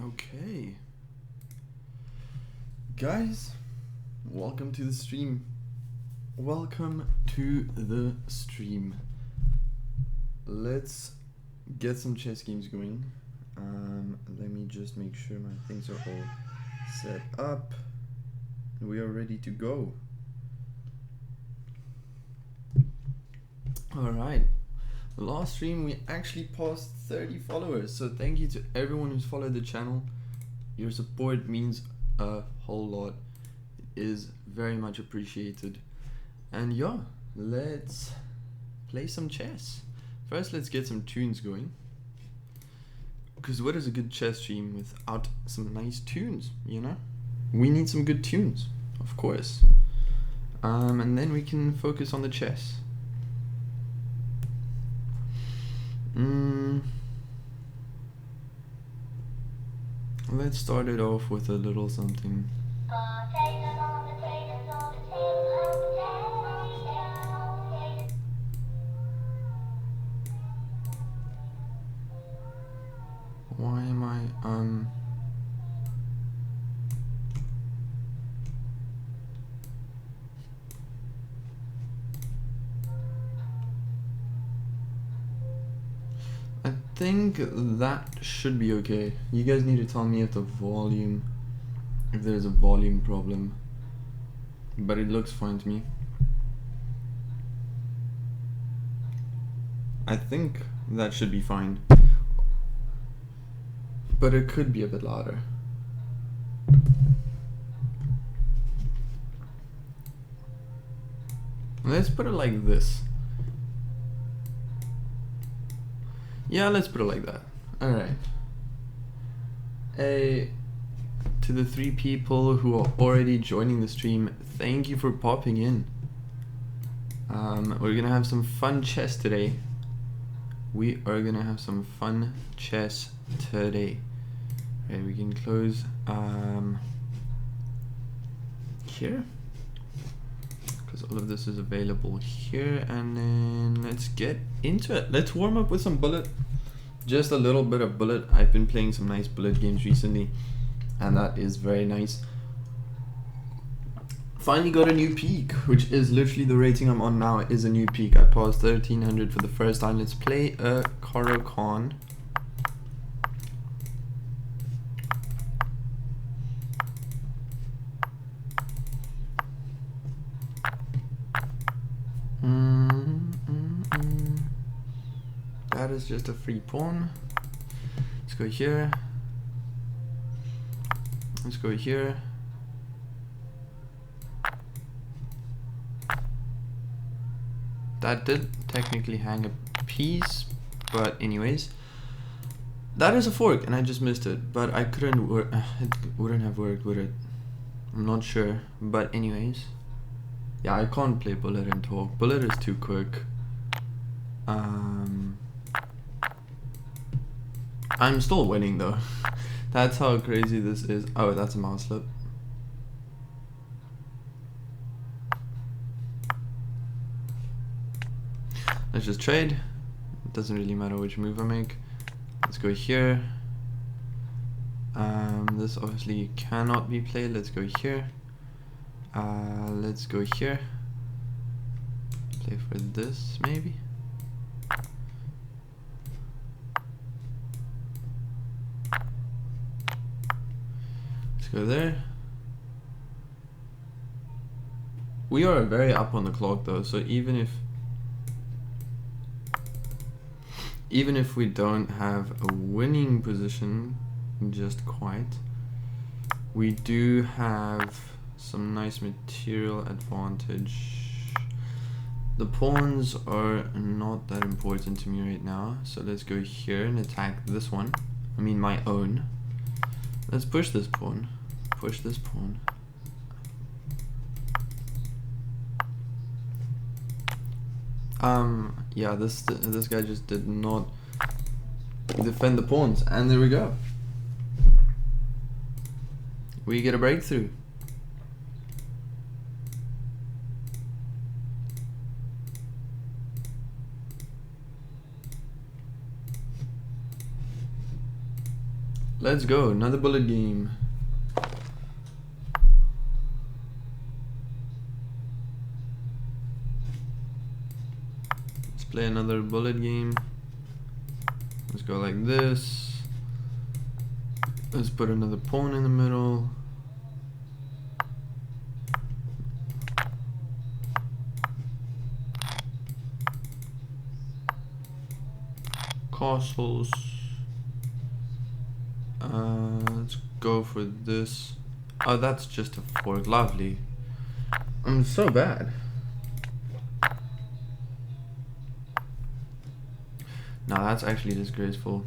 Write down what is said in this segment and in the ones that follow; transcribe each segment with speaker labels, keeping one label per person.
Speaker 1: Okay. Guys, welcome to the stream. Welcome to the stream. Let's get some chess games going. Let me just make sure my things are all set up. We are ready to go. Alright. Last stream we actually passed 30 followers, so thank you to everyone who's followed the channel. Your support means a whole lot. It is very much appreciated. And yeah, let's play some chess. First, let's get some tunes going. Because what is a good chess stream without some nice tunes, you know? We need some good tunes, of course. And then we can focus on the chess. Let's start it off with a little something. Why am I I think that should be okay. You guys need to tell me if there's a volume problem. But it looks fine to me. I think that should be fine. But it could be a bit louder. Let's put it like this. Yeah, let's put it like that. Alright. To the 3 people who are already joining the stream, thank you for popping in. We're gonna have some fun chess today. We are gonna have some fun chess today. Okay, we can close here, because all of this is available here, and then let's get into it. Let's warm up with some Bullet. Just a little bit of Bullet. I've been playing some nice Bullet games recently, and that is very nice. Finally got a new peak, which is literally the rating I'm on now is a new peak. I passed 1300 for the first time. Let's play a Caro-Kann. That is just a free pawn. Let's go here. Let's go here. That did technically hang a piece, but anyways. That is a fork, and I just missed it, but I couldn't work. It wouldn't have worked, would it? I'm not sure, but anyways. Yeah, I can't play Bullet and talk. Bullet is too quick. I'm still winning though. That's how crazy this is. Oh, that's a mouse slip. Let's just trade. It doesn't really matter which move I make. Let's go here. This obviously cannot be played. Let's go here. Let's go here. Play for this maybe. Let's go there. We are very up on the clock though, so even if we don't have a winning position just quite, we do have some nice material advantage. The pawns are not that important to me right now, so let's go here and attack this one. I mean my own. Let's push this pawn. Push this pawn. Yeah, this guy just did not defend the pawns, and there we go. We get a breakthrough. Let's go, another bullet game. Let's play another bullet game. Let's go like this. Let's put another pawn in the middle. Castles. Let's go for this. Oh, that's just a fork. Lovely. I'm so bad. No, that's actually disgraceful.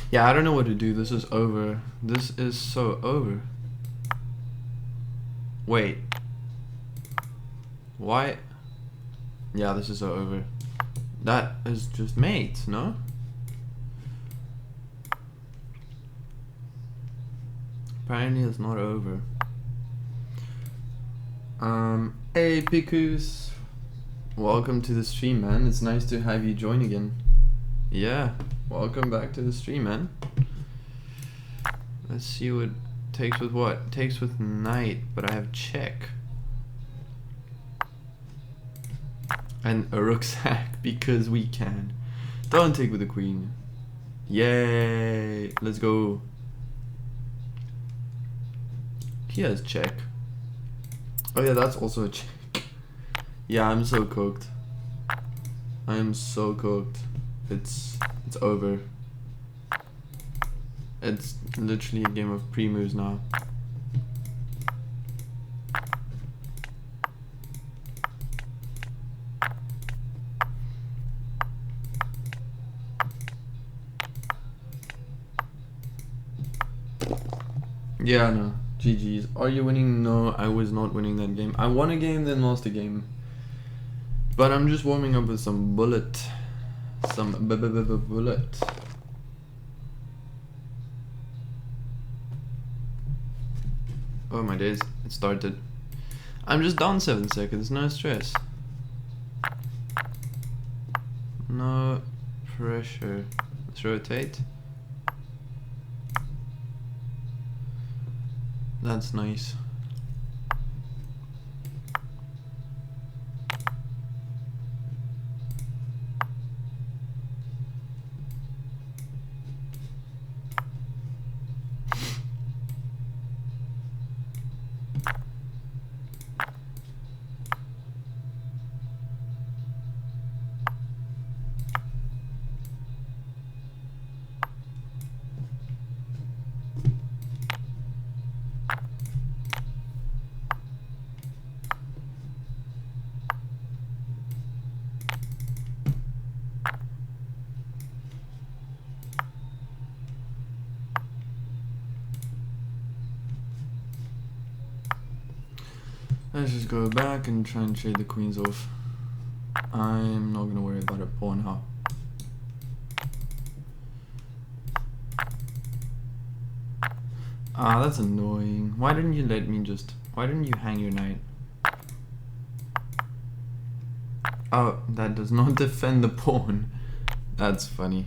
Speaker 1: Yeah, I don't know what to do. This is over. This is so over. Wait. Why? Yeah, this is so over. That is just mate, no? Apparently it's not over. Hey Picus. Welcome to the stream, man. It's nice to have you join again. Yeah, welcome back to the stream, man. Let's see what takes with what. Takes with knight, but I have check. And a rucksack because we can. Don't take with the queen. Yay! Let's go. He has check. Oh yeah, that's also a check. Yeah, I'm so cooked. I am so cooked. It's over. It's literally a game of pre-moves now. Yeah, no. GG's. Are you winning? No, I was not winning that game. I won a game, then lost a game. But I'm just warming up with some bullet. Some bullet. Oh my days, it started. I'm just down 7 seconds, no stress. No pressure. Let's rotate. That's nice. Let's just go back and try and trade the queens off. I'm not gonna worry about a pawn now. Ah, that's annoying. Why didn't you let me just... Why didn't you hang your knight? Oh, that does not defend the pawn. That's funny.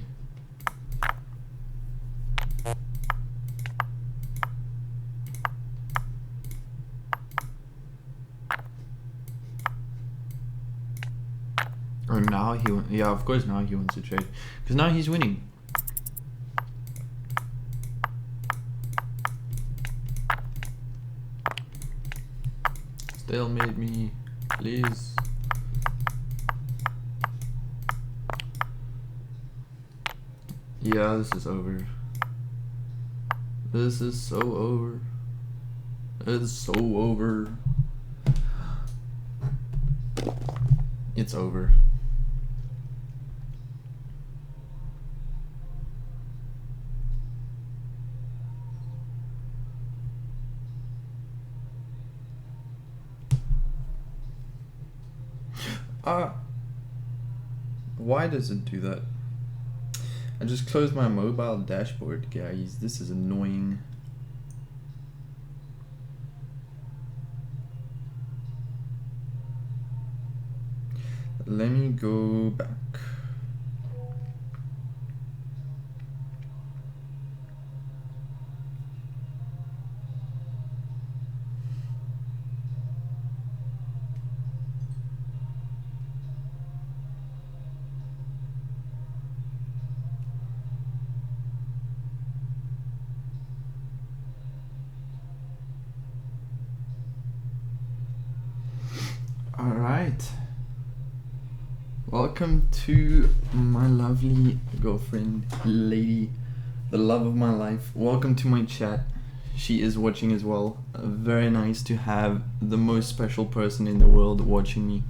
Speaker 1: Oh, now he wants... Yeah, of course now he wants to trade. Because now he's winning. Stalemate me, please. Yeah, this is over. This is so over. It's so over. It's over. Why does it do that? I just closed my mobile dashboard, guys. This is annoying. Let me go back. All right. Welcome to my lovely girlfriend, lady, the love of my life. Welcome to my chat. She is watching as well. Very nice to have the most special person in the world watching me.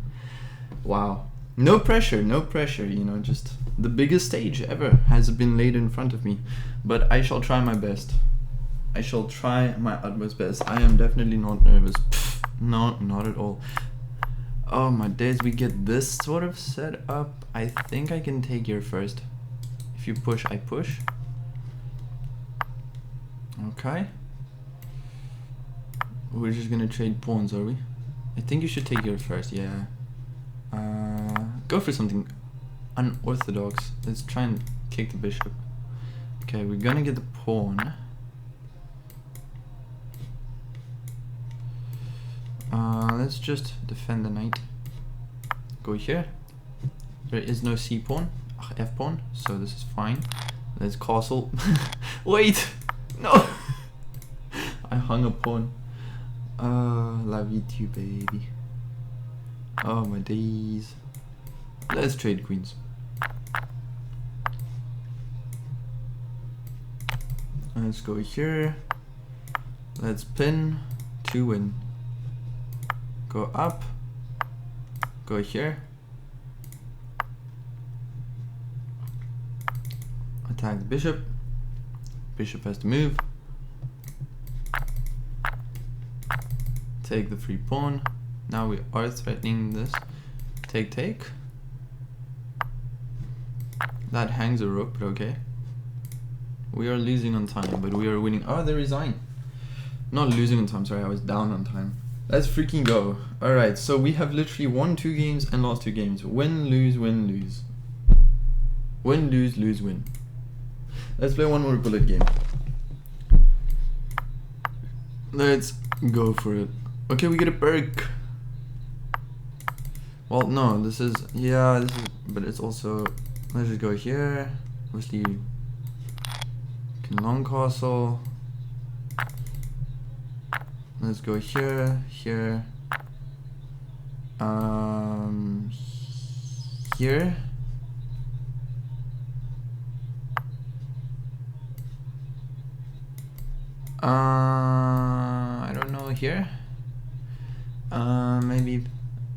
Speaker 1: Wow. No pressure, you know, just the biggest stage ever has been laid in front of me. But I shall try my best. I shall try my utmost best. I am definitely not nervous. Pfft, no, not at all. Oh my days, we get this sort of set up. I think I can take here first. If you push, I push. Okay. We're just gonna trade pawns, are we? I think you should take here first, yeah. Go for something unorthodox. Let's try and kick the bishop. Okay, we're gonna get the pawn. Let's just defend the knight. Go here. There is no c pawn, f pawn, so this is fine. Let's castle. Wait, no. I hung a pawn. Love you too, baby. Oh my days. Let's trade queens. Let's go here. Let's pin to win. Go up, go here, attack the bishop, bishop has to move, take the free pawn, now we are threatening this, take, that hangs a rook, but okay, we are losing on time, but we are winning. Oh, they resign, not losing on time, sorry, I was down on time. Let's freaking go. Alright, so we have literally won 2 games and lost 2 games. Win, lose, win, lose. Win, lose, lose, win. Let's play one more bullet game. Let's go for it. Okay, we get a perk. Well, no, this is, yeah, this is, but it's also, let's just go here. Obviously, you can long castle. Let's go here, here, here. I don't know, here. Maybe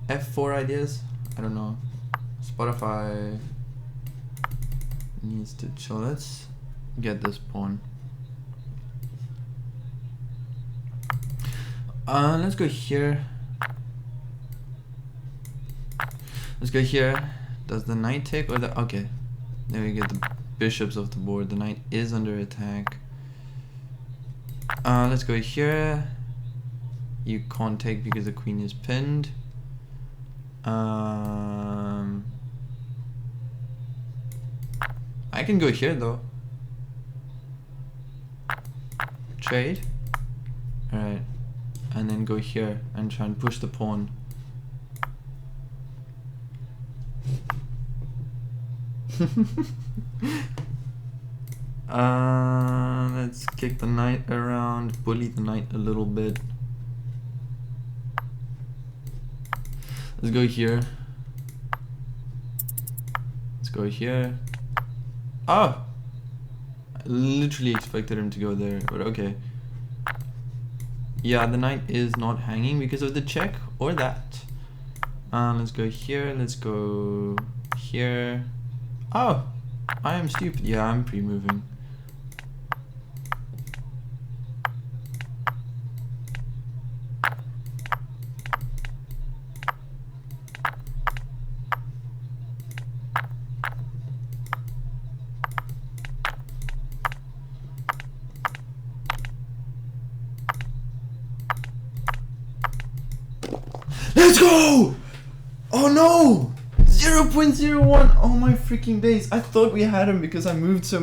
Speaker 1: F4 ideas. I don't know. Spotify needs to chill. Let's get this pawn. Let's go here. Let's go here. Does the knight take or the... Okay. Then we get the bishops off the board. The knight is under attack. Let's go here. You can't take because the queen is pinned. I can go here though. Trade. Alright. And then go here and try and push the pawn. Let's kick the knight around, bully the knight a little bit. Let's go here. Let's go here. Oh! I literally expected him to go there, but okay. Yeah, the knight is not hanging because of the check or that. Let's go here, let's go here. Oh! I am stupid. Yeah, I'm pre-moving. Let's go! Oh no! 0.01! Oh my freaking days. I thought we had him because I moved so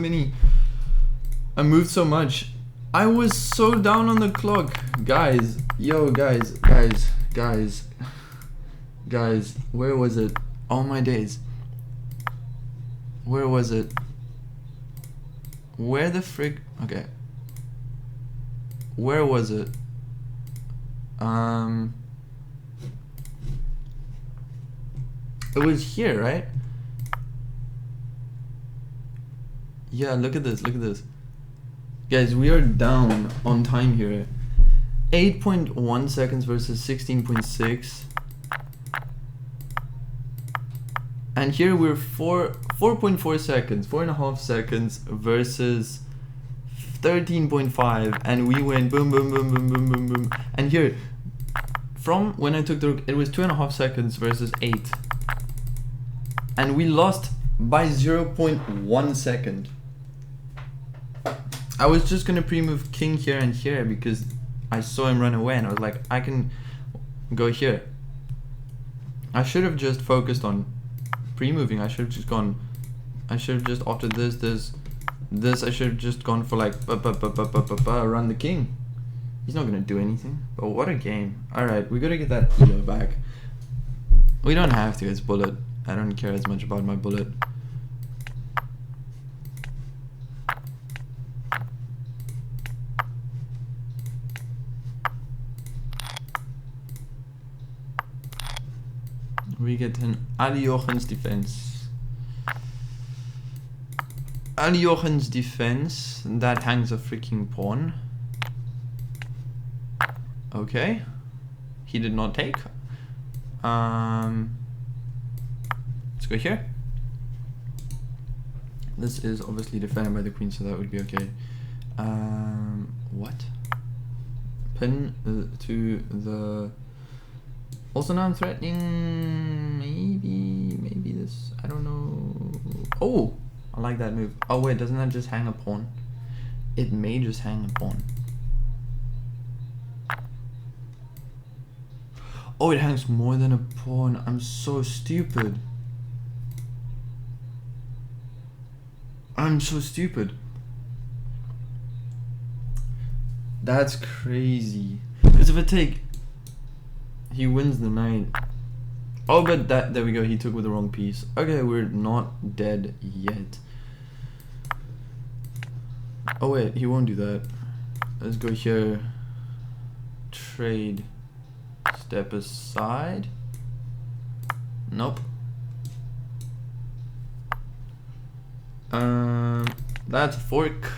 Speaker 1: much. I was so down on the clock. Guys, yo, guys, where was it? Oh my days. Where was it? Where the frick? Okay. Where was it? It was here, right? Yeah, look at this, Guys, we are down on time here. 8.1 seconds versus 16.6. And here we're 4.4 seconds, 4.5 seconds versus 13.5, and we went boom, boom, boom, boom, boom, boom, boom. And here, from when I took the rook, it was 2.5 seconds versus 8. And we lost by 0.1 second. I was just gonna pre-move king here and here because I saw him run away and I was like, I can go here. I should have just focused on pre-moving. I should have just gone, after this, I should have just gone for like, run the king. He's not gonna do anything, but what a game. Alright, we gotta get that elo back. We don't have to, it's bullet. I don't care as much about my bullet. We get an Ali Jochens defense. Ali Jochens defense, that hangs a freaking pawn. Okay. He did not take. Let's go here. This is obviously defended by the queen, so that would be okay. What? Pin to the... Also now I'm threatening, maybe this, I don't know. Oh, I like that move. Oh wait, doesn't that just hang a pawn? It may just hang a pawn. Oh, it hangs more than a pawn. I'm so stupid. That's crazy. Because if I take... He wins the knight. Oh, but there we go. He took with the wrong piece. Okay, we're not dead yet. Oh wait, he won't do that. Let's go here. Trade. Step aside. Nope. That's a fork.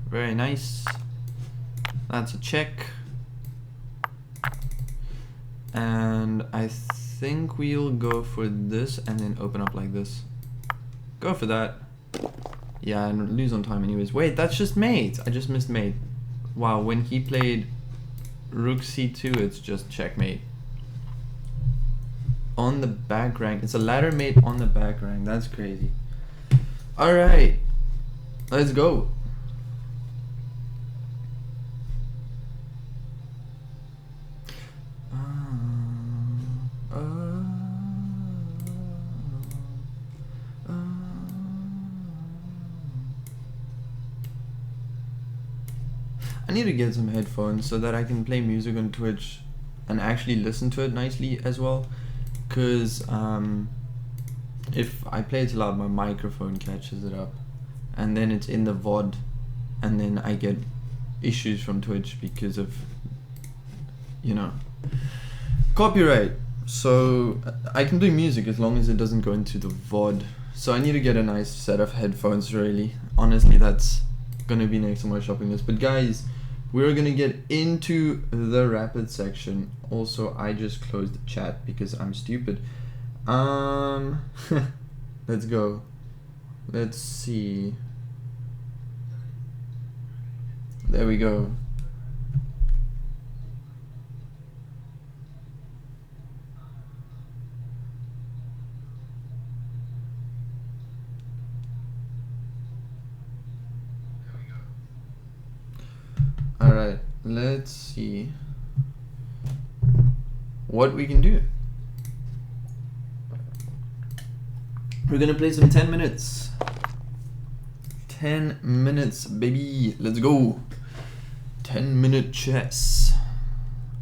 Speaker 1: Very nice. That's a check. And I think we'll go for this and then open up like this. Go for that. Yeah, and lose on time anyways. Wait, that's just mate. I just missed mate. Wow, when he played rook c2, it's just checkmate. On the back rank. It's a ladder mate on the back rank. That's crazy. Alright. Let's go. I need to get some headphones so that I can play music on Twitch and actually listen to it nicely as well. Cause if I play it loud, my microphone catches it up, and then it's in the VOD, and then I get issues from Twitch because of, you know, copyright. So I can do music as long as it doesn't go into the VOD. So I need to get a nice set of headphones, really. Honestly, that's gonna be next on my shopping list. But guys, we're gonna get into the rapid section. Also, I just closed the chat because I'm stupid. Let's go. Let's see. There we go. Alright, let's see what we can do. We're gonna play some 10 minutes. 10 minutes, baby. Let's go. 10-minute chess.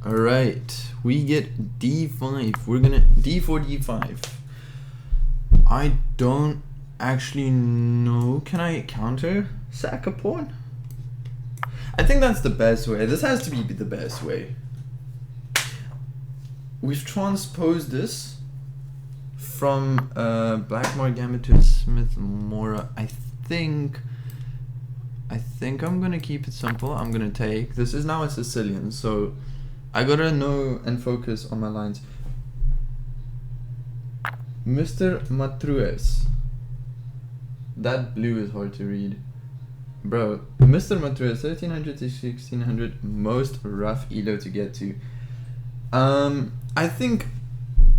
Speaker 1: Alright. We get d5. We're gonna d4, d5. I don't actually know. Can I counter? Sack a pawn? I think that's the best way. This has to be the best way. We've transposed this from Blackmore Gambit to Smith Mora. I think I'm gonna keep it simple. I'm gonna take. This is now a Sicilian, so I gotta know and focus on my lines. Mr. Matrues. That blue is hard to read. Bro, Mr. Matrues, 1300 to 1600, most rough elo to get to. I think,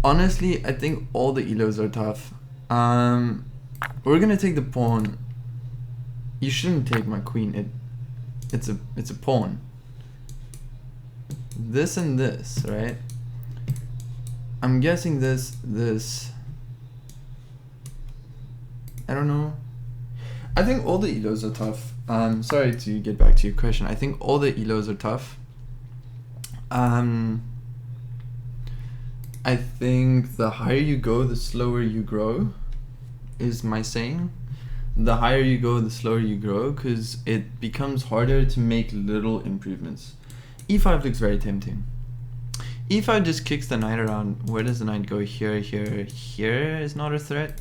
Speaker 1: honestly, I think all the elos are tough. We're gonna take the pawn. You shouldn't take my queen. It's a pawn. This and this, right? I'm guessing this. I don't know. I think all the elos are tough. Sorry to get back to your question. I think all the elos are tough. I think the higher you go, the slower you grow, is my saying. The higher you go, the slower you grow, because it becomes harder to make little improvements. E5 looks very tempting. E5 just kicks the knight around. Where does the knight go? Here, here, here is not a threat.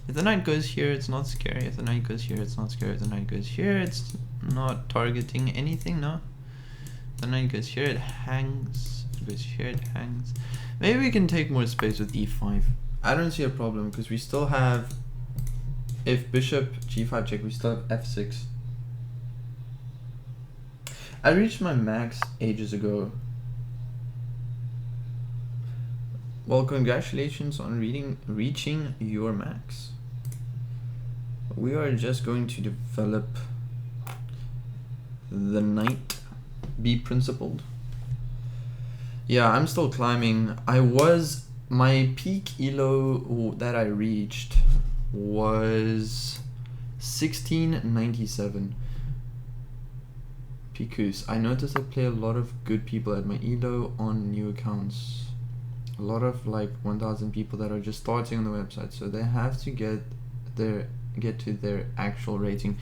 Speaker 1: If the knight goes here, it's not scary. If the knight goes here, it's not scary. If the knight goes here, it's not targeting anything, no? If the knight goes here, it hangs. If it goes here, it hangs. Maybe we can take more space with e5. I don't see a problem, because we still have... If bishop g5 check, we still have f6. I reached my max ages ago. Well, congratulations on reaching your max. We are just going to develop the knight. Be principled. Yeah, I'm still climbing. My peak elo that I reached was 1697. Picus. I noticed I play a lot of good people at my elo on new accounts. A lot of like 1,000 people that are just starting on the website, so they have to get to their actual rating.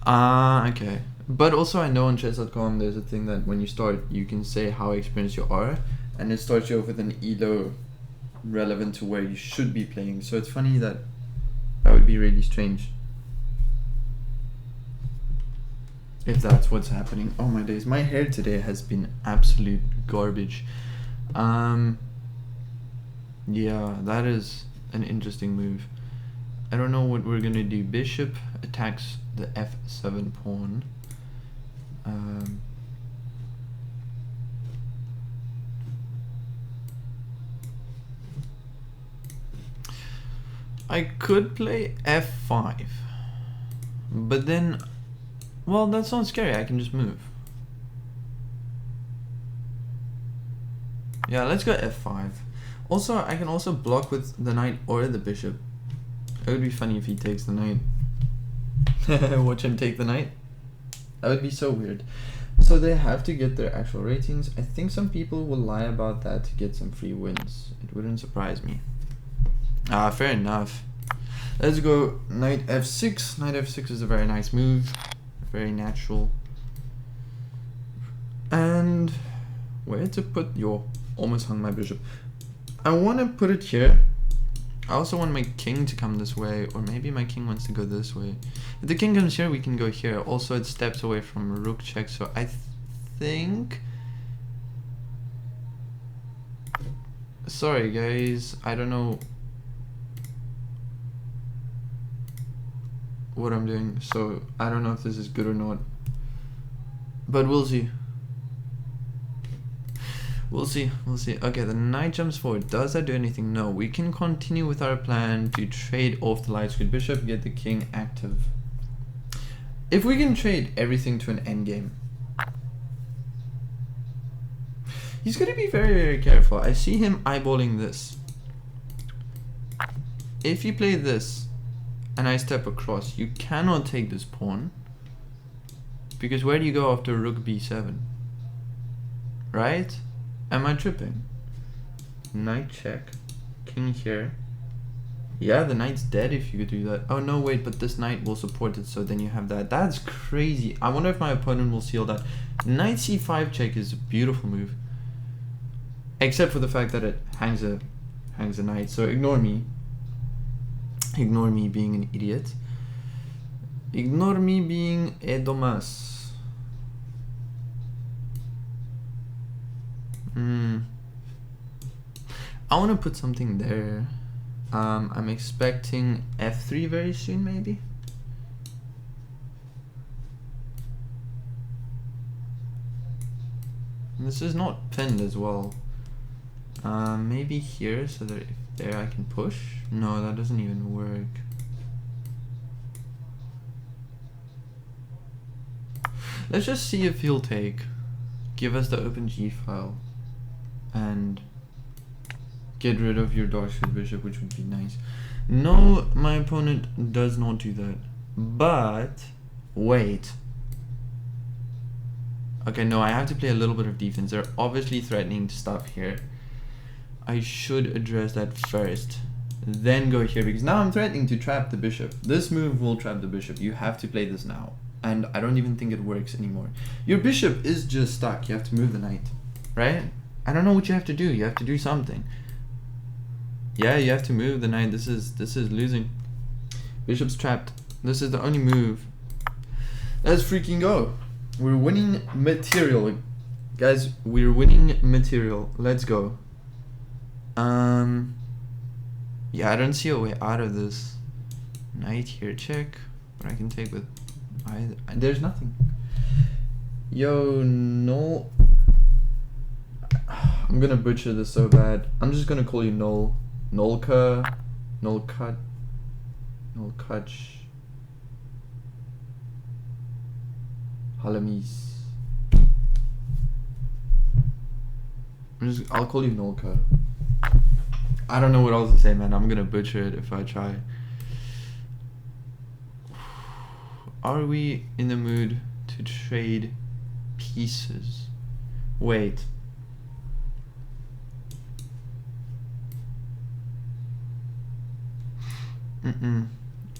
Speaker 1: Okay. But also I know on chess.com there's a thing that when you start you can say how experienced you are, and it starts you off with an elo relevant to where you should be playing. So it's funny that would be really strange if that's what's happening. Oh my days, my hair today has been absolute garbage. Yeah, that is an interesting move. I don't know what we're gonna do. Bishop attacks the f7 pawn. I could play f5, but then, well, that's not scary. I can just move. Yeah, let's go f5. Also, I can also block with the knight or the bishop. It would be funny if he takes the knight. Watch him take the knight. That would be so weird. So they have to get their actual ratings. I think some people will lie about that to get some free wins. It wouldn't surprise me. Fair enough. Let's go knight f6. Knight f6 is a very nice move. Very natural. And where to put your... Almost hung my bishop. I want to put it here. I also want my king to come this way, or maybe my king wants to go this way. If the king comes here, we can go here. Also, it steps away from rook check, so I think... Sorry guys, I don't know what I'm doing, so I don't know if this is good or not. But we'll see. We'll see. Okay, the knight jumps forward. Does that do anything? No. We can continue with our plan to trade off the light squared bishop, get the king active. If we can trade everything to an endgame. He's going to be very, very careful. I see him eyeballing this. if you play this and I step across, you cannot take this pawn, because where do you go after rook b7? Right? Am I tripping? Knight check, king here. Yeah, the knight's dead if you could do that. Oh no, wait, but this knight will support it, so then you have that. That's crazy. I wonder if my opponent will seal that. Knight c5 check is a beautiful move, except for the fact that it hangs a knight. So ignore me. Ignore me being an idiot. Ignore me being a dumbass. I want to put something there. I'm expecting f3 very soon, maybe. This is not pinned as well. Maybe here, so that if there I can push. No, that doesn't even work. Let's just see if he'll take. Give us the open G file and get rid of your dark suited bishop, which would be nice. No, my opponent does not do that. But wait. Okay, no, I have to play a little bit of defense. They're obviously threatening stuff here. I should address that first, then go here, because now I'm threatening to trap the bishop. This move will trap the bishop. You have to play this now. And I don't even think it works anymore. Your bishop is just stuck. You have to move the knight, right? I don't know what you have to do. You have to do something. Yeah, you have to move the knight. This is losing. Bishop's trapped. This is the only move. Let's freaking go. We're winning material. Guys, we're winning material. Let's go. Yeah, I don't see a way out of this. Knight here, check. But I can take with either. There's nothing. Yo, no. I'm gonna butcher this so bad. I'm just gonna call you Null. Nolka. Nolkat. Nolkach. Halamis. I'll call you Nolka. I don't know what else to say, man. I'm gonna butcher it if I try. Are we in the mood to trade pieces? Wait.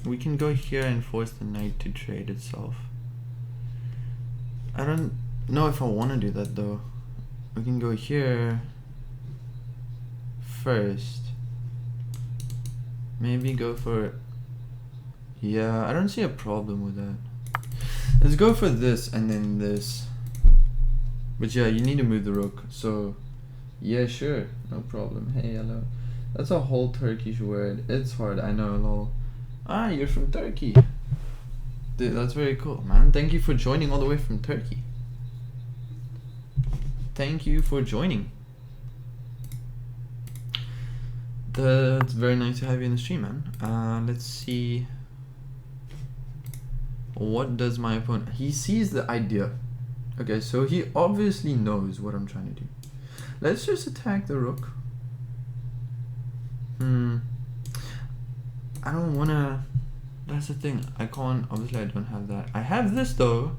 Speaker 1: We can go here and force the knight to trade itself. I don't know if I want to do that though. We can go here first. Maybe go for... Yeah, I don't see a problem with that. Let's go for this and then this. But yeah, you need to move the rook. So yeah, sure, no problem. Hey, hello. That's a whole Turkish word. It's hard, I know, lol. Ah, you're from Turkey. Dude, that's very cool, man. Thank you for joining all the way from Turkey. Thank you for joining. That's very nice to have you in the stream, man. Let's see. What does my opponent... He sees the idea. Okay, so he obviously knows what I'm trying to do. Let's just attack the rook. I don't wanna... That's the thing. I can't... Obviously, I don't have that. I have this, though.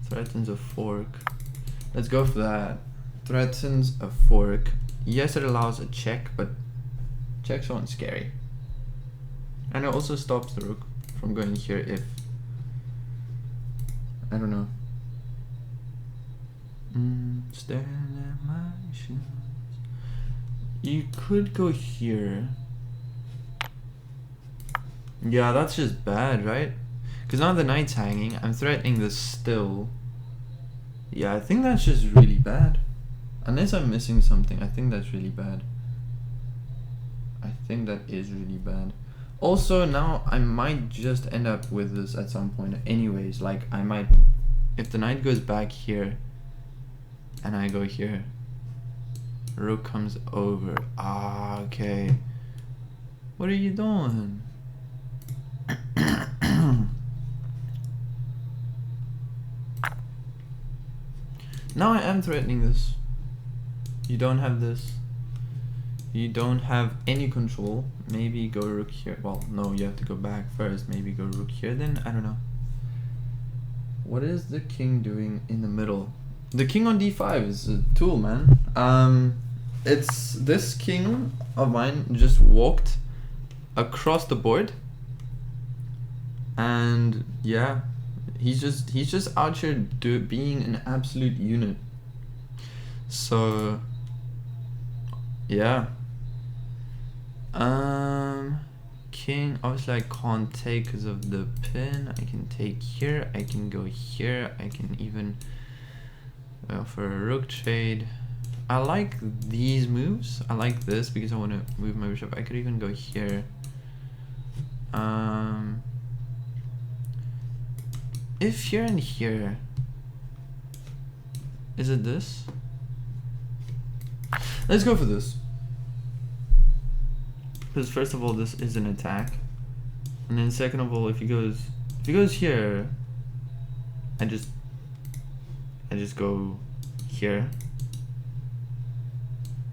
Speaker 1: Threatens a fork. Let's go for that. Threatens a fork. Yes, it allows a check, but checks aren't scary. And it also stops the rook from going here if... I don't know. Stand at my shoes. You could go here. Yeah, that's just bad, right? Because now the knight's hanging. I'm threatening this still. Yeah, I think that's just really bad. Unless I'm missing something, I think that's really bad. I think that is really bad. Also, now I might just end up with this at some point anyways. Like, I might... If the knight goes back here and I go here, rook comes over. Ah, okay. What are you doing? Now I am threatening this. You don't have this. You don't have any control. Maybe go rook here. Well, no, you have to go back first. Maybe go rook here then. I don't know. What is the king doing in the middle? The king on d5 is a tool, man. It's this king of mine just walked across the board, and yeah, he's just out here being an absolute unit. So yeah. King, obviously I can't take because of the pin. I can take here, I can go here, I can even for a rook trade. I like these moves. I like this because I want to move my bishop. I could even go here. If here and here, is it this? Let's go for this. Because first of all, this is an attack, and then second of all, if he goes here, I just go here.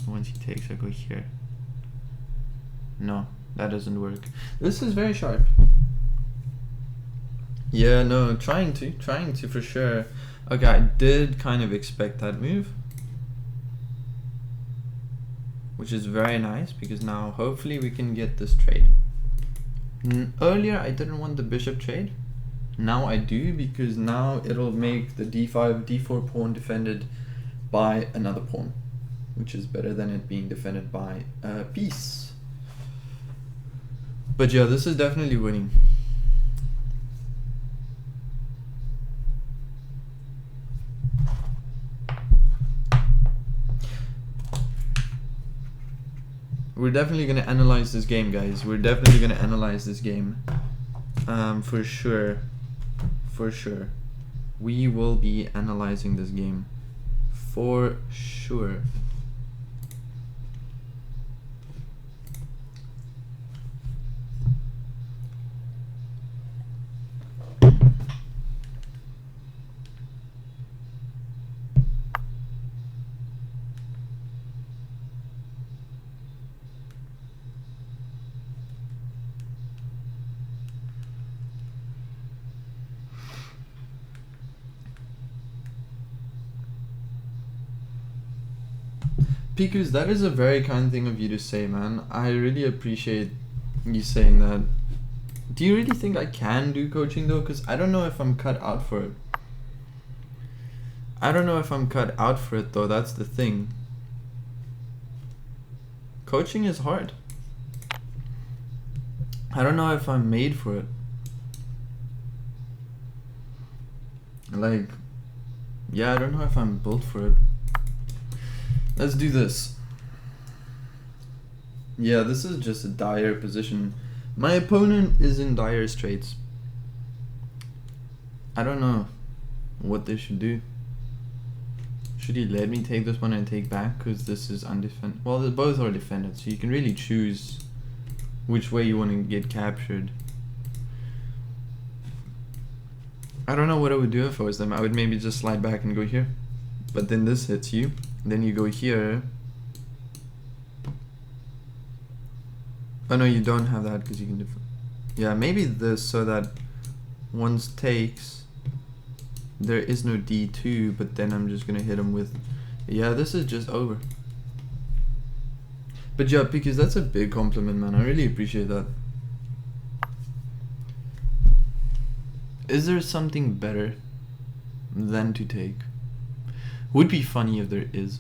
Speaker 1: Once he takes, I go here. No, that doesn't work. This is very sharp. Yeah, no, trying to for sure. Okay, I did kind of expect that move, which is very nice because now hopefully we can get this trade. Earlier I didn't want the bishop trade. Now I do, because now it'll make the d5, d4 pawn defended by another pawn, which is better than it being defended by a piece. But yeah, this is definitely winning. We're definitely going to analyze this game, guys. We're definitely going to analyze this game. For sure. For sure. We will be analyzing this game. For sure. Pikus, that is a very kind thing of you to say, man. I really appreciate you saying that. Do you really think I can do coaching though? Because I don't know if I'm cut out for it. I don't know if I'm cut out for it though, that's the thing. Coaching is hard. I don't know if I'm made for it. Like, yeah, I don't know if I'm built for it. Let's do this. Yeah, this is just a dire position. My opponent is in dire straits. I don't know what they should do. Should he let me take this one and take back? Because this is undefended. Well, they both are defended, so you can really choose which way you want to get captured. I don't know what I would do if I was them. I would maybe just slide back and go here. But then this hits you. Then you go here. Oh no, you don't have that because you can yeah, maybe this, so that once takes, there is no d2, but then I'm just gonna hit him with, yeah, this is just over. But yeah, because that's a big compliment, man. I really appreciate that. Is there something better than to take? Would be funny if there is.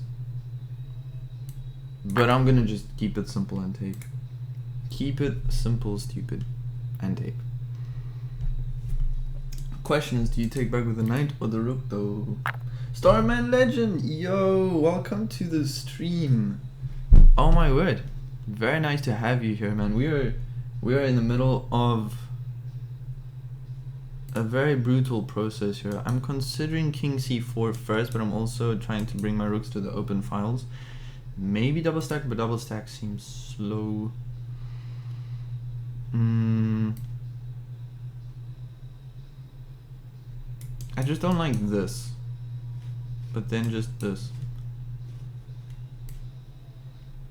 Speaker 1: But I'm gonna just keep it simple and take. Keep it simple, stupid, and take. Question is, do you take back with the knight or the rook though? Starman Legend, yo, welcome to the stream. Oh my word, very nice to have you here, man. We are in the middle of a very brutal process here. I'm considering king c4 first, but I'm also trying to bring my rooks to the open files. Maybe double stack, but double stack seems slow. I just don't like this, but then just this.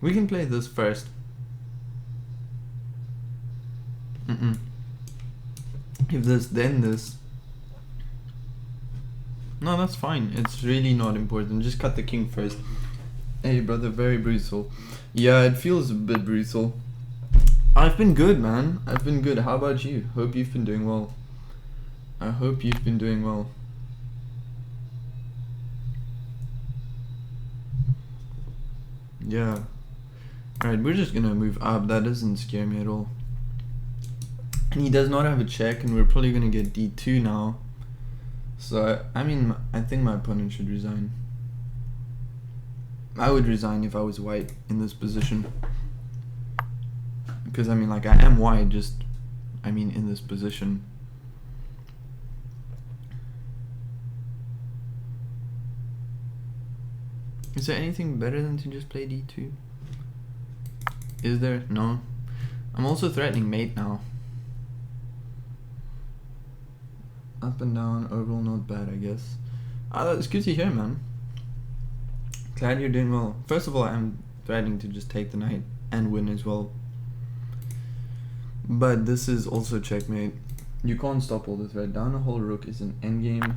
Speaker 1: We can play this first. If this, then this. No, that's fine. It's really not important. Just cut the king first. Hey, brother, very brutal. Yeah, it feels a bit brutal. I've been good, man. I've been good. How about you? Hope you've been doing well. I hope you've been doing well. Yeah. Alright, we're just gonna move up. That doesn't scare me at all. And he does not have a check, and we're probably gonna get d2 now. So, I mean, I think my opponent should resign. I would resign if I was white in this position. Because, I mean, like, I am white, just, I mean, in this position. Is there anything better than to just play d2? Is there? No. I'm also threatening mate now. Up and down, overall not bad, I guess. It's good to hear, man. Glad you're doing well. First of all, I'm threatening to just take the knight and win as well. But this is also checkmate. You can't stop all the threat. Down a whole rook is an endgame.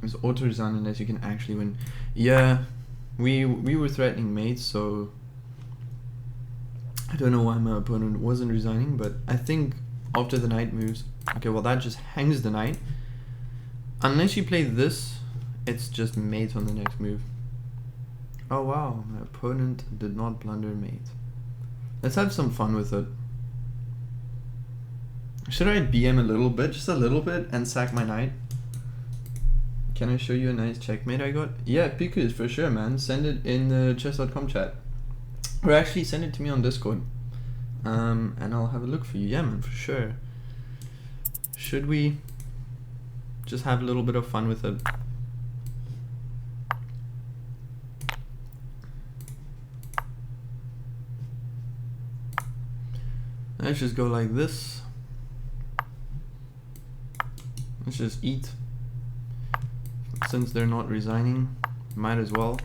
Speaker 1: It's auto resign unless you can actually win. Yeah, we were threatening mate, so I don't know why my opponent wasn't resigning, but I think after the knight moves, okay, well that just hangs the knight. Unless you play this, it's just mate on the next move. Oh wow, my opponent did not blunder mate. Let's have some fun with it. Should I BM a little bit, just a little bit, and sack my knight? Can I show you a nice checkmate I got? Yeah, Pikus, for sure, man. Send it in the chess.com chat. Or actually, send it to me on Discord. And I'll have a look for you. Yeah, man, for sure. Should we just have a little bit of fun with it? Let's just go like this. Let's just eat. Since they're not resigning, might as well.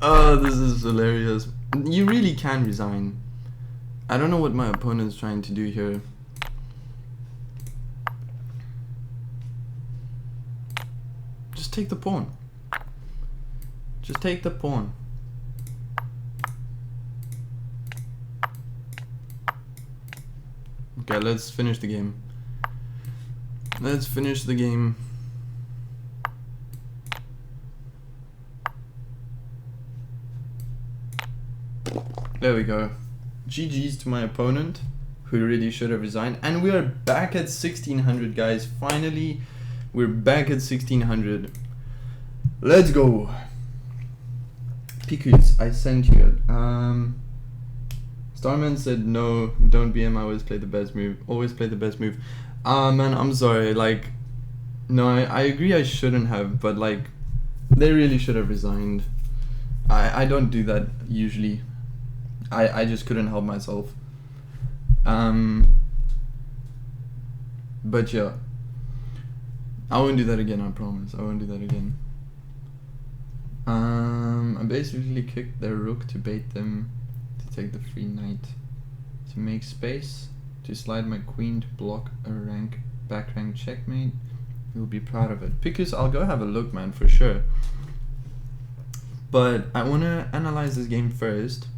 Speaker 1: Oh, this is hilarious. You really can resign. I don't know what my opponent's trying to do here. Just take the pawn. Just take the pawn. Okay, let's finish the game. Let's finish the game. There we go. GG's to my opponent, who really should have resigned. And we are back at 1600, guys. Finally, we're back at 1600. Let's go. Pikus, I sent you it. Starman said no, don't BM, I always play the best move. Always play the best move. Man, I'm sorry. Like, no, I agree I shouldn't have, but like, they really should have resigned. I don't do that usually. I just couldn't help myself. But yeah, I won't do that again, I promise. I won't do that again. I basically kicked their rook to bait them to take the free knight, to make space, to slide my queen to block a back rank checkmate. You'll be proud of it. Because I'll go have a look, man, for sure. But I want to analyze this game first.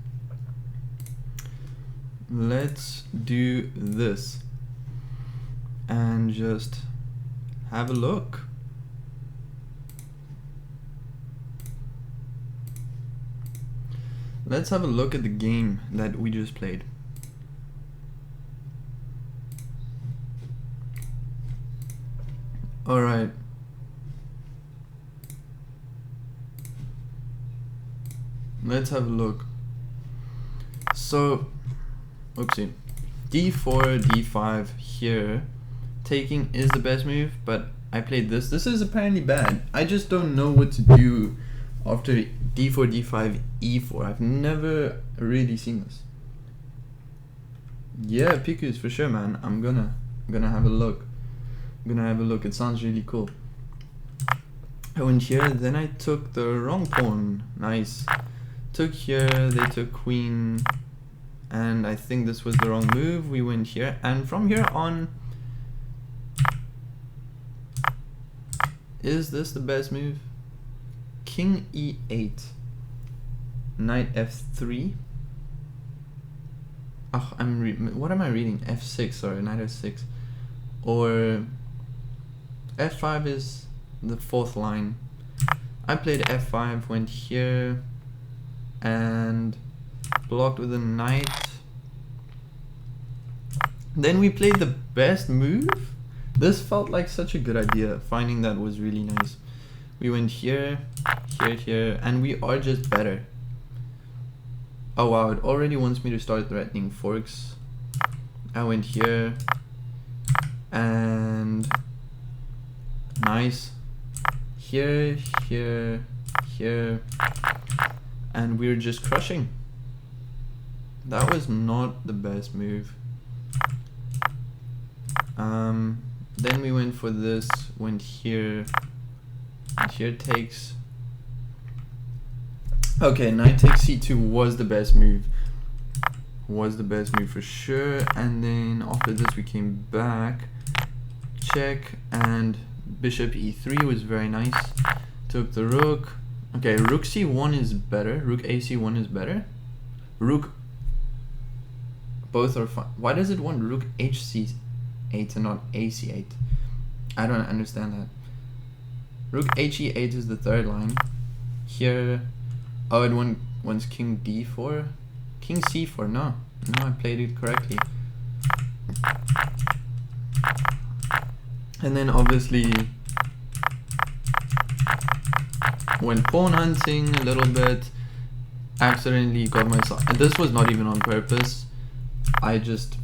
Speaker 1: Let's do this and just have a look. Let's have a look at the game that we just played. Alright. Let's have a look. So, oopsie. D4, D5 here. Taking is the best move, but I played this. This is apparently bad. I just don't know what to do after D4, D5, E4. I've never really seen this. Yeah, Picus for sure, man. I'm gonna have a look. It sounds really cool. I went here, then I took the wrong pawn. Nice. Took here, they took queen, and I think this was the wrong move. We went here, and from here on, is this the best move? King E8, knight F3. Oh, what am I reading? F6, sorry, knight F6, or F5 is the fourth line. I played F5, went here, and blocked with a knight. Then we played the best move. This felt like such a good idea. Finding that was really nice. We went here, here, here, and we are just better. Oh wow, it already wants me to start threatening forks. I went here, and nice. Here, here, here, and we're just crushing. That was not the best move. Then we went for this, went here, and here takes. Okay, knight takes c2 was the best move. Was the best move for sure. And then after this we came back, check, and bishop e3 was very nice. Took the rook. Okay, rook c1 is better. Rook ac1 is better. Rook, both are fine. Why does it want rook hc8 and not ac8? I don't understand that. Rook he8 is the third line. Here, oh, it wants king d4. King c4, no, I played it correctly. And then obviously went pawn hunting a little bit. Accidentally got myself, and this was not even on purpose. I just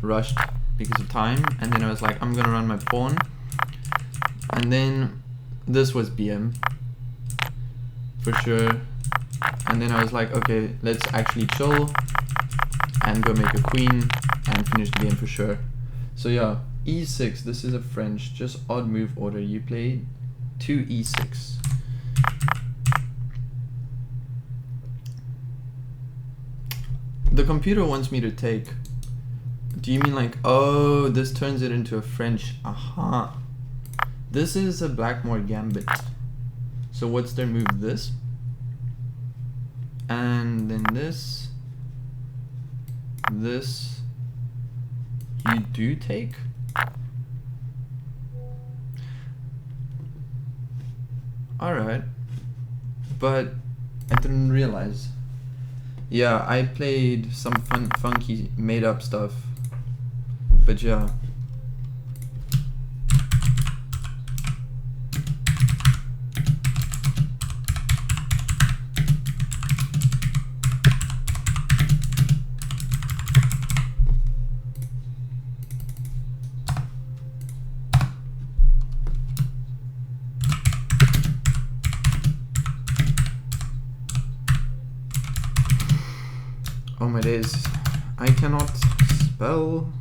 Speaker 1: rushed because of time, and then I was like, I'm gonna run my pawn. And then this was BM for sure. And then I was like, okay, let's actually chill and go make a queen and finish the game for sure. So yeah, e6, this is a French, just odd move order. You played 2 e6. The computer wants me to take. Do you mean like, oh, this turns it into a French? Aha. This is a Blackmore gambit. So what's their move? This. And then this. This. You do take? Alright. But I didn't realize. Yeah, I played some funky made up stuff. But yeah. Oh my days, I cannot spell.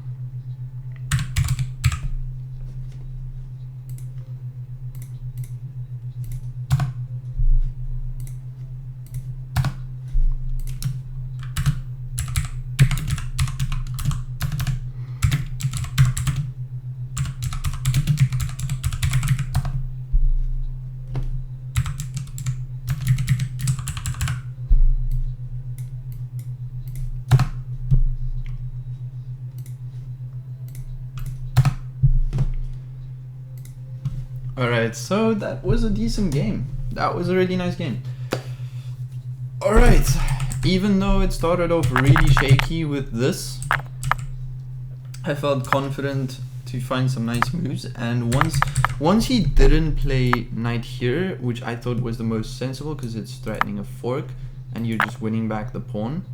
Speaker 1: Alright, so that was a decent game. That was a really nice game. Alright, even though it started off really shaky with this, I felt confident to find some nice moves, and once Once he didn't play knight here, which I thought was the most sensible because it's threatening a fork and you're just winning back the pawn.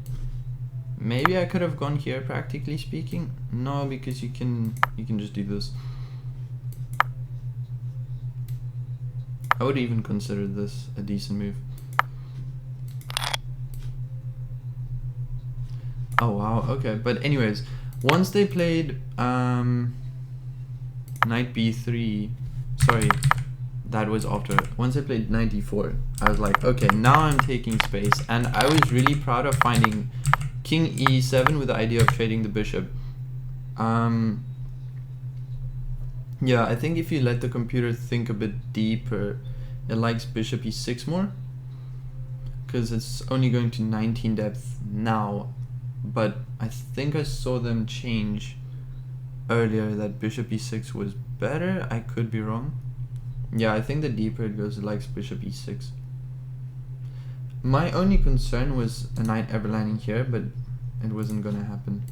Speaker 1: Maybe I could have gone here, practically speaking. No, because you can just do this. I would even consider this a decent move. Oh wow, okay. But anyways, once they played knight b3, sorry, that was after. Once they played knight d4, I was like, okay, now I'm taking space. And I was really proud of finding king e7 with the idea of trading the bishop. Yeah, I think if you let the computer think a bit deeper, it likes bishop e6 more, because it's only going to 19 depth now, but I think I saw them change earlier that bishop e6 was better. I could be wrong. Yeah, I think the deeper it goes, it likes bishop e6. My only concern was a knight everlining here, but it wasn't gonna happen.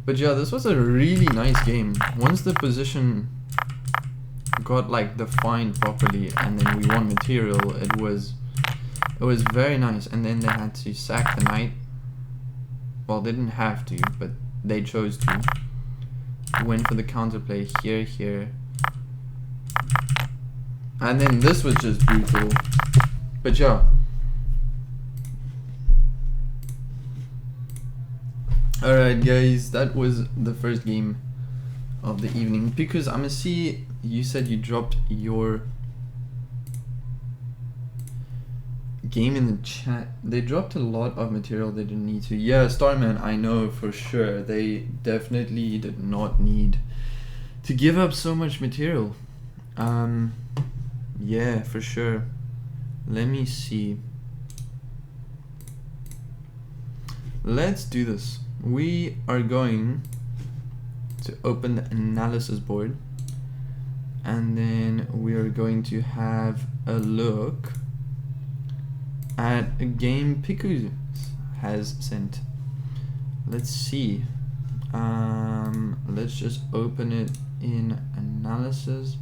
Speaker 1: But yeah, this was a really nice game. Once the position got like defined properly and then we won material, it was very nice. And then they had to sack the knight. Well, they didn't have to, but they chose to. Went for the counterplay here. And then this was just brutal. But yeah. Alright guys, that was the first game of the evening. Because I'm gonna see, you said you dropped your game in the chat. They dropped a lot of material they didn't need to. Yeah, Starman, I know for sure. They definitely did not need to give up so much material. Yeah, for sure. Let me see. Let's do this. We are going to open the analysis board, and then we are going to have a look at a game Piku has sent. Let's see. Let's just open it in analysis.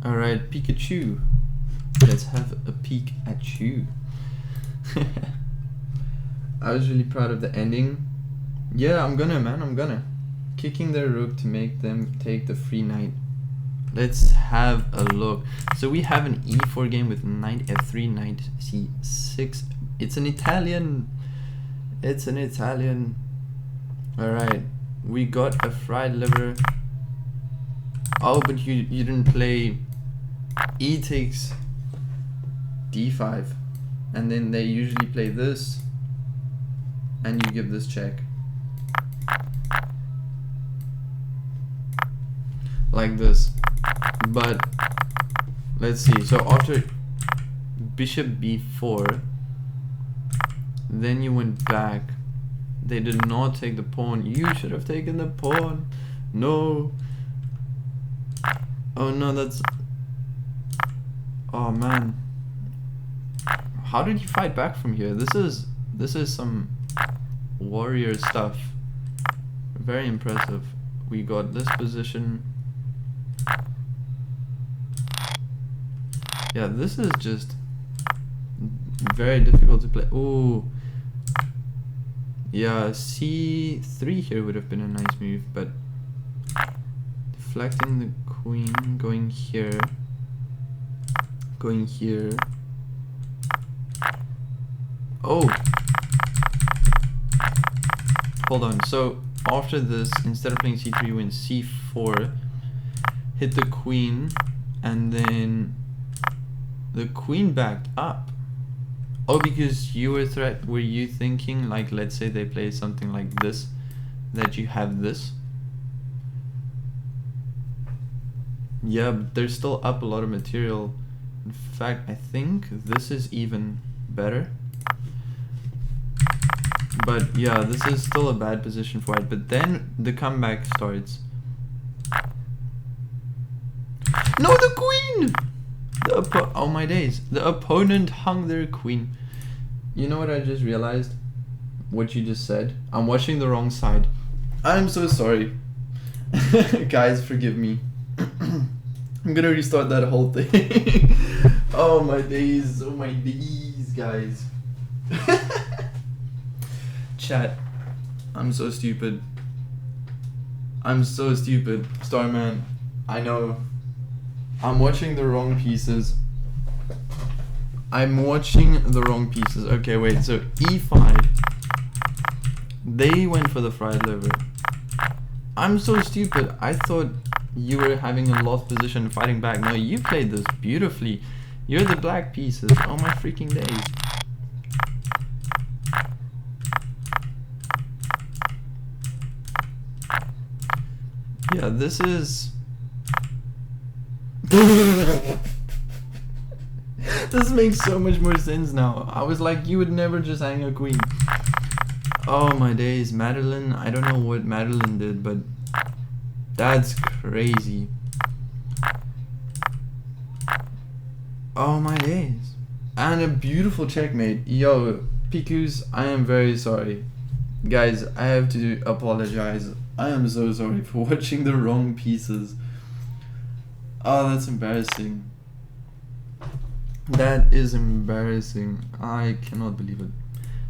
Speaker 1: Alright, Pikachu. Let's have a peek at you. I was really proud of the ending. Yeah, I'm gonna. Kicking their rook to make them take the free knight. Let's have a look. So we have an e4 game with knight f3, knight c6. It's an Italian. Alright, we got a fried liver. Oh, but you didn't play e takes d5, and then they usually play this and you give this check like this. But let's see, so after bishop b4, then you went back. They did not take the pawn. You should have taken the pawn. No. Oh no, that's... Oh man. How did you fight back from here? This is some warrior stuff. Very impressive. We got this position. Yeah, this is just very difficult to play. Ooh. Yeah, c3 here would have been a nice move, but deflecting the queen, going here. Oh! Hold on, so after this, instead of playing c3, you went c4, hit the queen, and then the queen backed up. Oh, because you were you thinking, like, let's say they play something like this, that you have this? Yeah, but they're still up a lot of material. In fact, I think this is even better. But yeah, this is still a bad position for white. But then the comeback starts. No, the queen! Oh my days. The opponent hung their queen. You know what I just realized? What you just said? I'm watching the wrong side. I'm so sorry. Guys, forgive me. I'm gonna restart that whole thing. Oh my days, guys. Chat. I'm so stupid. Starman, I know. I'm watching the wrong pieces. Okay, wait, so e5. They went for the fried liver. I'm so stupid. I thought you were having a lost position fighting back. No, you played this beautifully. You're the black pieces. Oh my freaking days. Yeah, this is... This makes so much more sense now. I was like, you would never just hang a queen. Oh my days, Madeline. I don't know what Madeline did, but that's crazy. Oh my days. And a beautiful checkmate. Yo, Pikus, I am very sorry. Guys, I have to apologize. I am so sorry for watching the wrong pieces. Oh, that's embarrassing. That is embarrassing. I cannot believe it.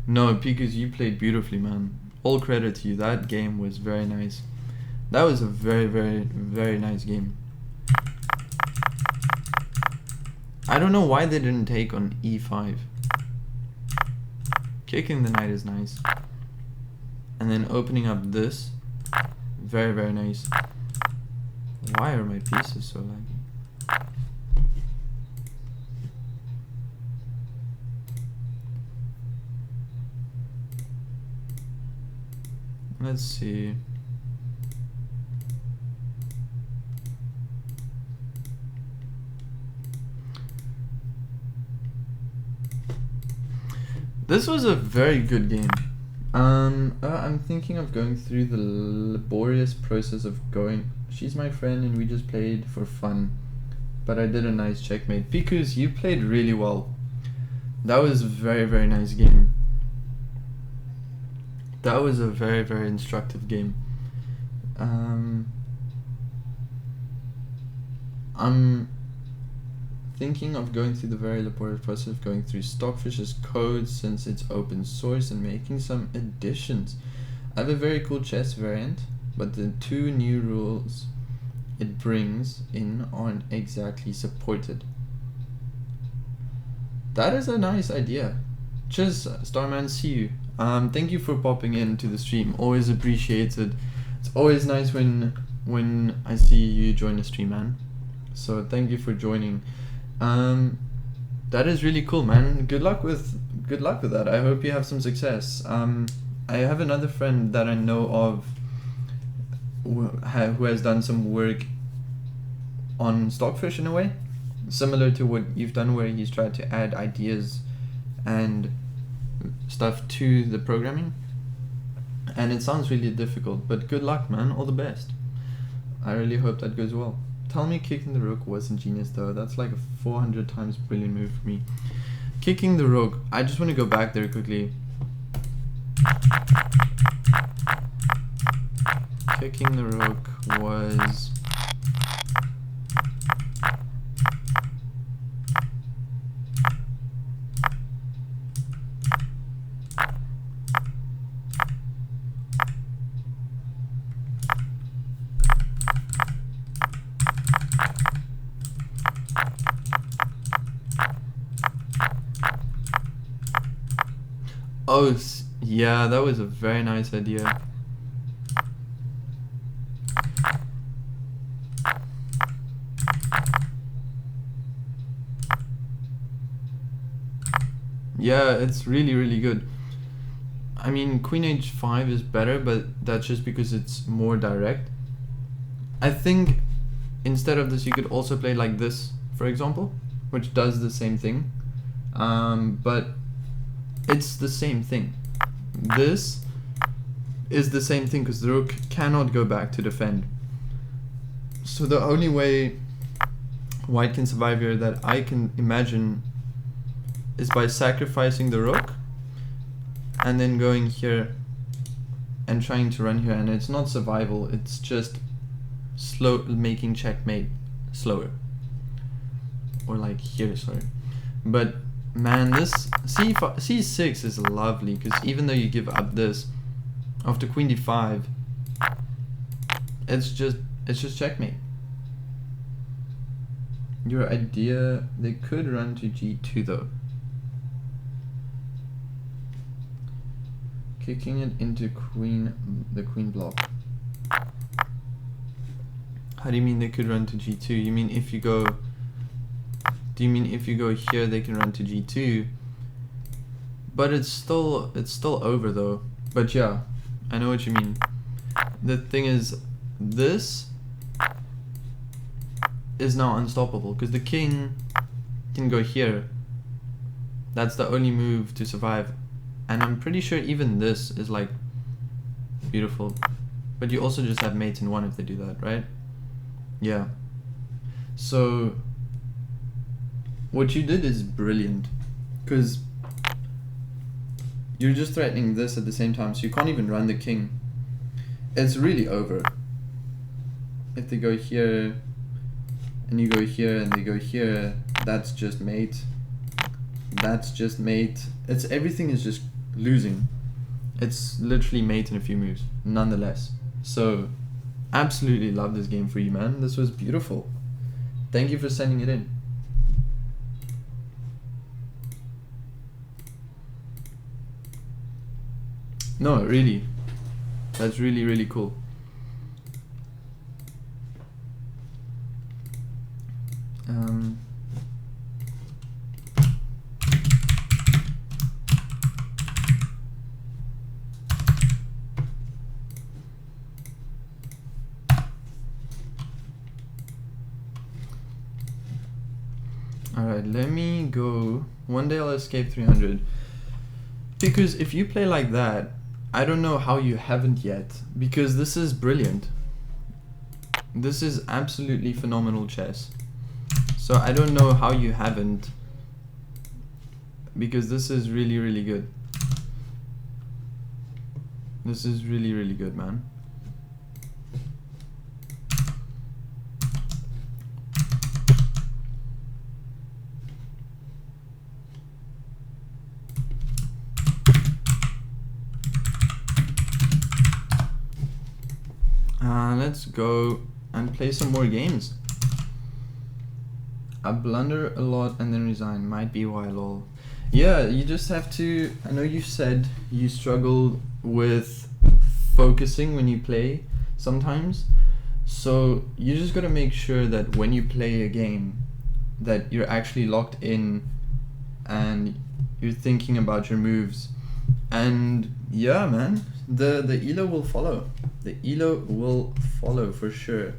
Speaker 1: No, Pikus, you played beautifully, man. All credit to you. That game was very nice. That was a very, very, very nice game. I don't know why they didn't take on e5. Kicking the knight is nice. And then opening up this. Very, very nice. Why are my pieces so laggy? Let's see. This was a very good game. I'm thinking of going through the laborious process of going. She's my friend and we just played for fun. But I did a nice checkmate. Pikus, you played really well. That was a very, very nice game. That was a very, very instructive game. I'm thinking of going through the very laborious process of going through Stockfish's code since it's open source and making some additions. I have a very cool chess variant, but the 2 new rules it brings in aren't exactly supported. That is a nice idea. Cheers, Starman, see you. Thank you for popping into the stream. Always appreciated. It's always nice when I see you join the stream, man. So thank you for joining. That is really cool, man. Good luck with that. I hope you have some success. I have another friend that I know of who has done some work on Stockfish in a way, similar to what you've done, where he's tried to add ideas and stuff to the programming, and it sounds really difficult, but good luck, man. All the best. I really hope that goes well. Tell me kicking the rook wasn't genius though. That's like a 400 times brilliant move for me. Kicking the rook, I just want to go back there quickly. Kicking the rook was... Oh, yeah, that was a very nice idea. Yeah, it's really, really good. I mean, Queen H5 is better, but that's just because it's more direct. I think instead of this, you could also play like this, for example, which does the same thing. But it's the same thing. this is the same thing because the rook cannot go back to defend. So the only way white can survive here that I can imagine is by sacrificing the rook and then going here and trying to run here, and it's not survival, it's just slow, making checkmate slower. Or like here, sorry. But man, this c6 is lovely because even though you give up this after queen d5, it's just checkmate. Your idea, they could run to g2 though. Kicking it into the queen block. How do you mean they could run to g2? You mean if you go... Do you mean if you go here they can run to g2? But it's still over though. But yeah, I know what you mean. The thing is, this is now unstoppable because the king can go here. That's the only move to survive. And I'm pretty sure even this is like beautiful. But you also just have mates in one if they do that, right? Yeah. So what you did is brilliant because you're just threatening this at the same time, so you can't even run the king. It's really over. If they go here and you go here and they go here, that's just mate. That's just mate. Everything is just losing. It's literally mate in a few moves, nonetheless. So absolutely love this game for you, man. This was beautiful. Thank you for sending it in. No, really. That's really, really cool. Alright, let me go. One day I'll escape 300. Because if you play like that, I don't know how you haven't yet. Because this is brilliant. This is absolutely phenomenal chess. So I don't know how you haven't. Because this is really, really good. This is really, really good, man. Let's go and play some more games. I blunder a lot and then resign. Might be why, lol. Yeah, you just have to... I know you said you struggle with focusing when you play sometimes. So you just gotta make sure that when you play a game that you're actually locked in and you're thinking about your moves. And yeah, man, the elo will follow. The elo will follow for sure.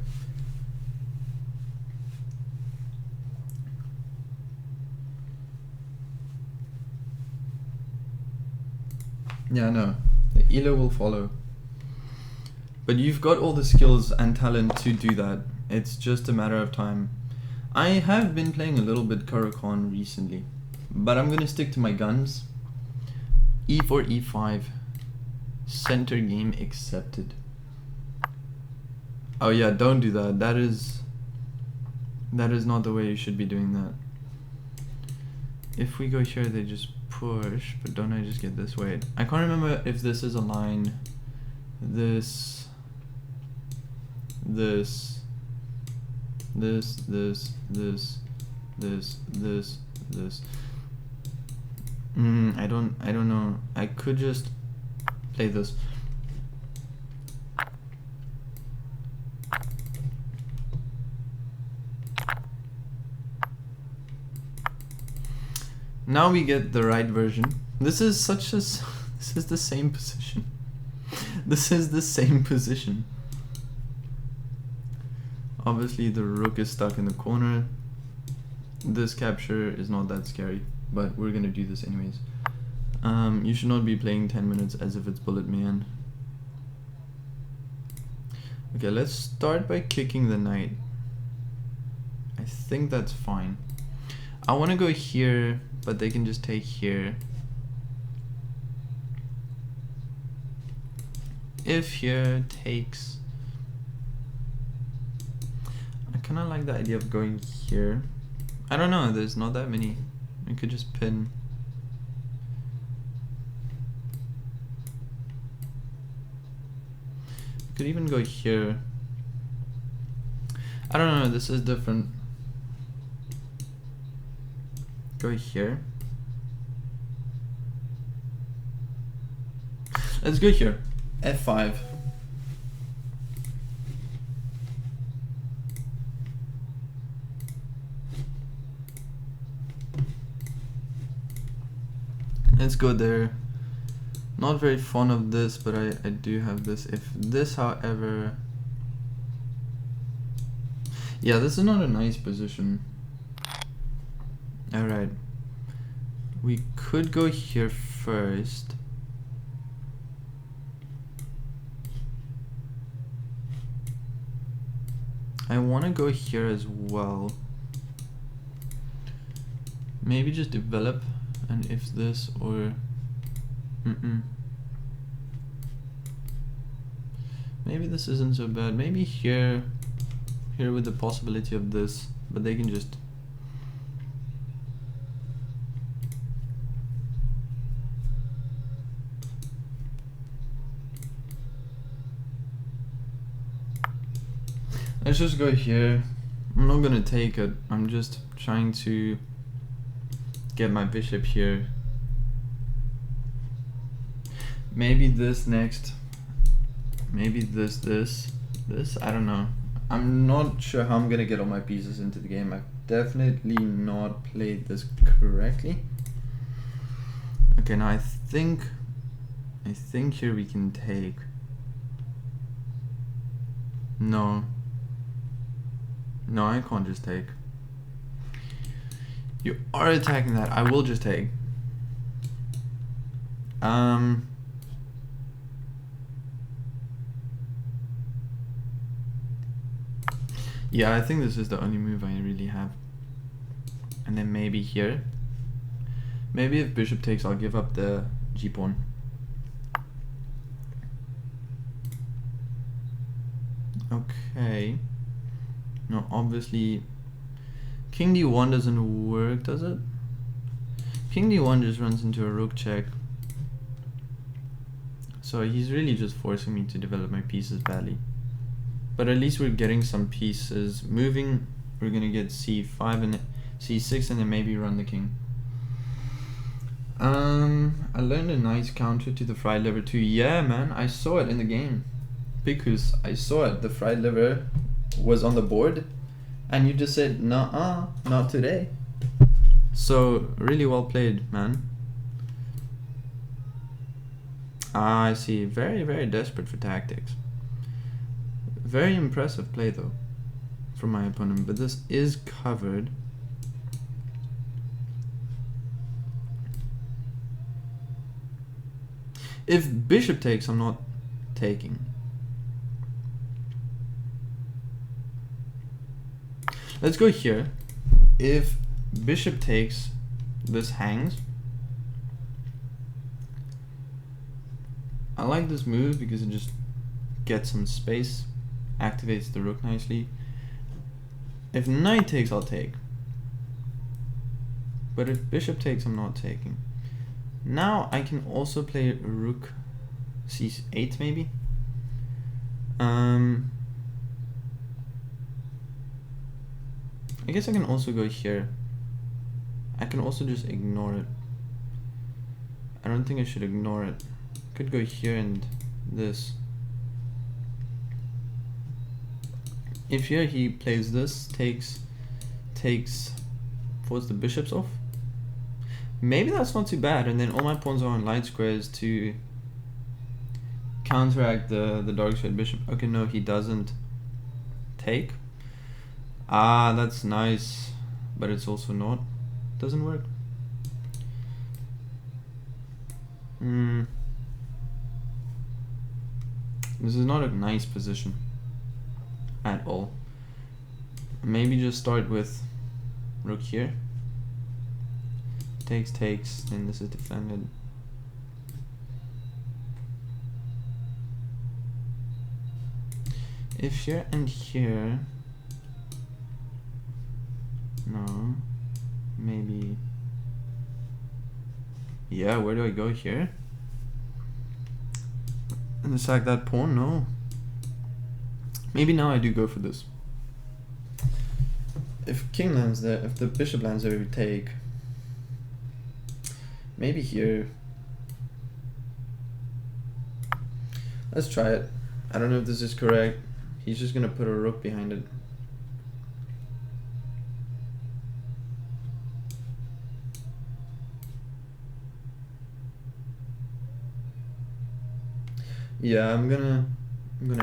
Speaker 1: Yeah, no, the elo will follow. But you've got all the skills and talent to do that. It's just a matter of time. I have been playing a little bit Caro-Kann recently, but I'm gonna stick to my guns. E4, E5, center game accepted. Oh yeah, don't do that. That is not the way you should be doing that. If we go here, they just push, but don't I just get this way? I can't remember if this is a line. This. I don't know. I could just play this. Now we get the right version. This is this is the same position. This is the same position. Obviously the rook is stuck in the corner. This capture is not that scary, but we're gonna do this anyways. You should not be playing 10 minutes as if it's Bullet Man. Okay, let's start by kicking the knight. I think that's fine. I want to go here, but they can just take here. If here takes... I kind of like the idea of going here. I don't know, there's not that many. We could just pin. Could even go here. I don't know, this is different. Go here. Let's go here. F5. Let's go there. Not very fond of this, but I do have this. If this, however... Yeah, this is not a nice position. Alright. We could go here first. I want to go here as well. Maybe just develop, and if this or... Maybe this isn't so bad. Maybe here with the possibility of this, but they can just... Let's just go here. I'm not gonna take it. I'm just trying to get my bishop here. Maybe this next. Maybe this, I don't know. I'm not sure how I'm gonna get all my pieces into the game. I've definitely not played this correctly. Okay, now I think here we can take. No, I can't just take. You are attacking that. I will just take. Yeah, I think this is the only move I really have. And then maybe here. Maybe if bishop takes, I'll give up the g-pawn. Okay. No, obviously king d1 doesn't work, does it? King d1 just runs into a rook check. So he's really just forcing me to develop my pieces badly. But at least we're getting some pieces moving. We're gonna get c5 and c6 and then maybe run the king. I learned a nice counter to the fried liver too. Yeah, man, I saw it in the game. Because I saw it. The fried liver was on the board and you just said, "Nuh-uh, not today." So really well played, man. I see. Very, very desperate for tactics. Very impressive play though from my opponent, but this is covered. If bishop takes, I'm not taking. Let's go here. If bishop takes, this hangs. I like this move because it just gets some space, activates the rook nicely. If knight takes, I'll take. But if bishop takes, I'm not taking. Now I can also play rook c8 maybe. I guess I can also go here. I can also just ignore it. I don't think I should ignore it. Could go here and this. If here he plays this, takes, forwards the bishops off. Maybe that's not too bad, and then all my pawns are on light squares to counteract the dark side bishop. Okay, no, he doesn't take. Ah, that's nice, but it's also not. Doesn't work. This is not a nice position at all. Maybe just start with rook here. Takes, then this is defended. If here and here, no, maybe, yeah, where do I go here? And sack that pawn, no. Maybe now I do go for this. If king lands there, if the bishop lands there, we take. Maybe here. Let's try it. I don't know if this is correct. He's just gonna put a rook behind it. Yeah, I'm gonna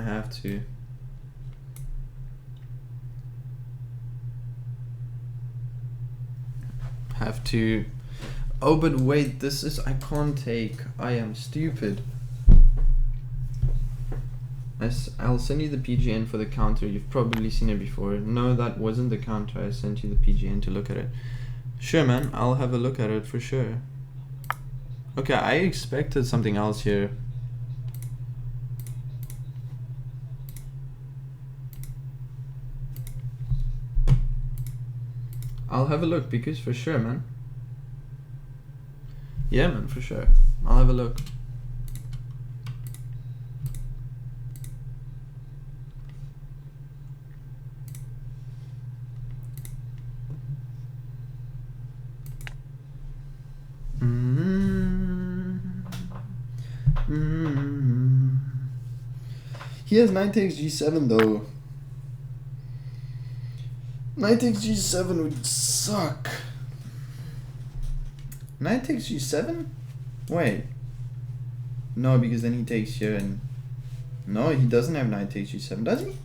Speaker 1: have to. Oh, but wait, this is, I can't take. I am stupid. I'll send you the PGN for the counter. You've probably seen it before. No, that wasn't the counter. I sent you the PGN to look at it. Sure, man. I'll have a look at it for sure. Okay, I expected something else here. I'll have a look because for sure, man. Yeah, man, for sure. I'll have a look. He has knight takes g7 though. Knight takes g7 would suck. Knight takes g7? Wait. No, because then he takes here and... No, he doesn't have knight takes g7, does he?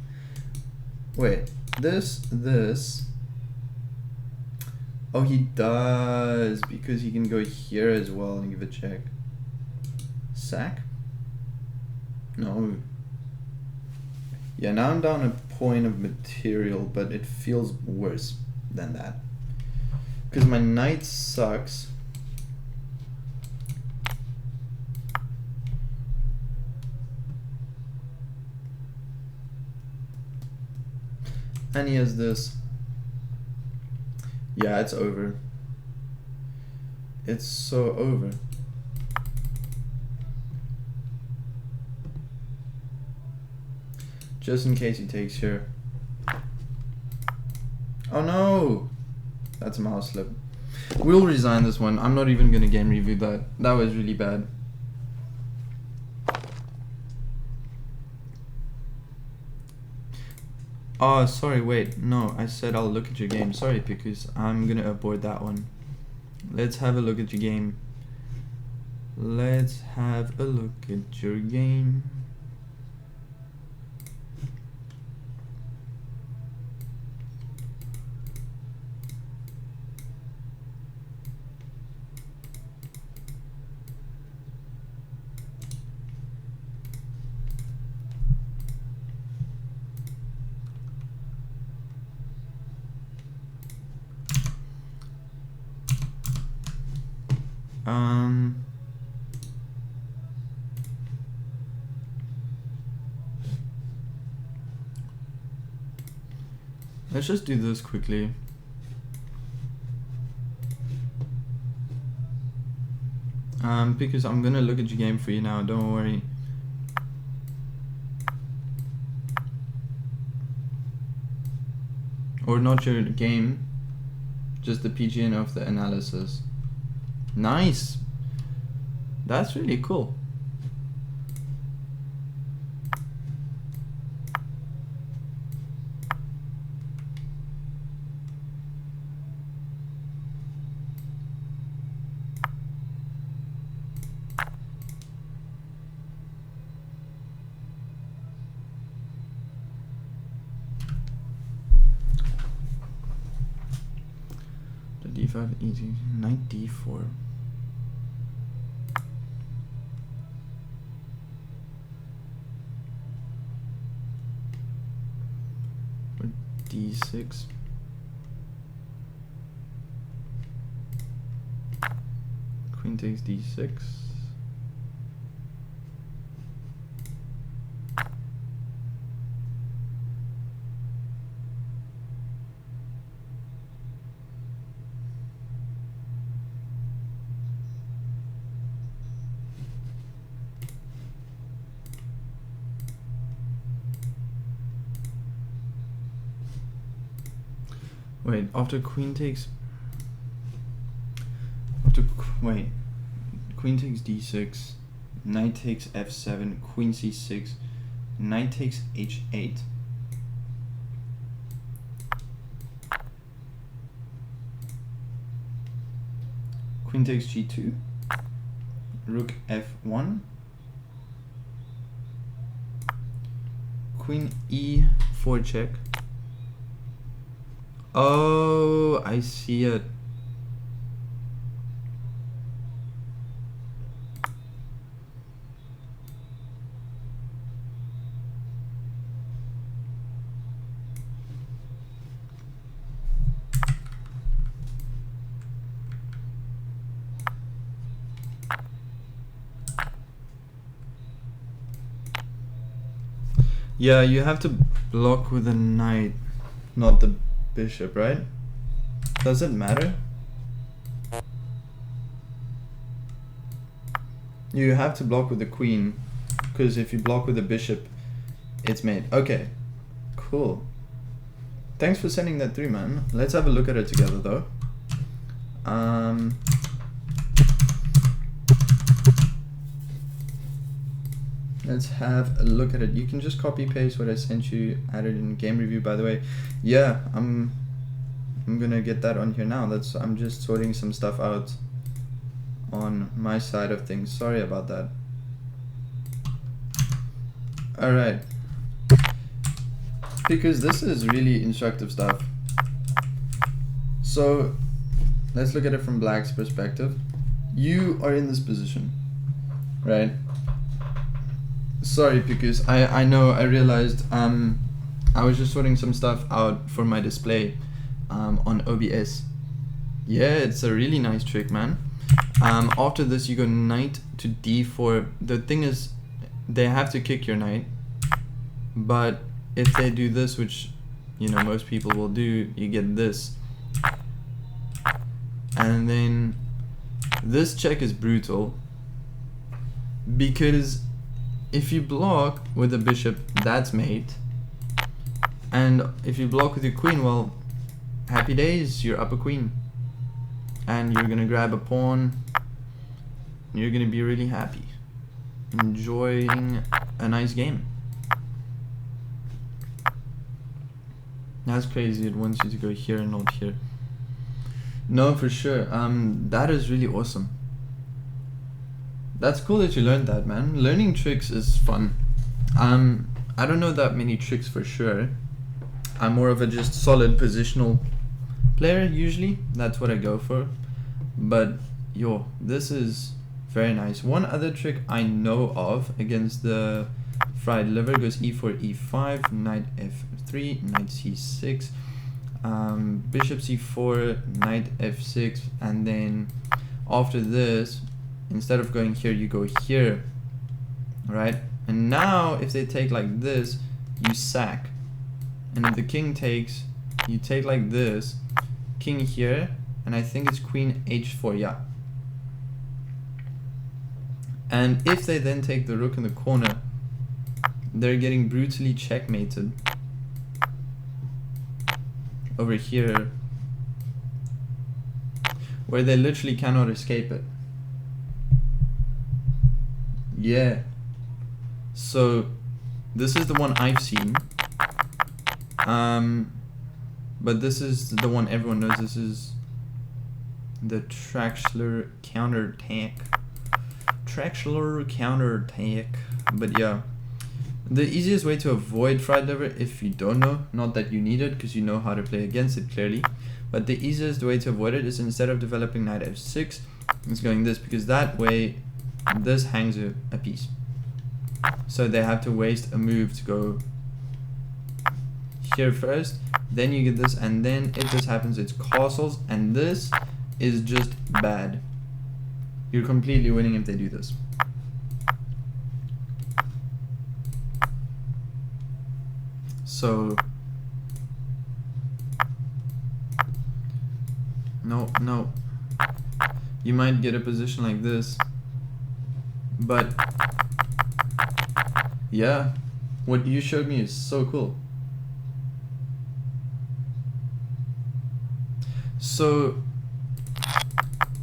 Speaker 1: Wait, this... Oh, he does, because he can go here as well and give a check. Sack? No. Yeah, now I'm down a point of material, but it feels worse than that. Because my knight sucks. And he has this. Yeah, it's over. It's so over. Just in case he takes here. Oh no! That's a mouse slip. We'll resign this one. I'm not even gonna game review that. That was really bad. Oh, sorry, wait. No, I said I'll look at your game. Sorry, because I'm gonna abort that one. Let's have a look at your game. Let's have a look at your game. Let's just do this quickly. Because I'm gonna look at your game for you now, don't worry. Or not your game, just the PGN of the analysis. Nice! That's really cool. D5 easy, knight d4. e6. Queen takes d6. Wait, after queen takes... Wait. Queen takes d6. Knight takes f7. Queen c6. Knight takes h8. Queen takes g2. Rook f1. Queen e4 check. Oh, I see it. Yeah, you have to block with a knight, not the bishop, right? Does it matter? You have to block with the queen, because if you block with the bishop, it's made. Okay, cool. Thanks for sending that through, man. Let's have a look at it together, though. Let's have a look at it. You can just copy paste what I sent you, add it in game review, by the way. Yeah, I'm gonna get that on here now. I'm just sorting some stuff out on my side of things. Sorry about that. All right, because this is really instructive stuff. So let's look at it from Black's perspective. You are in this position, right? Sorry, because I know, I realized I was just sorting some stuff out for my display on OBS. Yeah, it's a really nice trick, man. After this, you go knight to d4. The thing is, they have to kick your knight, but if they do this, which, you know, most people will do, you get this. And then this check is brutal, because if you block with the bishop, that's mate. And if you block with your queen, well, happy days, you're up a queen. And you're gonna grab a pawn. You're gonna be really happy, enjoying a nice game. That's crazy, it wants you to go here and not here. No, for sure, that is really awesome. That's cool that you learned that, man. Learning tricks is fun. I don't know that many tricks for sure. I'm more of a just solid positional player usually. That's what I go for. But yo, this is very nice. One other trick I know of against the fried liver goes e4, e5, knight f3, knight c6, bishop c4, knight f6, and then after this, instead of going here, you go here, right? And now if they take like this, you sack. And if the king takes, you take like this, king here, and I think it's queen h4, yeah. And if they then take the rook in the corner, they're getting brutally checkmated over here, where they literally cannot escape it. Yeah, so this is the one I've seen, but this is the one everyone knows. This is the Traxler counterattack. But yeah, the easiest way to avoid fried liver, if you don't know, not that you need it because you know how to play against it clearly, but the easiest way to avoid it is, instead of developing knight f6, it's going this, because that way this hangs a piece. So they have to waste a move to go here first, then you get this, and then if this happens, it's castles, and this is just bad. You're completely winning if they do this. So no, you might get a position like this, but yeah, what you showed me is so cool. So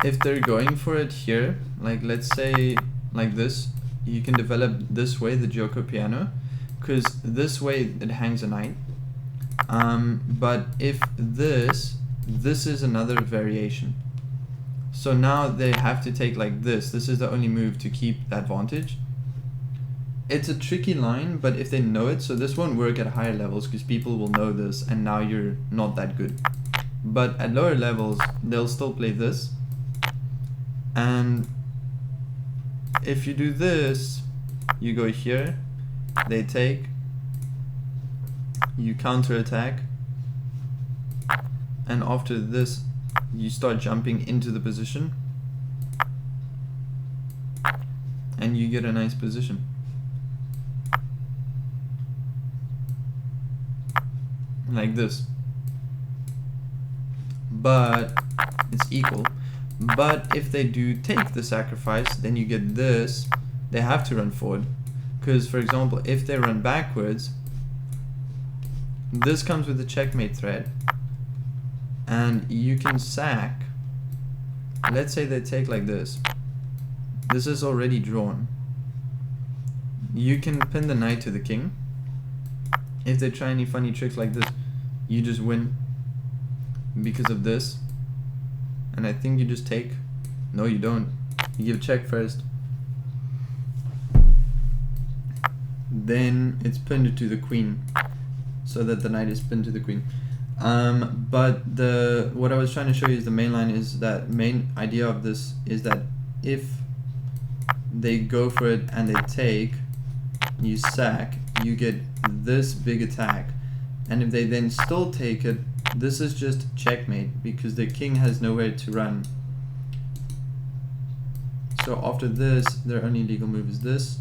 Speaker 1: if they're going for it here, like let's say like this, you can develop this way the Giuoco piano, because this way it hangs a knight. But if this is another variation. So now they have to take like this. This is the only move to keep that advantage. It's a tricky line, but if they know it, so this won't work at higher levels because people will know this and now you're not that good. But at lower levels, they'll still play this. And if you do this, you go here, they take, you counter attack, and after this you start jumping into the position and you get a nice position. Like this. But it's equal. But if they do take the sacrifice, then you get this. They have to run forward. Because for example, if they run backwards, this comes with the checkmate thread. And you can sack. Let's say they take like this. This is already drawn. You can pin the knight to the king. If they try any funny tricks like this, you just win because of this. And I think you just take. No, you don't. You give check first. Then it's pinned to the queen, so that the knight is pinned to the queen. But what I was trying to show you is the main line is that main idea of this is that if they go for it and they take, you sack, you get this big attack. And if they then still take it, this is just checkmate because the king has nowhere to run. So after this, their only legal move is this.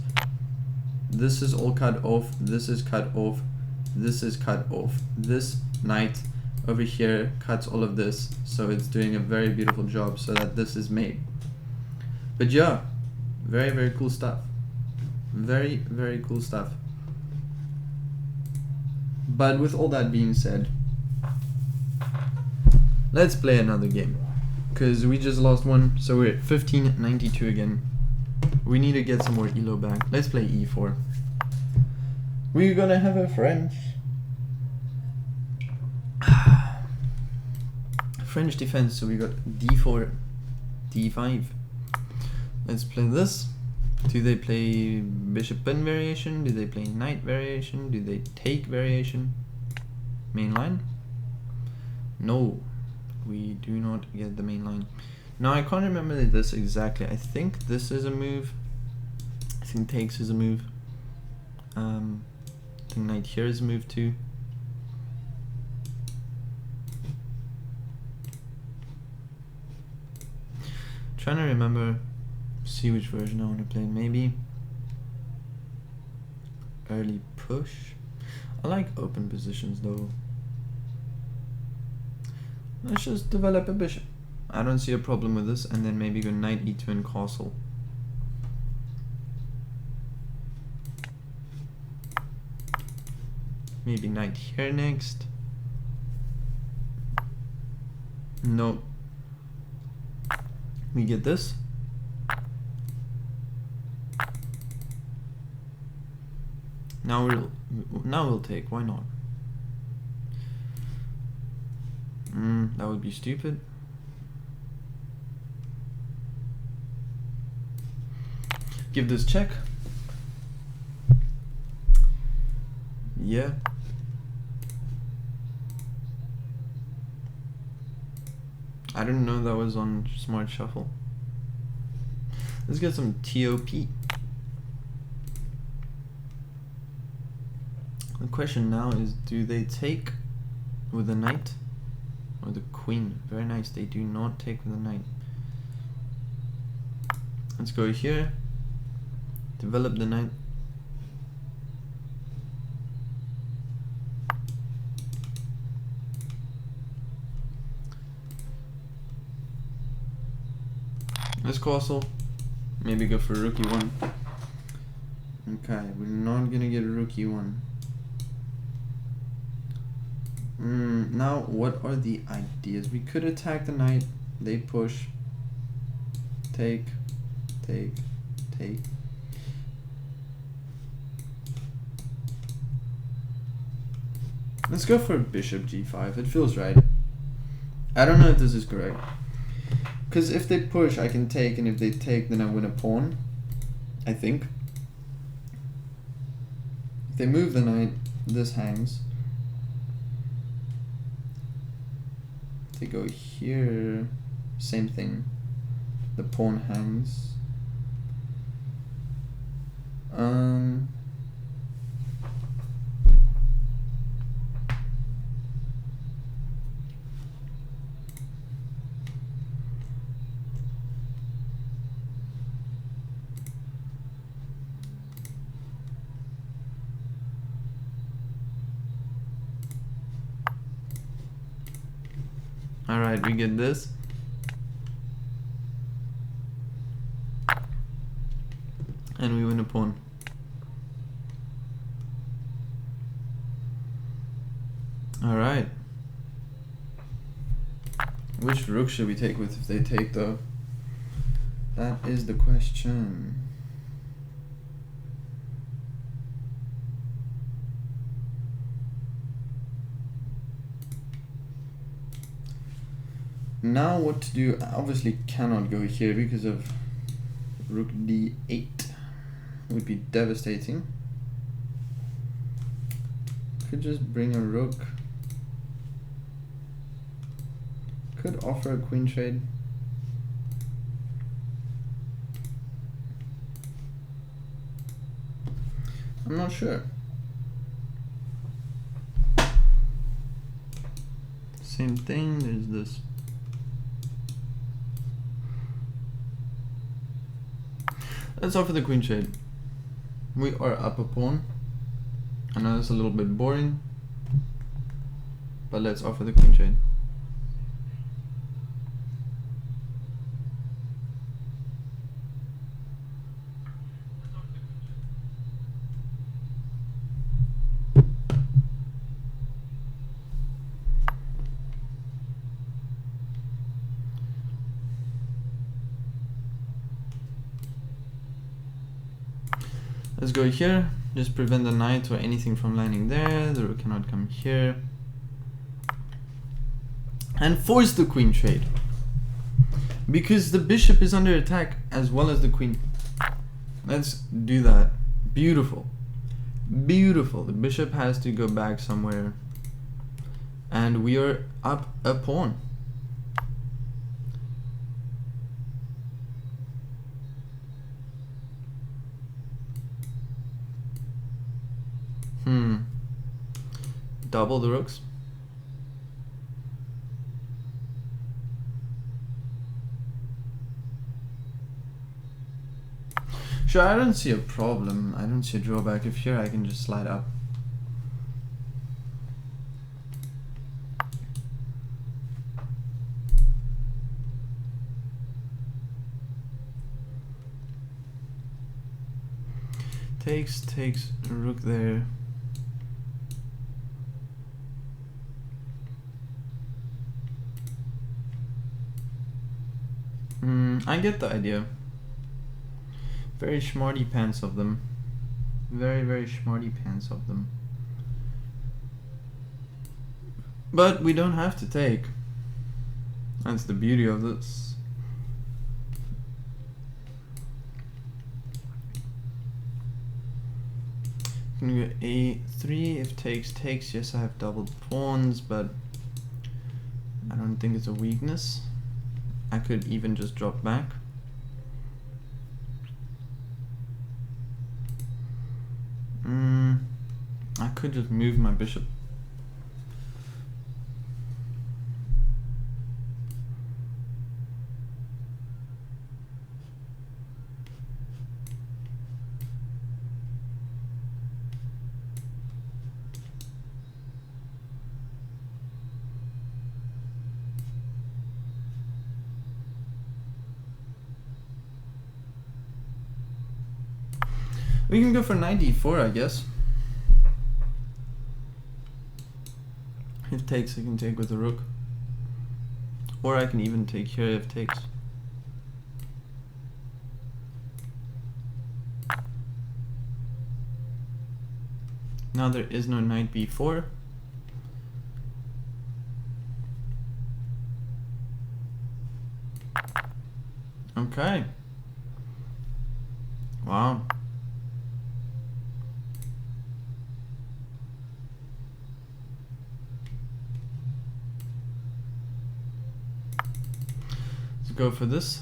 Speaker 1: This is all cut off, this is cut off, this is cut off. This knight over here cuts all of this, so it's doing a very beautiful job so that this is made. But yeah, very, very cool stuff. Very, very cool stuff. But with all that being said, let's play another game, because we just lost one, so we're at 1592 again. We need to get some more elo back. Let's play e4. We're gonna have a French defense, so we got d4, d5. Let's play this. Do they play bishop pin variation? Do they play knight variation? Do they take variation? Main line? No, we do not get the main line. Now I can't remember this exactly. I think this is a move. I think takes is a move. I think knight here is a move too. Trying to remember, see which version I want to play. Maybe early push. I like open positions though. Let's just develop a bishop. I don't see a problem with this, and then maybe go knight e2 and castle. Maybe knight here next. No. We get this. Now we'll take. Why not? That would be stupid. Give this check. Yeah. I didn't know that was on Smart Shuffle. Let's get some TOP. The question now is, do they take with the knight or the queen. Very nice. They do not take with the knight. Let's go here. Develop the knight. Let's castle. Maybe go for rook e1. Okay, we're not gonna get a rook e1. Now, what are the ideas? We could attack the knight. They push. Take. Take. Take. Let's go for bishop g5. It feels right. I don't know if this is correct. Because if they push, I can take, and if they take, then I win a pawn. I think. If they move the knight, this hangs. If they go here, same thing. The pawn hangs. Alright, we get this. And we win a pawn. Alright. Which rook should we take with if they take though? That is the question. Now what to do? I obviously cannot go here because of rook d8 would be devastating. Could just bring a rook. Could offer a queen trade. I'm not sure. Same thing, there's this. Let's offer the queen trade. We are up a pawn. I know it's a little bit boring, but let's offer the queen trade. Let's go here, just prevent the knight or anything from landing there. The rook cannot come here. And force the queen trade. Because the bishop is under attack as well as the queen. Let's do that. Beautiful. Beautiful. The bishop has to go back somewhere. And we are up a pawn. Double the rooks. Sure, I don't see a problem. I don't see a drawback. If here I can just slide up. Takes rook there. I get the idea. Very smarty pants of them. Very, very smarty pants of them. But we don't have to take. That's the beauty of this. I'm gonna go a3. If takes. Yes, I have doubled pawns, but I don't think it's a weakness. I could even just drop back. I could just move my bishop. We can go for knight d4, I guess. If takes, I can take with the rook. Or I can even take here if takes. Now there is no knight b4. Okay. Wow. Let's go for this.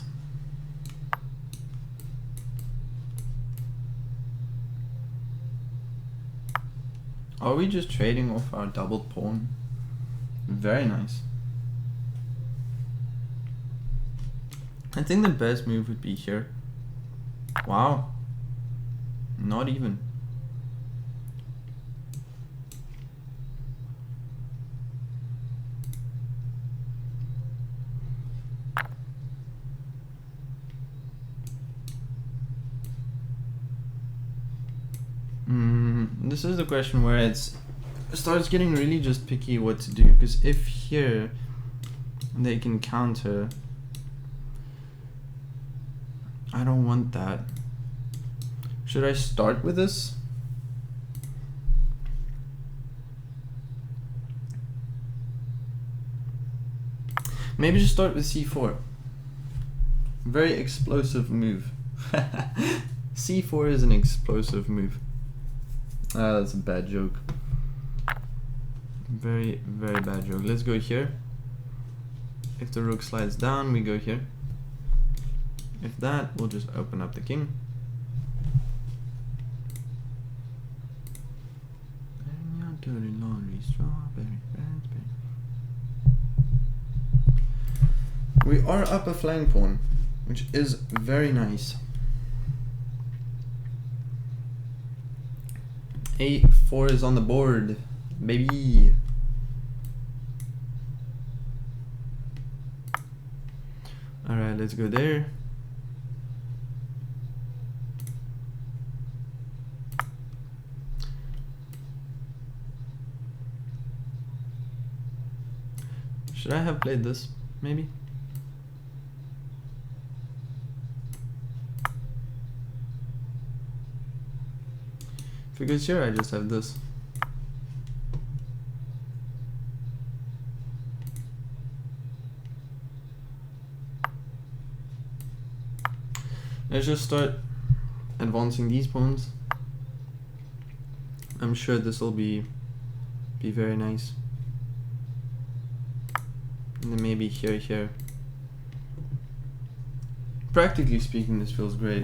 Speaker 1: Are we just trading off our doubled pawn? Very nice. I think the best move would be here. Wow. Not even. This is the question where it starts getting really just picky what to do, because if here they can counter, I don't want that. Should I start with this? Maybe just start with c4. Very explosive move. c4 is an explosive move. Ah, that's a bad joke. Very, very bad joke. Let's go here. If the rook slides down, we go here. If that, we'll just open up the king. Dirty laundry, strawberry, raspberry. We are up a flank pawn, which is very nice. A4 is on the board, baby. Alright, let's go there. Should I have played this, maybe? If it goes here, I just have this. Let's just start advancing these pawns. I'm sure this will be very nice. And then maybe here. Practically speaking, this feels great.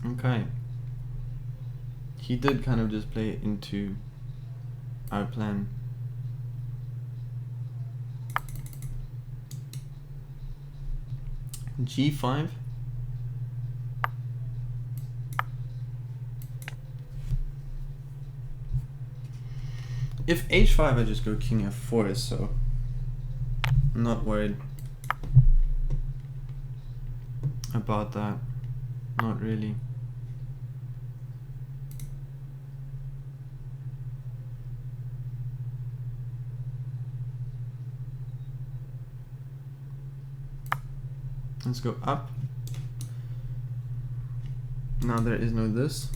Speaker 1: Okay. He did kind of just play into our plan. G5. If H5, I just go King F4, so I'm not worried about that. Not really. Let's go up. Now there is no this.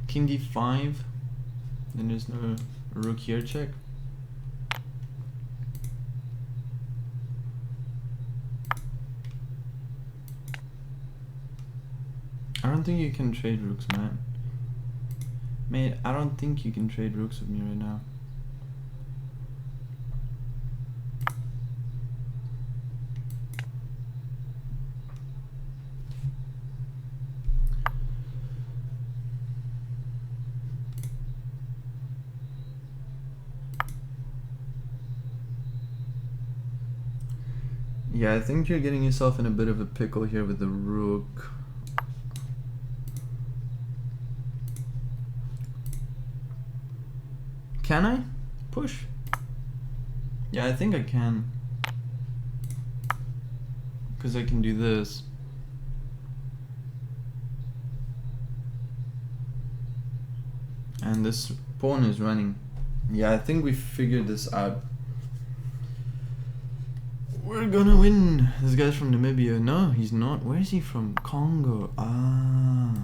Speaker 1: King d5. Then there's no rook here check. I don't think you can trade rooks, man. Mate, I don't think you can trade rooks with me right now. Yeah, I think you're getting yourself in a bit of a pickle here with the rook. Can I push? Yeah, I think I can. Because I can do this. And this pawn is running. Yeah, I think we figured this out. We're gonna win. This guy's from Namibia. No, he's not. Where is he from? Congo. Ah.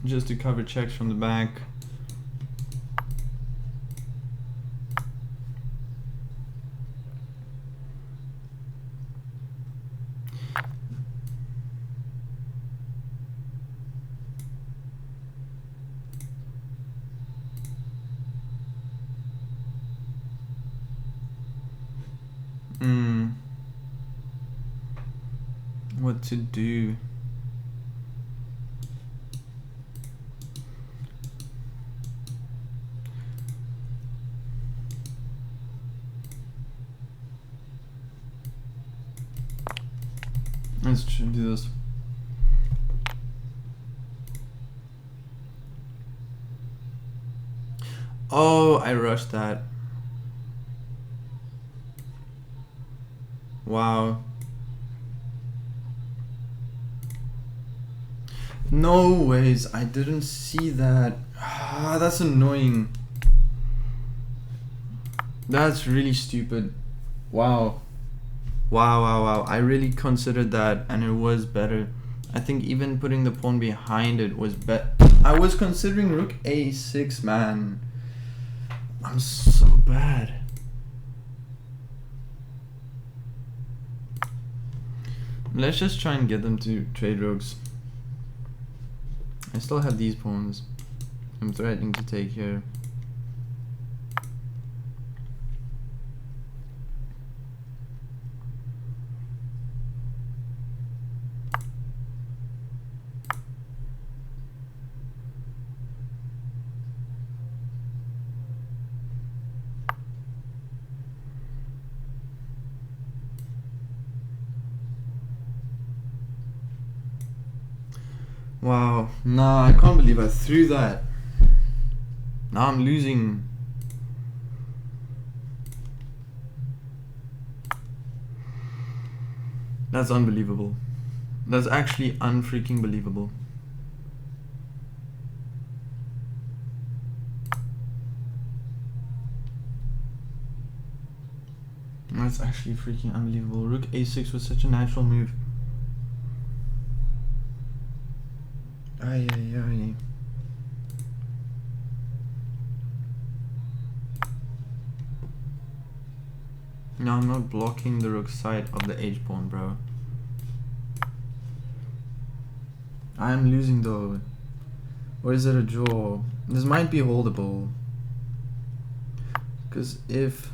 Speaker 1: Just to cover checks from the back. What to do? Let's do this. Oh, I rushed that. Wow. No ways, I didn't see that. Ah, that's annoying. That's really stupid. Wow. Wow. I really considered that and it was better. I think even putting the pawn behind it was better. I was considering rook a6, man. I'm so bad. Let's just try and get them to trade rooks. I still have these pawns. I'm threatening to take here. Wow, nah, I can't believe I threw that. Now I'm losing. That's unbelievable. That's actually unfreaking believable. That's actually freaking unbelievable. Rook a6 was such a natural move. Ay. No, I'm not blocking the rook side of the h pawn, bro. I'm losing though. Or is it a draw? This might be holdable. Because if...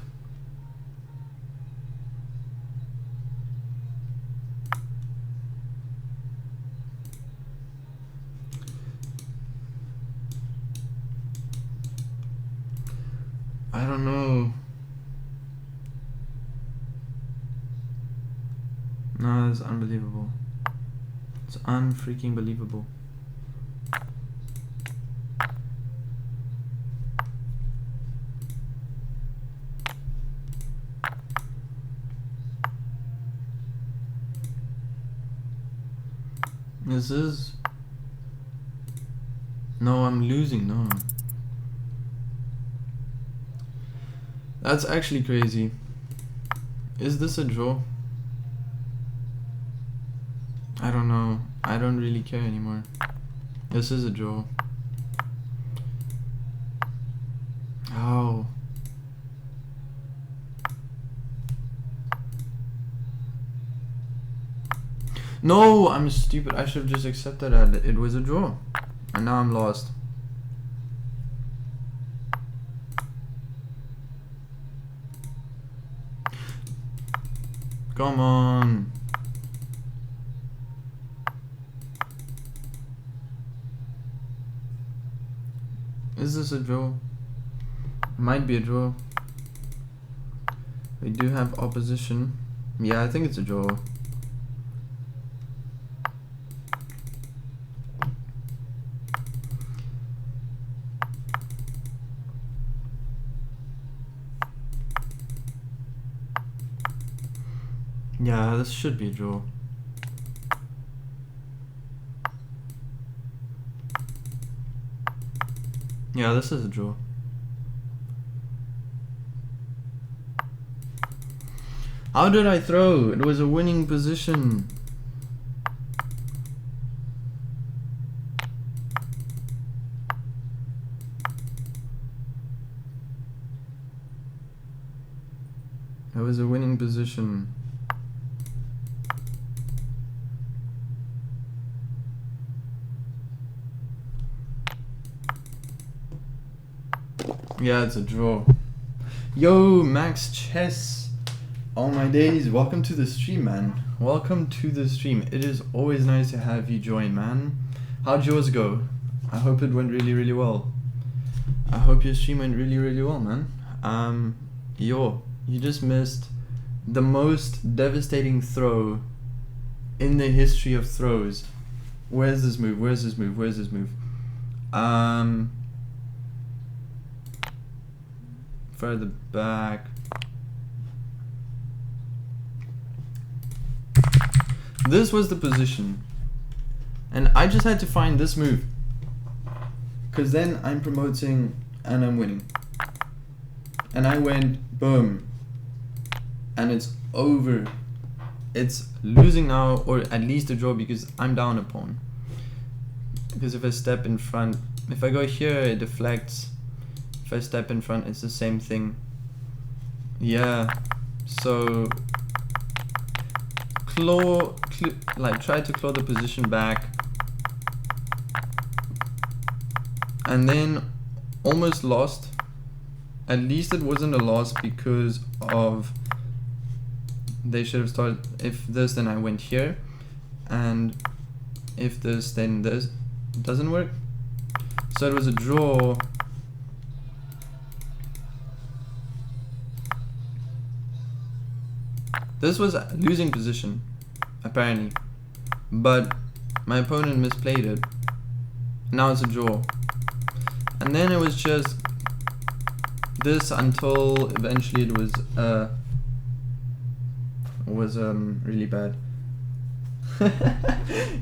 Speaker 1: I don't know. No, it's unbelievable. It's unfreaking believable. This is... No, I'm losing, no. That's actually crazy. Is this a draw? I don't know. I don't really care anymore. This is a draw. Oh. No, I'm stupid. I should have just accepted that it was a draw. And now I'm lost. Come on. Is this a draw? Might be a draw. We do have opposition. Yeah, I think it's a draw. Yeah, this should be a draw. Yeah, this is a draw. How did I throw? It was a winning position. It was a winning position. Yeah, it's a draw. Yo, Max Chess. Oh my days, welcome to the stream, man. Welcome to the stream. It is always nice to have you join, man. How'd yours go? I hope it went really, really well. I hope your stream went really, really well, man. You just missed the most devastating throw in the history of throws. Where's this move? Where's this move? Where's this move? Further back. This was the position. And I just had to find this move. Because then I'm promoting and I'm winning. And I went, boom. And it's over. It's losing now, or at least a draw, because I'm down a pawn. Because if I step in front, if I go here, it deflects. If I step in front, it's the same thing. Yeah. So try to claw the position back, and then almost lost. At least it wasn't a loss because of they should have started. If this, then I went here, and if this, then this. Doesn't work. So it was a draw. This was a losing position, apparently, but my opponent misplayed it. Now it's a draw. And then it was just this until eventually it was really bad.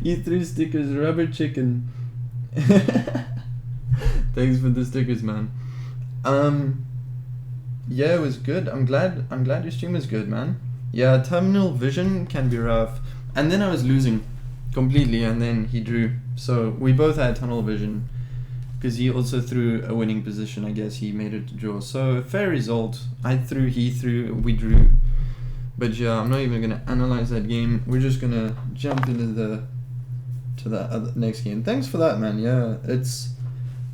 Speaker 1: You threw stickers, rubber chicken. Thanks for the stickers, man. Yeah, it was good. I'm glad your stream was good, man. Yeah, terminal vision can be rough. And then I was losing completely, and then he drew. So we both had tunnel vision, because he also threw a winning position. I guess he made it to draw. So fair result. I threw, he threw, we drew. But yeah, I'm not even gonna analyze that game. We're just gonna jump into the other next game. Thanks for that, man. Yeah, it's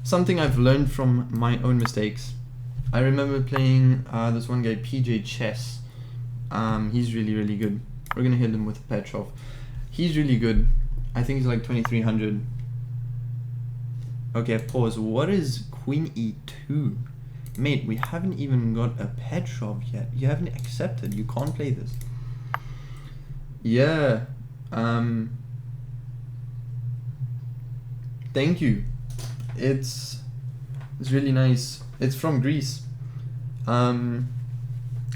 Speaker 1: something I've learned from my own mistakes. I remember playing this one guy, PJ Chess. He's really, really good. We're gonna hit him with Petrov. He's really good. I think he's like 2300. Okay, pause. What is Queen E2? Mate, we haven't even got a Petrov yet. You haven't accepted. You can't play this. Yeah. Thank you. It's really nice. It's from Greece.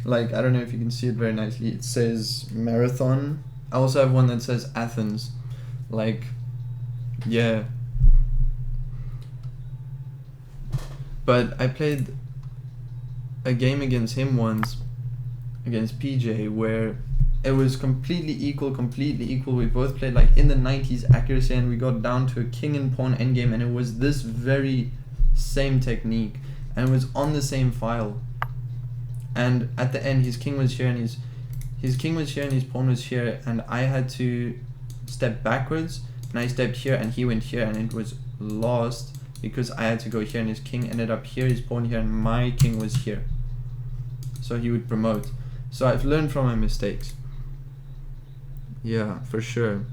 Speaker 1: Like, I don't know if you can see it very nicely. It says Marathon. I also have one that says Athens. Like, yeah. But I played a game against him once, against PJ, where it was completely equal. We both played like in the 90s accuracy, and we got down to a king and pawn endgame, and it was this very same technique, and it was on the same file. And at the end, his king was here, and his pawn was here, and I had to stepped backwards, and I stepped here, and he went here, and it was lost because I had to go here, and his king ended up here, his pawn here, and my king was here. So he would promote. So I've learned from my mistakes. Yeah, for sure.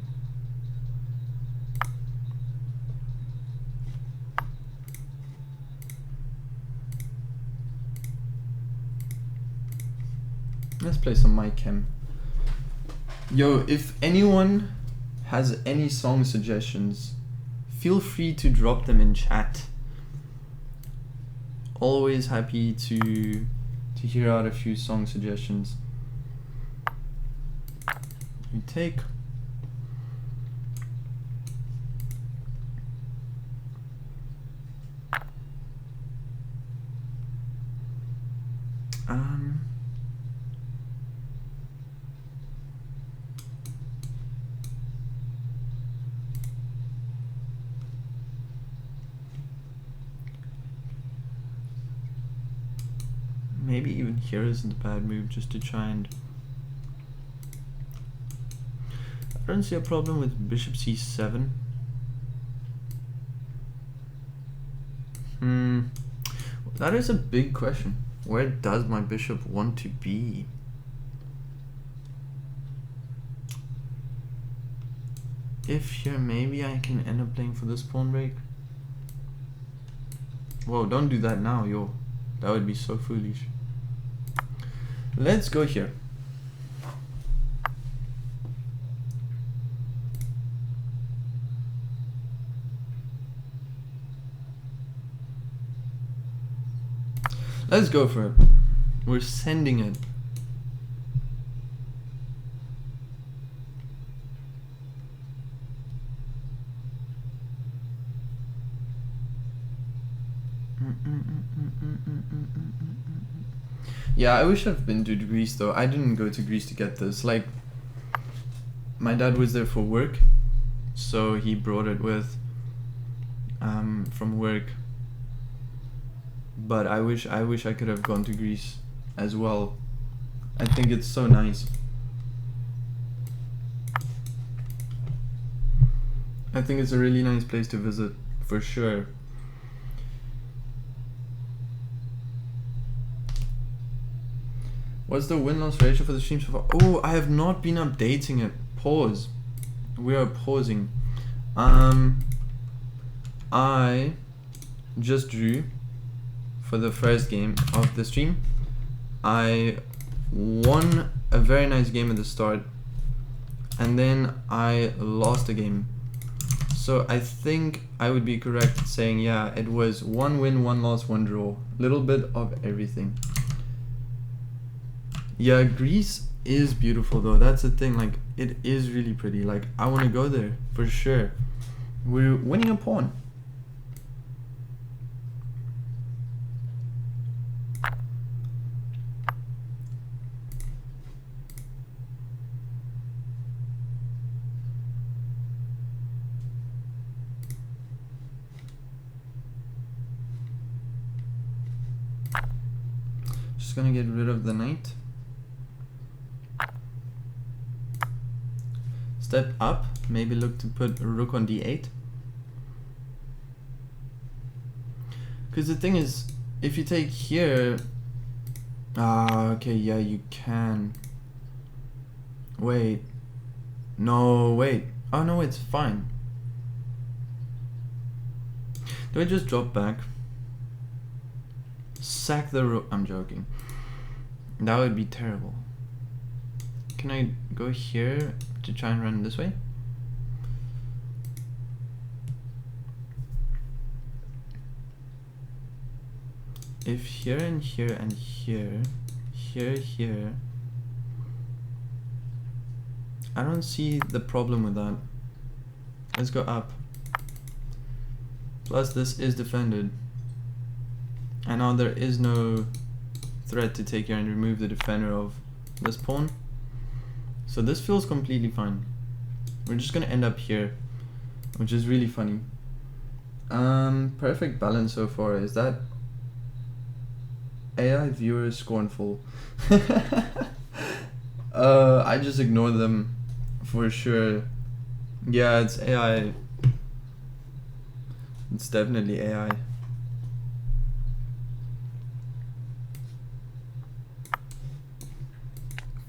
Speaker 1: Let's play some My Chem. Yo, if anyone has any song suggestions, feel free to drop them in chat. Always happy to hear out a few song suggestions. You take. Maybe even here isn't a bad move, just to try and... I don't see a problem with bishop c7. That is a big question. Where does my bishop want to be? If here, maybe I can end up playing for this pawn break. Whoa, don't do that now, yo. That would be so foolish. Let's go here. Let's go for it. We're sending it. Yeah, I wish I've been to Greece though. I didn't go to Greece to get this. Like, my dad was there for work, so he brought it with from work. But I wish I could have gone to Greece as well. I think it's so nice. I think it's a really nice place to visit, for sure. What's the win-loss ratio for the stream so far? Oh, I have not been updating it. Pause. We are pausing. I just drew for the first game of the stream. I won a very nice game at the start, and then I lost a game. So I think I would be correct saying, yeah, it was 1 win, 1 loss, 1 draw. Little bit of everything. Yeah, Greece is beautiful though. That's the thing. Like, it is really pretty. Like, I want to go there for sure. We're winning a pawn. Just gonna get rid of the knight. Step up, maybe look to put rook on d8. Because the thing is, if you take here... okay, yeah, you can. Wait. No, wait. Oh no, it's fine. Do I just drop back? Sack the rook. I'm joking. That would be terrible. Can I go here to try and run this way? If here and here and here, here, I don't see the problem with that. Let's go up. Plus this is defended. And now there is no threat to take here and remove the defender of this pawn. So this feels completely fine. We're just gonna end up here, which is really funny. Perfect balance so far. Is that AI viewers scornful? I just ignore them for sure. Yeah, it's AI. It's definitely AI.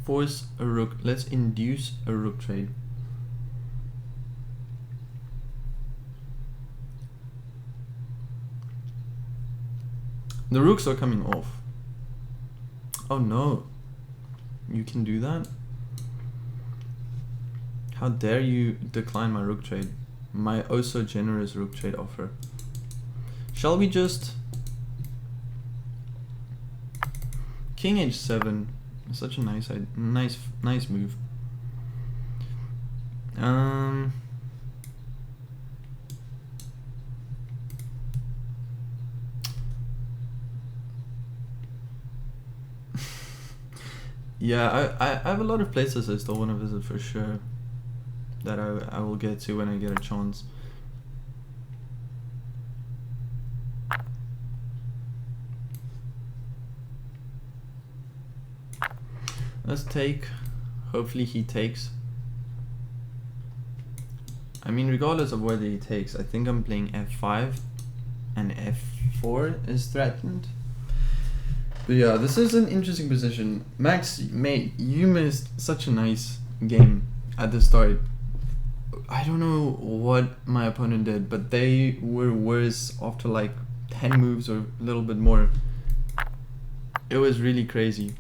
Speaker 1: Force a rook. Let's induce a rook trade. The rooks are coming off. Oh no. You can do that? How dare you decline my rook trade? My oh so generous rook trade offer. Shall we just... King h7. Such a nice move. Yeah, I have a lot of places I still want to visit for sure, that I will get to when I get a chance. Let's take. Hopefully he takes. I mean, regardless of whether he takes, I think I'm playing f5 and f4 is threatened. But yeah, this is an interesting position. Max, mate, you missed such a nice game at the start. I don't know what my opponent did, but they were worse after like 10 moves or a little bit more. It was really crazy.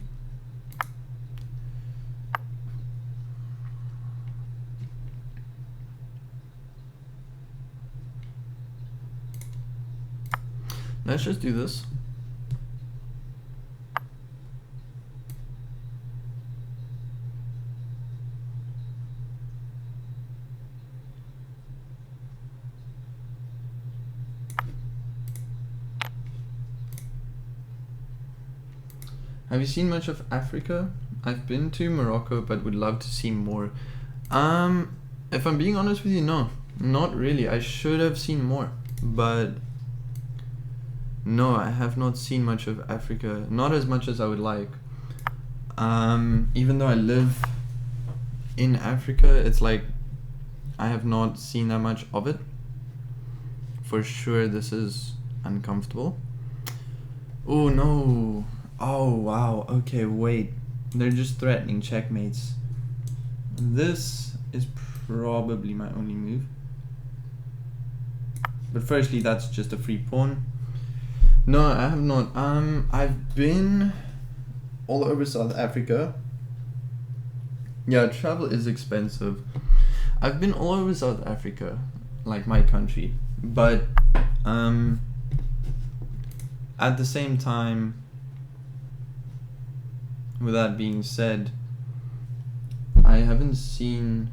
Speaker 1: Let's just do this. Have you seen much of Africa? I've been to Morocco, but would love to see more. If I'm being honest with you, no, not really. I should have seen more, but no, I have not seen much of Africa. Not as much as I would like. Even though I live in Africa, it's like I have not seen that much of it. For sure, this is uncomfortable. Oh no. Oh wow, okay, wait. They're just threatening checkmates. This is probably my only move. But firstly, that's just a free pawn. No, I have not. I've been all over South Africa. Yeah, travel is expensive. I've been all over South Africa, like my country. But at the same time, with that being said, I haven't seen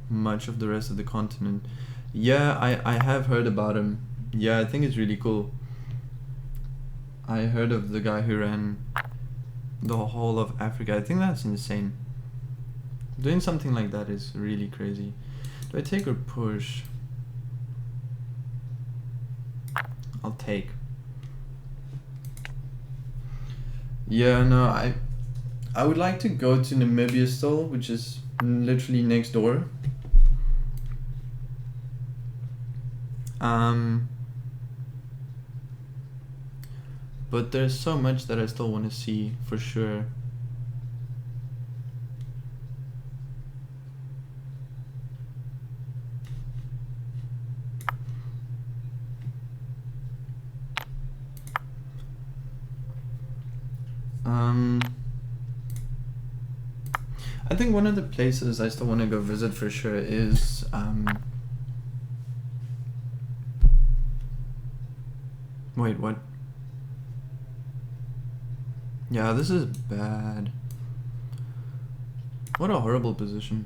Speaker 1: much of the rest of the continent. Yeah, I have heard about him. Yeah, I think it's really cool. I heard of the guy who ran the whole of Africa. I think that's insane. Doing something like that is really crazy. Do I take or push? I'll take. Yeah, no, I would like to go to Namibia still, which is literally next door. But there's so much that I still want to see for sure. I think one of the places I still want to go visit for sure is wait, what? Yeah, this is bad. What a horrible position.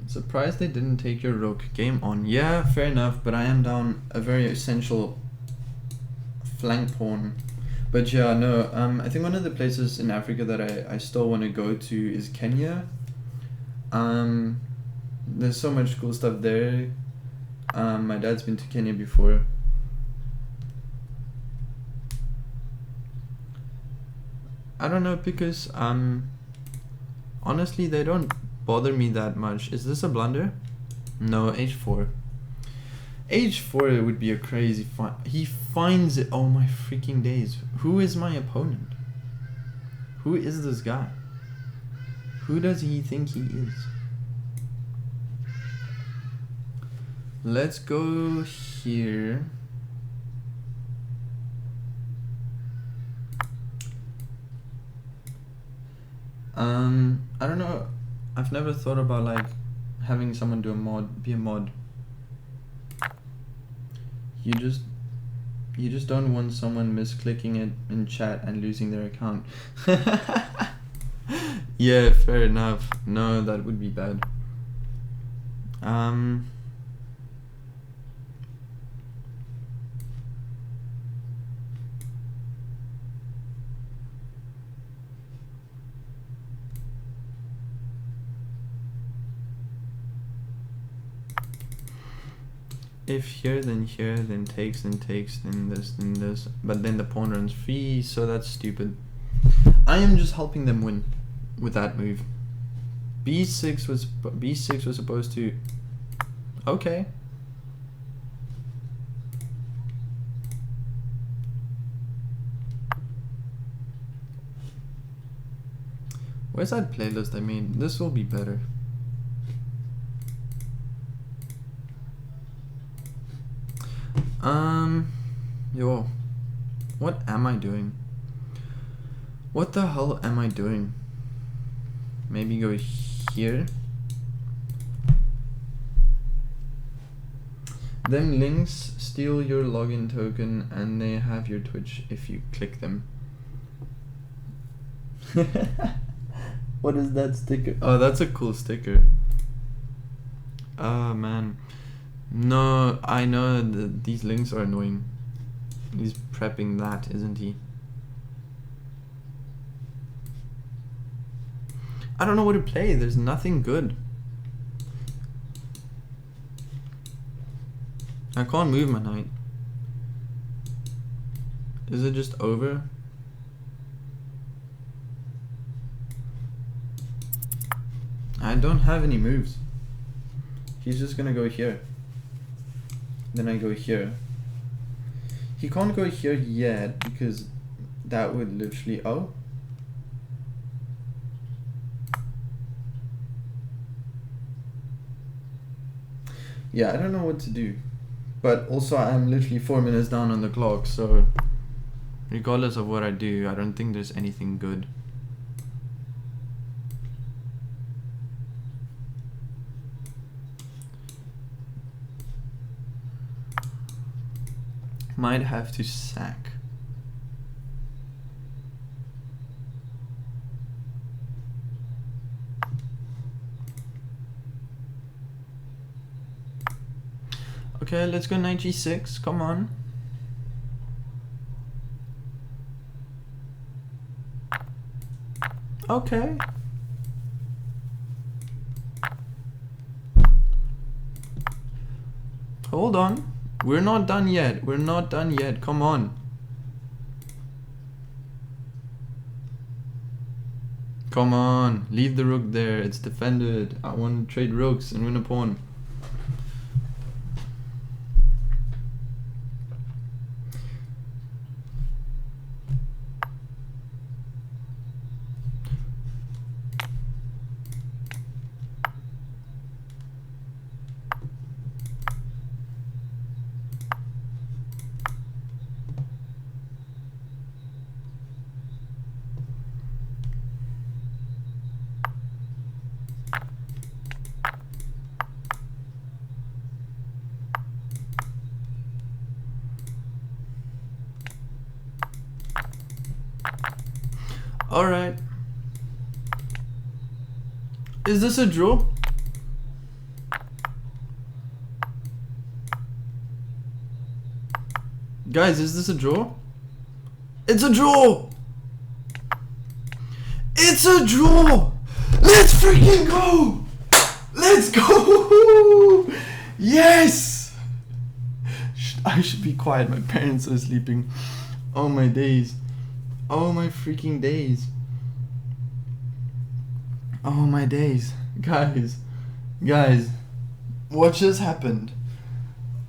Speaker 1: Surprised they didn't take your rook. Game on. Yeah, fair enough, but I am down a very essential flank pawn. But yeah, no, I think one of the places in Africa that I still want to go to is Kenya. There's so much cool stuff there. My dad's been to Kenya before. I don't know, because honestly, they don't bother me that much. Is this a blunder? No, h4. h4 would be a crazy find. He finds it. Oh my freaking days. Who is my opponent? Who is this guy? Who does he think he is? Let's go here. I don't know. I've never thought about like having someone do a mod, be a mod. You just don't want someone misclicking it in chat and losing their account. Yeah, fair enough. No, that would be bad. If here, then takes, then this, but then the pawn runs free, so that's stupid. I am just helping them win with that move. B6 was supposed to... Okay. Where's that playlist I made? This will be better. Yo, what am I doing? What the hell am I doing? Maybe go here. Them links steal your login token and they have your Twitch if you click them. What is that sticker? Oh, that's a cool sticker. Oh man. No, I know these links are annoying. He's prepping that, isn't he? I don't know what to play. There's nothing good. I can't move my knight. Is it just over? I don't have any moves. He's just gonna go here. Then I go here. He can't go here yet because that would literally... Oh. Yeah, I don't know what to do. But also I'm literally 4 minutes down on the clock, so regardless of what I do, I don't think there's anything good. Might have to sack. Okay, let's go knight g6. Come on. Okay. Hold on. We're not done yet. We're not done yet. Come on. Come on. Leave the rook there. It's defended. I want to trade rooks and win a pawn. Alright. Is this a draw? Guys, is this a draw? It's a draw! It's a draw! Let's freaking go! Let's go! Yes! I should be quiet, my parents are sleeping. Oh my days. Oh my freaking days. Oh my days. Guys, what just happened?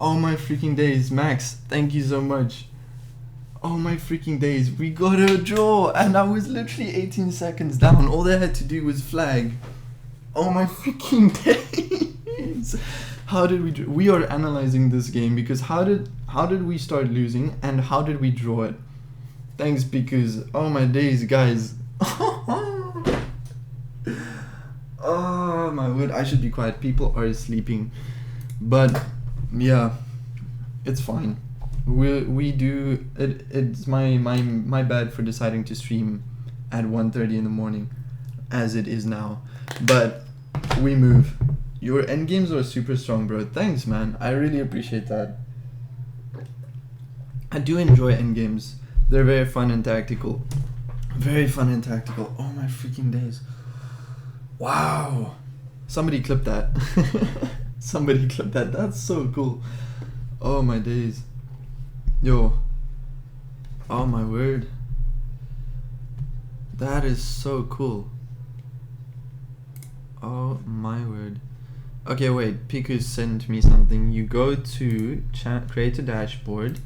Speaker 1: Oh my freaking days. Max, thank you so much. Oh my freaking days. We got a draw and I was literally 18 seconds down. All they had to do was flag. Oh my freaking days. How did we we are analyzing this game because how did we start losing and how did we draw it? Thanks, because oh my days, guys. Oh my word, I should be quiet. People are sleeping. But yeah, it's fine. We do it. It's my bad for deciding to stream at 1:30 in the morning, as it is now. But we move. Your endgames are super strong, bro. Thanks, man. I really appreciate that. I do enjoy endgames. They're very fun and tactical. Very fun and tactical. Oh my freaking days. Wow. Somebody clip that. Somebody clip that. That's so cool. Oh my days. Yo. Oh my word. That is so cool. Oh my word. Okay, wait. Piku sent me something. You go to create a dashboard,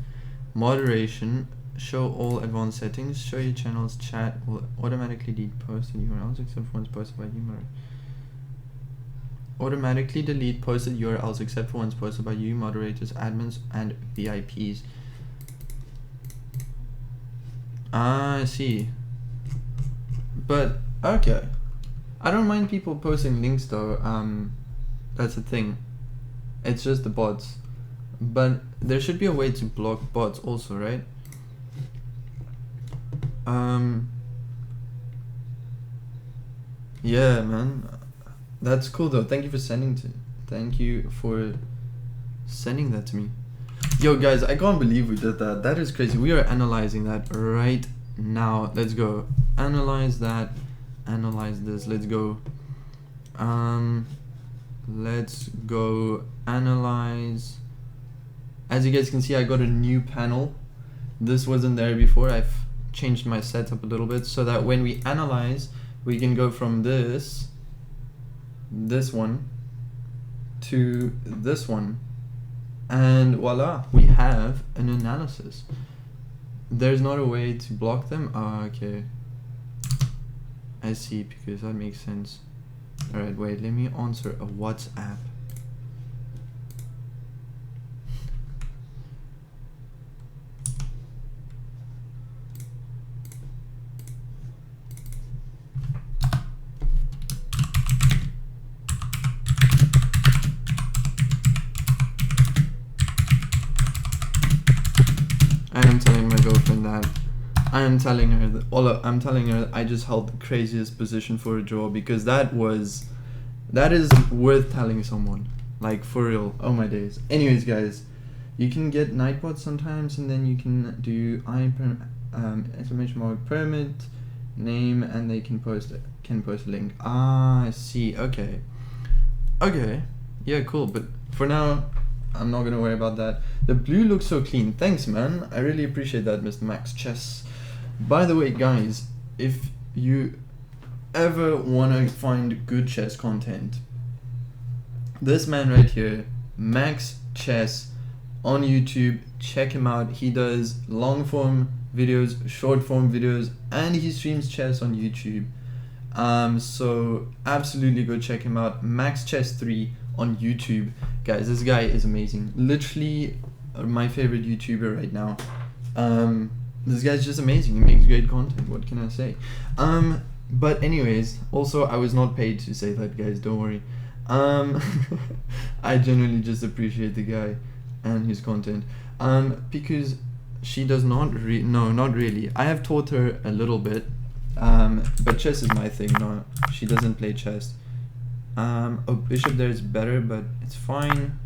Speaker 1: moderation, show all advanced settings, show your channels, chat will automatically delete posted URLs except for ones posted by you. Automatically delete posted URLs except for ones posted by you, moderators, admins, and VIPs. I see. But okay, I don't mind people posting links though. That's the thing. It's just the bots, but there should be a way to block bots also, right? Yeah, man, that's cool though. Thank you for sending that to me. Yo guys, I can't believe we did that. That is crazy. We are analyzing that right now. Let's go analyze that, analyze this. Let's go analyze. As you guys can see, I got a new panel. This wasn't there before. I've changed my setup a little bit so that when we analyze, we can go from this one to this one, and voila, we have an analysis. There's not a way to block them. Oh, okay, I see, because that makes sense. Alright, wait, let me answer a WhatsApp. I'm telling her I just held the craziest position for a draw, because that is worth telling someone, like, for real. Oh my days. Anyways guys, you can get Nightbot sometimes, and then you can do exclamation mark permit name, and they can post a link. Ah, I see. Okay, yeah, cool. But for now, I'm not gonna worry about that. The blue looks so clean. Thanks, man. I really appreciate that, Mr. Max Chess. By the way, guys, if you ever wanna find good chess content, this man right here, Max Chess, on YouTube, check him out. He does long form videos, short form videos, and he streams chess on YouTube. So absolutely go check him out. Max Chess 3 on YouTube. Guys, this guy is amazing. Literally my favorite YouTuber right now. This guy's just amazing. He makes great content. What can I say? But anyways, also I was not paid to say that, guys. Don't worry. I genuinely just appreciate the guy and his content. Because she does not not really. I have taught her a little bit. But chess is my thing. No, she doesn't play chess. Oh, bishop there is better, but it's fine.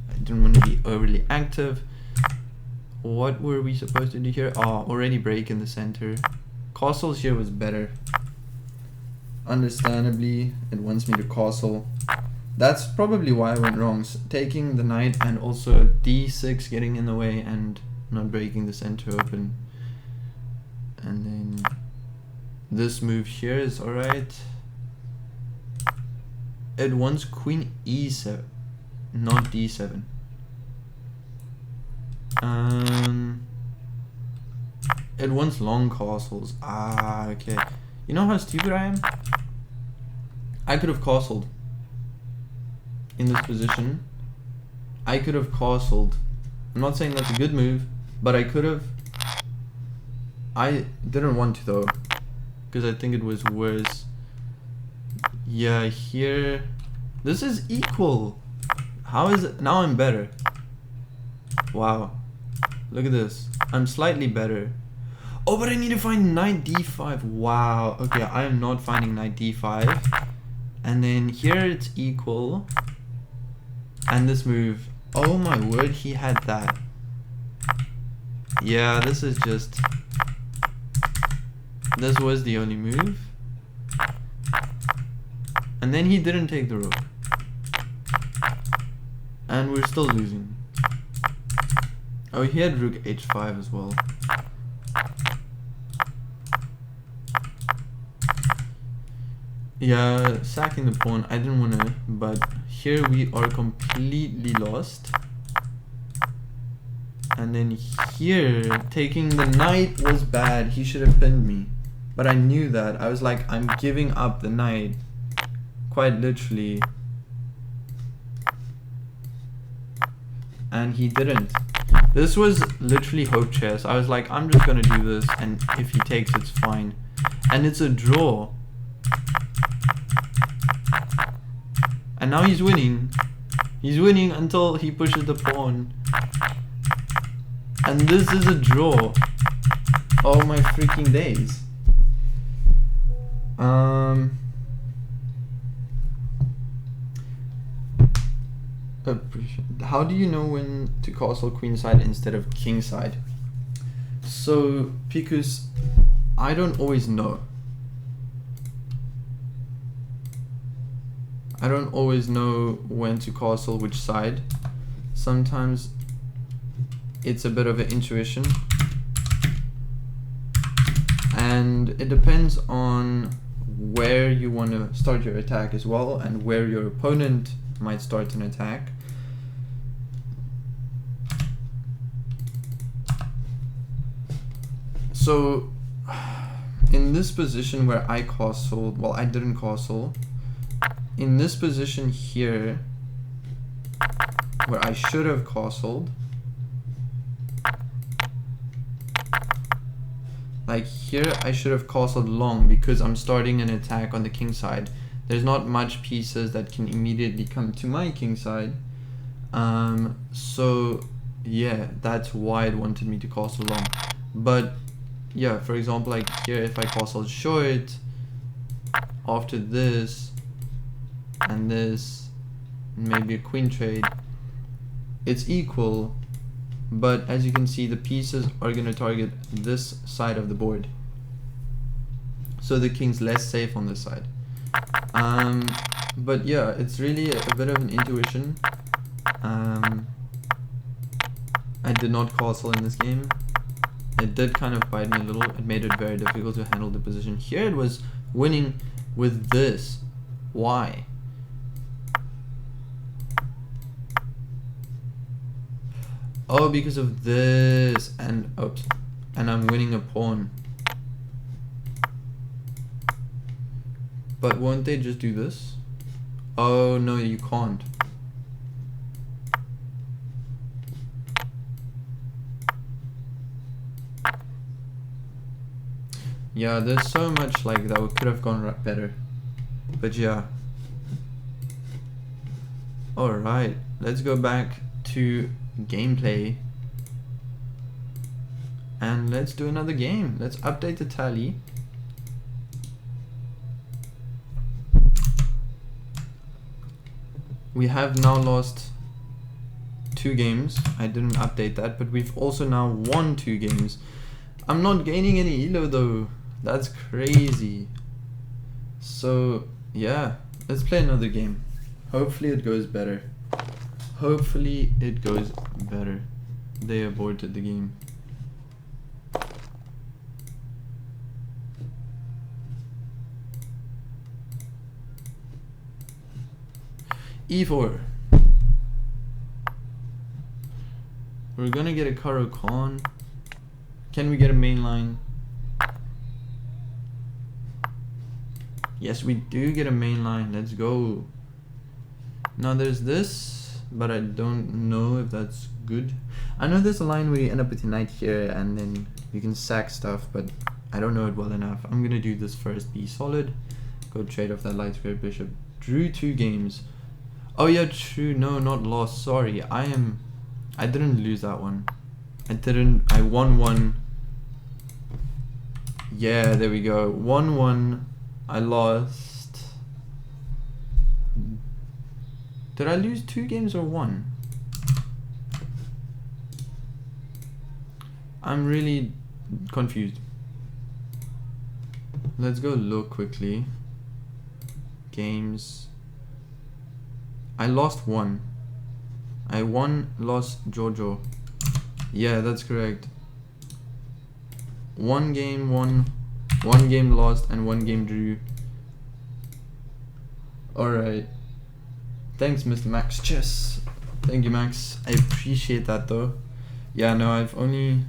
Speaker 1: I don't want to be overly active. What were we supposed to do here? Oh, already break in the center. Castles here was better. Understandably, it wants me to castle. That's probably why I went wrong. So taking the knight and also d6 getting in the way and not breaking the center open. And then this move here is alright. It wants queen e7, not d7. It wants long castles. Ah, okay. You know how stupid I am? I could have castled in this position. I could have castled. I'm not saying that's a good move, but I could have. I didn't want to though, because I think it was worse. Yeah, here. This is equal. How is it? Now I'm better. Wow. Look at this. I'm slightly better. Oh, but I need to find knight d5. Wow. Okay, I am not finding knight d5. And then here it's equal. And this move. Oh my word, he had that. Yeah, this is just... This was the only move. And then he didn't take the rook. And we're still losing. Oh, he had rook h5 as well. Yeah, sacking the pawn, I didn't want to, but here we are completely lost. And then here, taking the knight was bad. He should have pinned me. But I knew that. I was like, I'm giving up the knight. Quite literally. And he didn't. This was literally hope chess. I was like, I'm just gonna do this, and if he takes, it's fine. And it's a draw. And now he's winning. He's winning until he pushes the pawn. And this is a draw. Oh my freaking days. How do you know when to castle queenside instead of kingside? So, because I don't always know. I don't always know when to castle which side. Sometimes it's a bit of an intuition. And it depends on where you want to start your attack as well, and where your opponent might start an attack. So in this position where I castled, well, I didn't castle. In this position here, where I should have castled, like here I should have castled long because I'm starting an attack on the king side. There's not much pieces that can immediately come to my king side. So yeah, that's why it wanted me to castle long. But yeah, for example, like here, if I castled short, after this, and this, maybe a queen trade, it's equal. But as you can see, the pieces are going to target this side of the board. So the king's less safe on this side. But yeah, it's really a bit of an intuition. I did not castle in this game. It did kind of bite me a little. It made it very difficult to handle the position. Here it was winning with this. Why? Oh, because of this, and oops, and I'm winning a pawn. But won't they just do this? Oh no, you can't. Yeah, there's so much like that could have gone better. But yeah. Alright, let's go back to gameplay. And let's do another game. Let's update the tally. We have now lost 2 games. I didn't update that, but we've also now won 2 games. I'm not gaining any elo though. That's crazy. So yeah, let's play another game. Hopefully it goes better. Hopefully it goes better. They aborted the game. e4. We're gonna get a Caro-Kann. Can we get a main line? Yes, we do get a main line. Let's go. Now there's this, but I don't know if that's good. I know there's a line where you end up with your knight here and then you can sack stuff, but I don't know it well enough. I'm gonna do this first. Be solid. Go trade off that light square bishop. Drew 2 games. Oh yeah, true. No, not lost. Sorry. I didn't lose that one. I won one. Yeah, there we go. 1-1. I lost. Did I lose 2 games or 1? I'm really confused. Let's go look quickly. Games. I lost 1. I won, lost Jojo. Yeah, that's correct. 1 game won, 1 game lost, and 1 game drew. Alright. Thanks, Mr. Max Chess. Thank you, Max. I appreciate that though. Yeah, no, I've only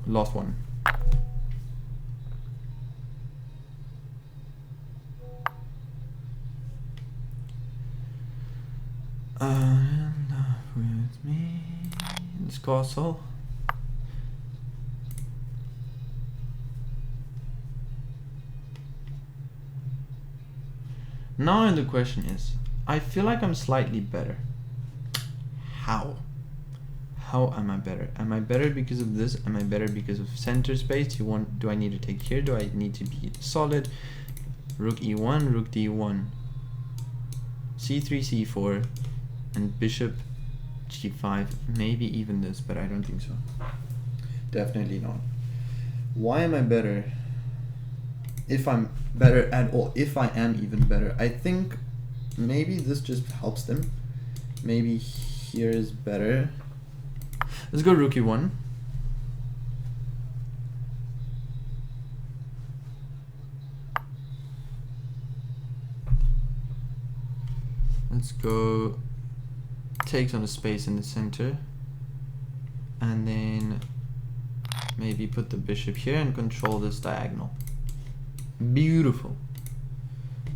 Speaker 1: lost 1. With me, this castle. Now the question is, I feel like I'm slightly better. How? How am I better? Am I better because of this? Am I better because of center space? Do I need to take here? Do I need to be solid? Rook e1, rook d1, c3, c4, and bishop g5. Maybe even this, but I don't think so. Definitely not. Why am I better? If I'm better at all, if I am even better, I think maybe this just helps them. Maybe here is better. Let's go rook e1. Let's go take some space in the center, and then maybe put the bishop here and control this diagonal. Beautiful.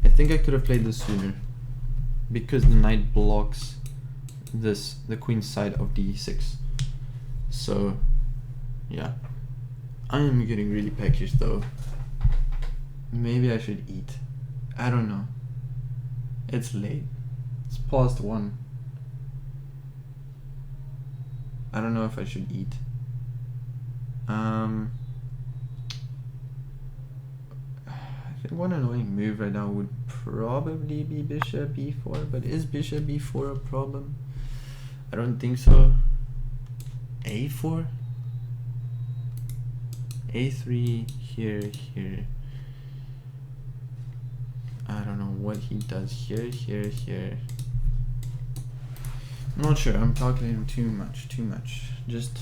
Speaker 1: I think I could have played this sooner because the knight blocks this, the queen's side of d6. So yeah, I am getting really peckish though. Maybe I should eat. I don't know. It's late. It's past 1. I don't know if I should eat. I think one annoying move right now would probably be bishop e4, but is bishop e4 a problem? I don't think so. a4? a3, here. I don't know what he does here. I'm not sure, I'm calculating too much. Just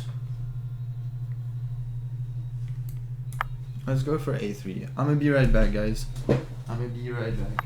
Speaker 1: let's go for a3. I'm gonna be right back, guys. I'm gonna be right back.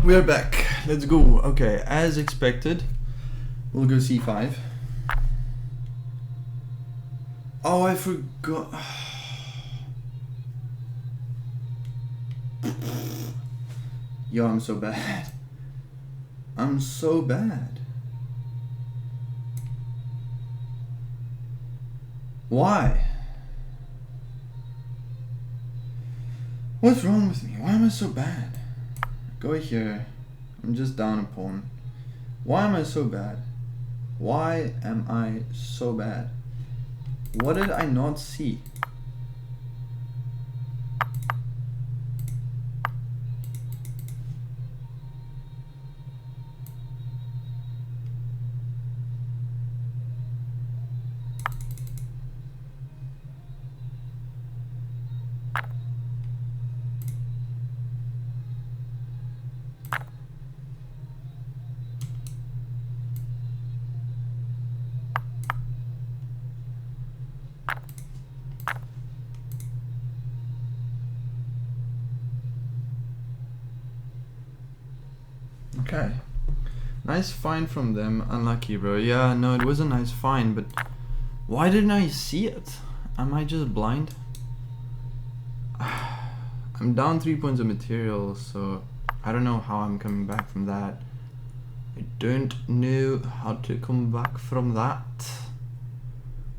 Speaker 1: We're back. Let's go. Okay, as expected, we'll go c5. Oh, I forgot. Yo, I'm so bad. I'm so bad. Why? What's wrong with me? Why am I so bad? Go here. I'm just down a pawn. Why am I so bad? Why am I so bad? What did I not see? Okay. Nice find from them. Unlucky, bro. Yeah, no, it was a nice find, but why didn't I see it? Am I just blind? I'm down 3 points of material, so I don't know how I'm coming back from that. I don't know how to come back from that.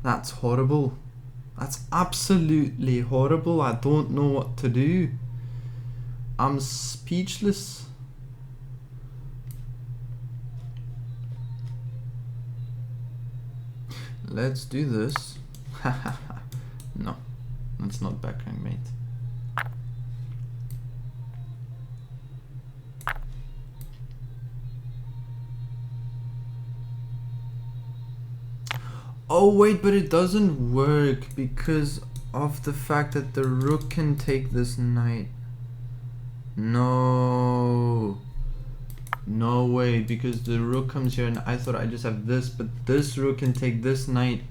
Speaker 1: That's horrible. That's absolutely horrible. I don't know what to do. I'm speechless. Let's do this. No, that's not backhand, mate. Oh wait, but it doesn't work because of the fact that the rook can take this knight. No. No way, because the rook comes here and I thought I just have this, but this rook can take this knight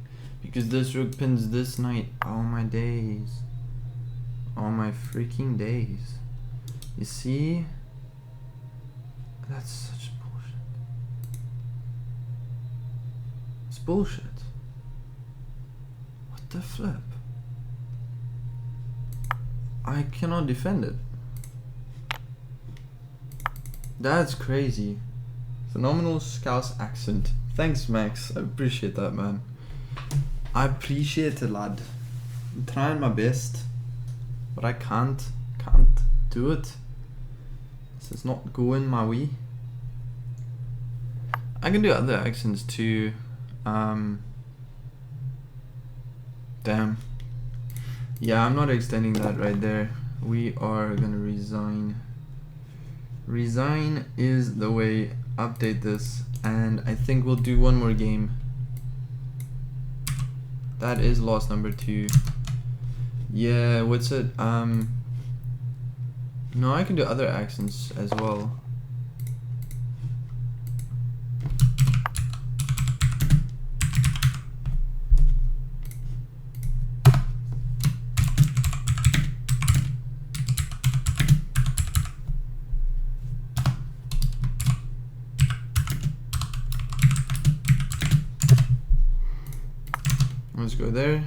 Speaker 1: because this rook pins this knight. Oh my days. Oh my freaking days. You see? That's such bullshit. It's bullshit. What the flip? I cannot defend it. That's crazy. Phenomenal Scouse accent. Thanks, Max. I appreciate that, man. I appreciate it, lad. I'm trying my best, but I can't do it. This is not going my way. I can do other accents too. Damn. Yeah, I'm not extending that right there. We are gonna resign. Resign is the way. Update this, and I think we'll do one more game. That is loss number 2. Yeah, what's it? No, I can do other accents as well. Let's go there.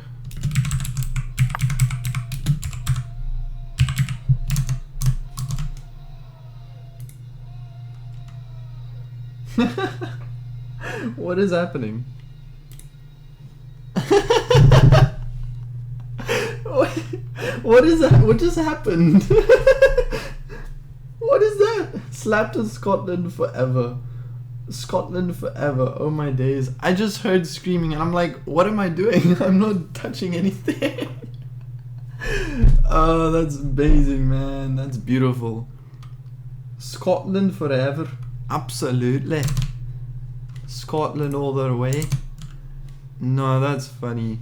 Speaker 1: What is happening? What is that? What just happened? What is that? Slapped in Scotland forever. Scotland forever. Oh my days. I just heard screaming and I'm like, what am I doing? I'm not touching anything. Oh, that's amazing, man. That's beautiful. Scotland forever. Absolutely. Scotland all the way. No, that's funny.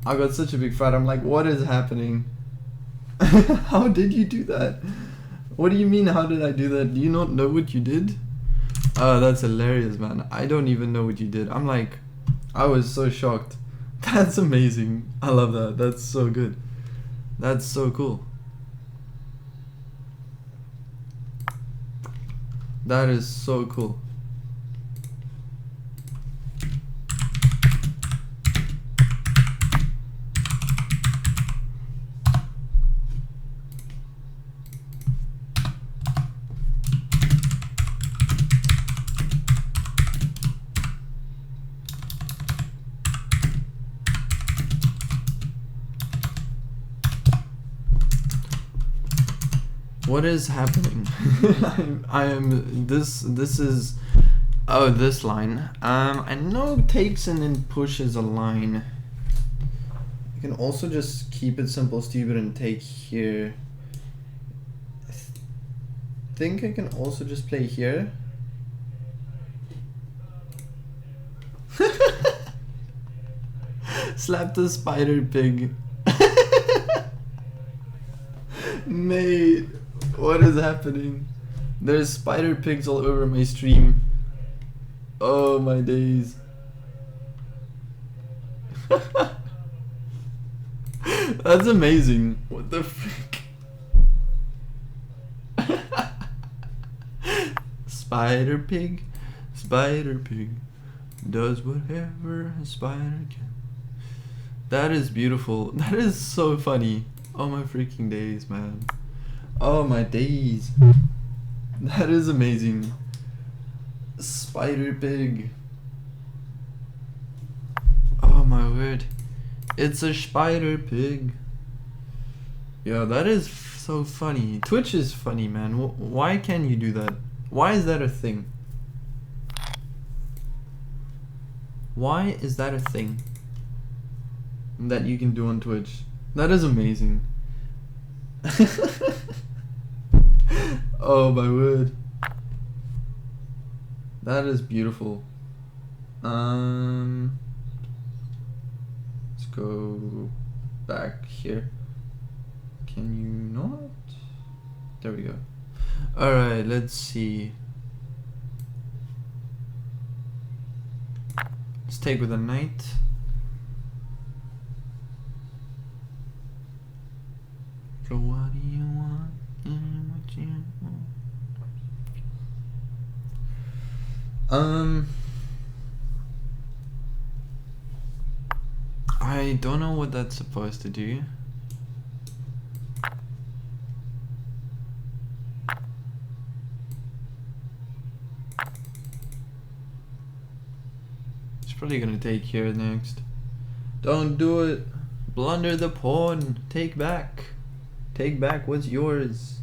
Speaker 1: I got such a big fright. I'm like, what is happening? How did you do that? What do you mean, how did I do that? Do you not know what you did? Oh, that's hilarious, man. I don't even know what you did. I'm like, I was so shocked. That's amazing. I love that. That's so good. That's so cool. That is so cool. What is happening? I am this is oh, this line. I know takes and then pushes a line. You can also just keep it simple stupid and take here. I think I can also just play here. Slap the spider pig. Mate, what is happening? There's spider pigs all over my stream. Oh my days. That's amazing. What the frick? Spider pig does whatever a spider can. That is beautiful. That is so funny. Oh my freaking days, man. Oh my days. That is amazing. Spider pig. Oh my word. It's a spider pig. Yeah, that is so funny. Twitch is funny, man. Why can you do that? Why is that a thing? Why is that a thing that you can do on Twitch? That is amazing. Oh my word. That is beautiful. Let's go back here. Can you not? There we go. Alright, let's see. Let's take with a knight. So what do you want? What you want? I don't know what that's supposed to do. It's probably gonna take here next. Don't do it. Blunder the pawn. Take back. Take back what's yours.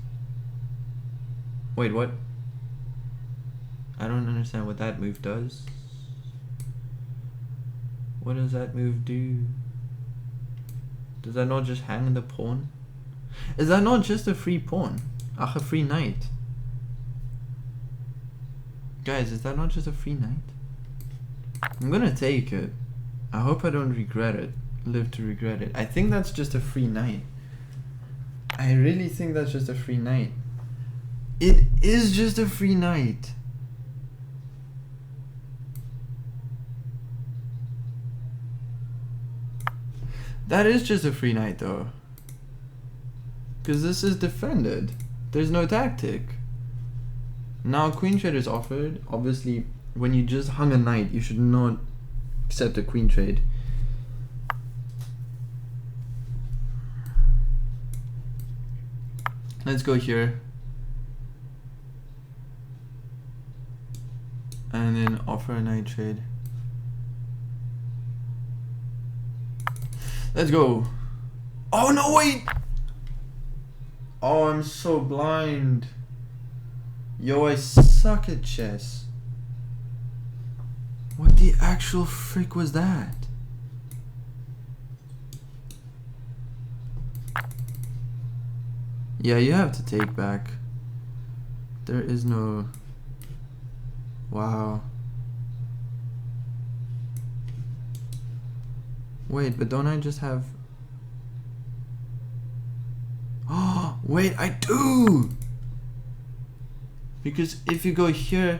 Speaker 1: Wait, what? I don't understand what that move does. What does that move do? Does that not just hang the pawn? Is that not just a free pawn? Ach, a free knight. Guys, is that not just a free knight? I'm gonna take it. I hope I don't regret it. Live to regret it. I think that's just a free knight. I really think that's just a free knight. It is just a free knight. That is just a free knight though. Because this is defended. There's no tactic. Now queen trade is offered. Obviously, when you just hung a knight, you should not accept a queen trade. Let's go here. And then offer a knight trade. Let's go. Oh no, wait! Oh, I'm so blind. Yo, I suck at chess. What the actual frick was that? Yeah, you have to take back. There is no... Wow. Wait, but don't I just have... Oh, wait, I do! Because if you go here,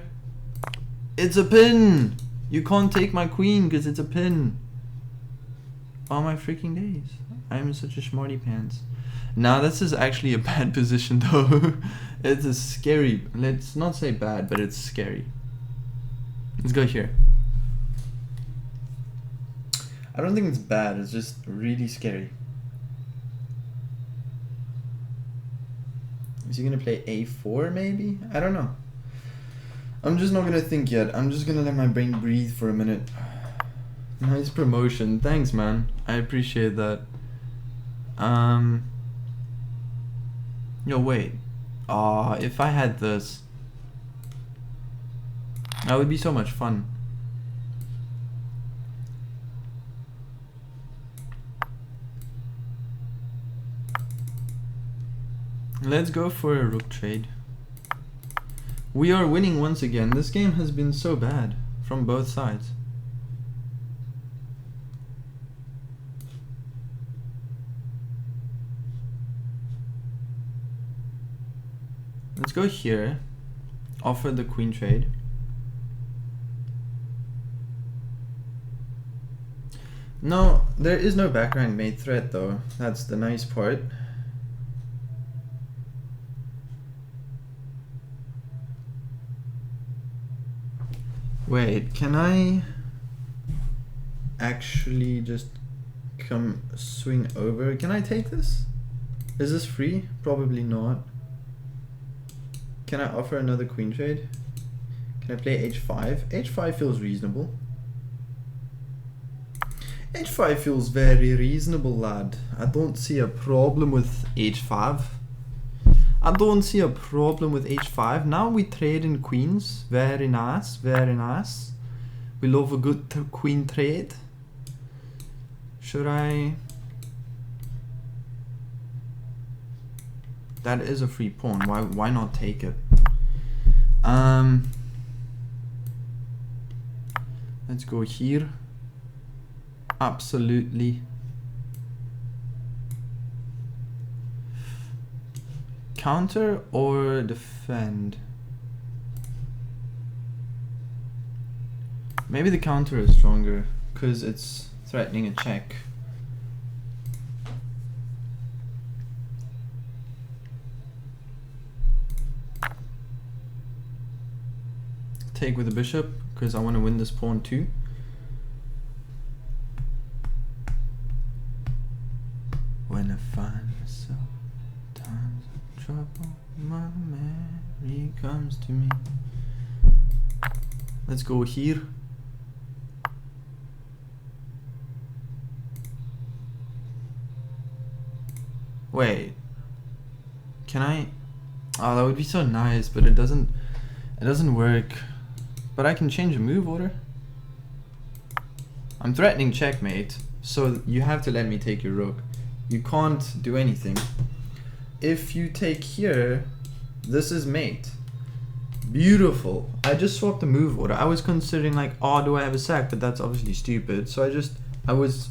Speaker 1: it's a pin! You can't take my queen because it's a pin. Oh my freaking days. I'm such a smarty pants. Now this is actually a bad position though. It's a scary, let's not say bad, but it's scary. Let's go here. I don't think it's bad, it's just really scary. Is he gonna play a4 maybe? I don't know. I'm just not gonna think yet. I'm just gonna let my brain breathe for a minute. Nice promotion. Thanks, man. I appreciate that. Yo, wait. If I had this, that would be so much fun. Let's go for a rook trade. We are winning once again. This game has been so bad from both sides. Let's go here. Offer the queen trade. No, there is no back rank mate threat though. That's the nice part. Wait, can I actually just come swing over? Can I take this? Is this free? Probably not. Can I offer another queen trade? Can I play h5? h5 feels reasonable. h5 feels very reasonable, lad. I don't see a problem with h5. I don't see a problem with h5. Now we trade in queens. Very nice, very nice. We love a good queen trade. Should I? That is a free pawn. Why not take it? Let's go here. Absolutely. Counter or defend? Maybe the counter is stronger because it's threatening a check. Take with the bishop because I want to win this pawn too. When I find myself times of trouble, my Mary comes to me. Let's go here. Wait, can I? Oh, that would be so nice, but it doesn't work. But I can change a move order. I'm threatening checkmate, so you have to let me take your rook. You can't do anything. If you take here, this is mate. Beautiful. I just swapped the move order. I was considering like, oh, do I have a sack? But that's obviously stupid. So I was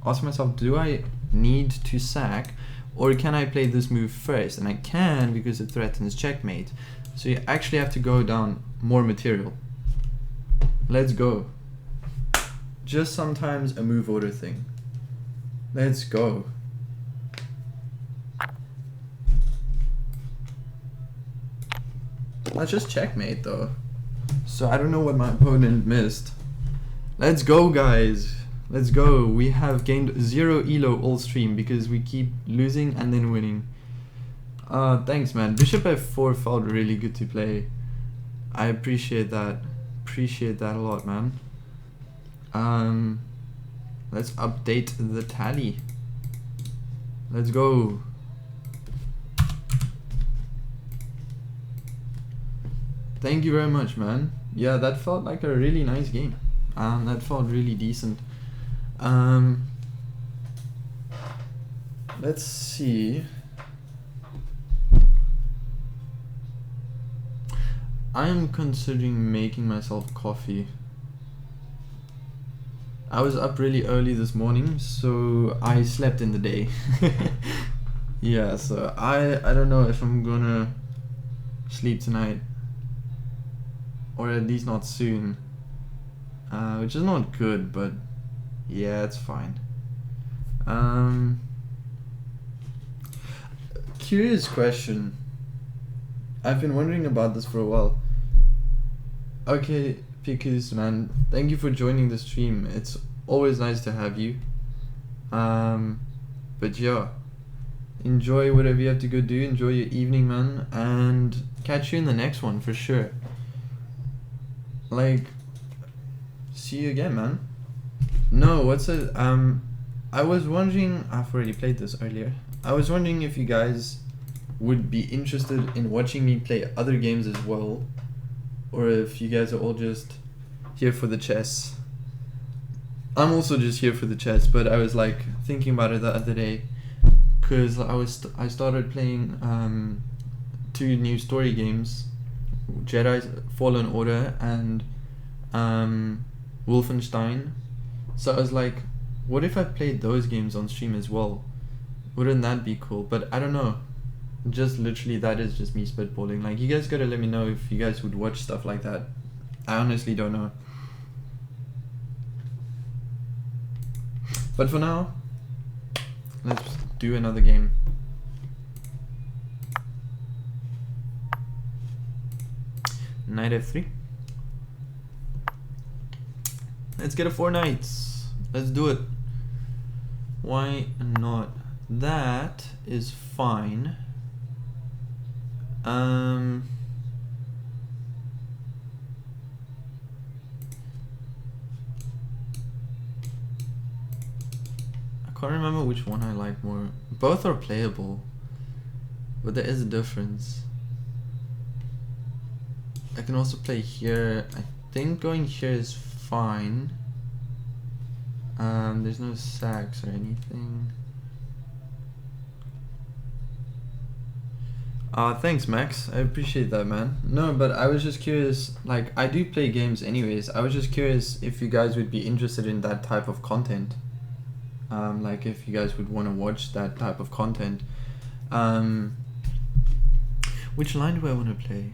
Speaker 1: asking myself, do I need to sack? Or can I play this move first? And I can because it threatens checkmate. So you actually have to go down more material. Let's go. Just sometimes a move order thing. Let's go. That's just checkmate though. So I don't know what my opponent missed. Let's go, guys. Let's go. We have gained 0 elo all stream because we keep losing and then winning. Thanks, man. Bishop f4 felt really good to play. I appreciate that. Appreciate that a lot, man. Let's update the tally. Let's go. Thank you very much, man. Yeah, that felt like a really nice game. That felt really decent. Let's see. I am considering making myself coffee. I was up really early this morning, so I slept in the day. Yeah, so I don't know if I'm gonna sleep tonight, or at least not soon, which is not good, but yeah, it's fine. curious question. I've been wondering about this for a while. Okay, Picus, man, thank you for joining the stream. It's always nice to have you. But yeah, enjoy whatever you have to go do. Enjoy your evening, man, and catch you in the next one for sure. Like, see you again, man. No, what's it? I was wondering. I've already played this earlier. I was wondering if you guys would be interested in watching me play other games as well, or if you guys are all just here for the chess. I'm also just here for the chess, but I was like thinking about it the other day, cause I started playing 2 new story games, Jedi Fallen Order and Wolfenstein. So I was like, what if I played those games on stream as well? Wouldn't that be cool? But I don't know. Just literally, that is just me spitballing. Like, you guys gotta let me know if you guys would watch stuff like that. I honestly don't know. But for now, let's do another game. Knight f3. Let's get a 4 knights. Let's do it. Why not? That is fine. I can't remember which one I like more. Both are playable, but there is a difference. I can also play here. I think going here is fine. There's no sacks or anything. Thanks, Max. I appreciate that, man. No, but I was just curious. Like, I do play games anyways. I was just curious if you guys would be interested in that type of content. Like, if you guys would want to watch that type of content. Which line do I want to play?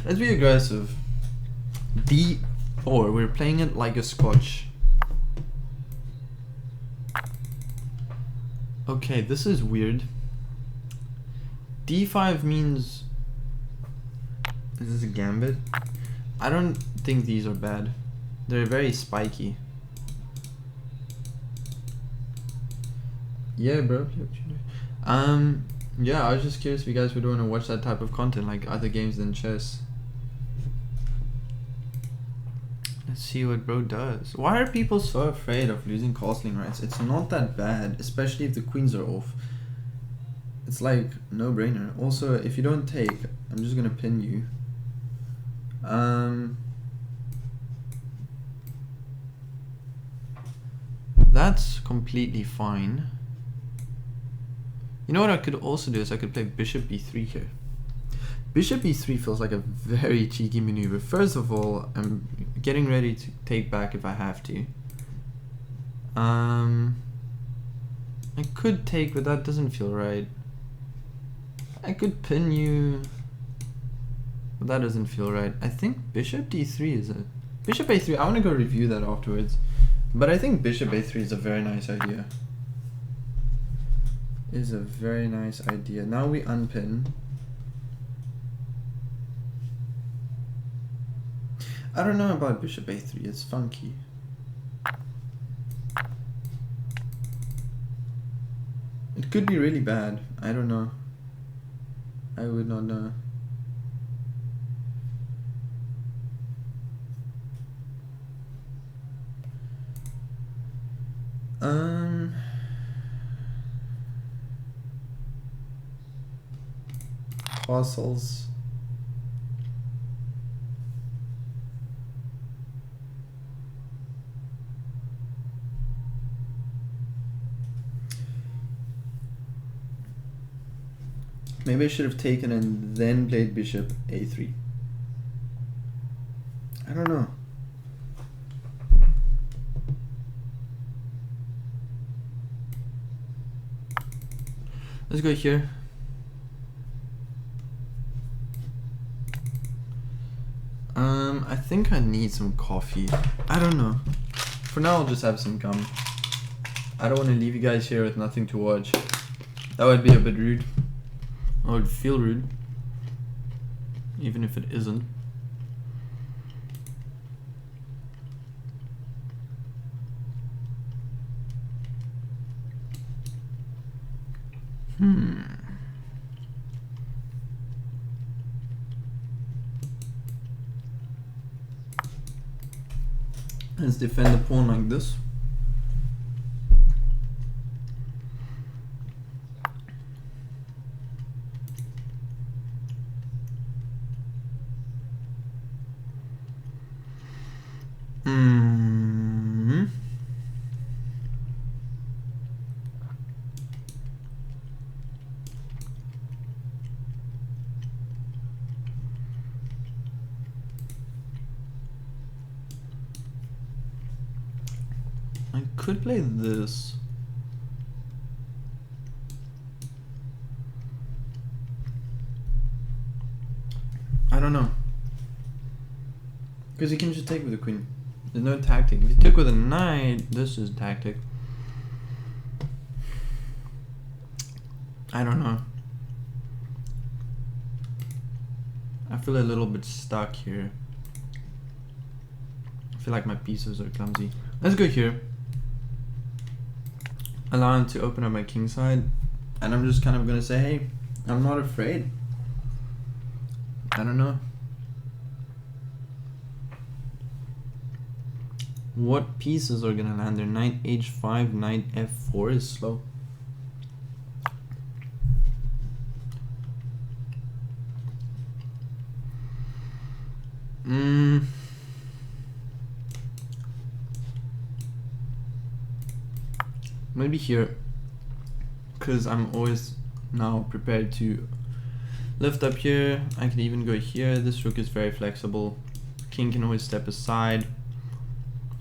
Speaker 1: Let's be aggressive. D4. We're playing it like a Scotch. Okay, this is weird. D5 means... Is this a gambit? I don't think these are bad. They're very spiky. Yeah, bro. Yeah, I was just curious if you guys would want to watch that type of content, like other games than chess. Let's see what bro does. Why are people so afraid of losing castling rights? It's not that bad, especially if the queens are off. It's like no brainer. Also, if you don't take, I'm just gonna pin you. That's completely fine. You know what I could also do is I could play bishop b3 here. Bishop e3 feels like a very cheeky maneuver. First of all, I'm getting ready to take back if I have to. I could take, but that doesn't feel right. I could pin you, but that doesn't feel right. I think bishop d3 is a... Bishop a3, I want to go review that afterwards. But I think bishop a3 is a very nice idea. Is a very nice idea. Now we unpin. I don't know about bishop a3, it's funky. It could be really bad, I don't know. I would not know. Castles. Maybe I should have taken and then played bishop a3. I don't know. Let's go here. I think I need some coffee. I don't know. For now, I'll just have some gum. I don't want to leave you guys here with nothing to watch. That would be a bit rude. Or it would feel rude. Even if it isn't. Let's defend the pawn like this. I could play this. I don't know. Because you can just take with the queen. There's no tactic. If you took with a knight, this is tactic. I don't know. I feel a little bit stuck here. I feel like my pieces are clumsy. Let's go here. Allow him to open up my king side. And I'm just kind of gonna say, hey, I'm not afraid. I don't know. What pieces are gonna land there? Knight h5, knight f4 is slow. Maybe here, because I'm always now prepared to lift up here. I can even go here. This rook is very flexible. King can always step aside,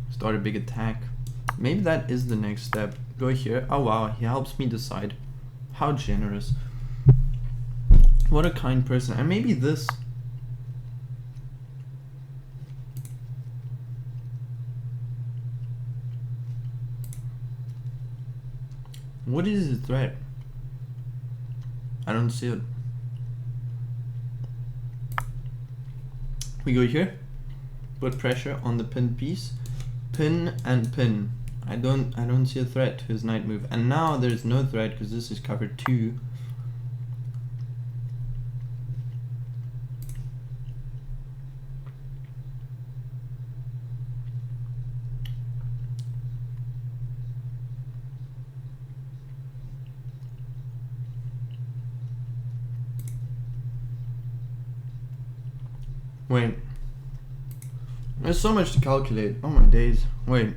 Speaker 1: start a big attack. Maybe that is the next step. Go here. Oh wow, he helps me decide. How generous. What a kind person. And maybe this. What is the threat? I don't see it. We go here. Put pressure on the pinned piece. Pin and pin. I don't see a threat to his knight move. And now there's no threat because this is covered too. Wait. There's so much to calculate. Oh my days. Wait.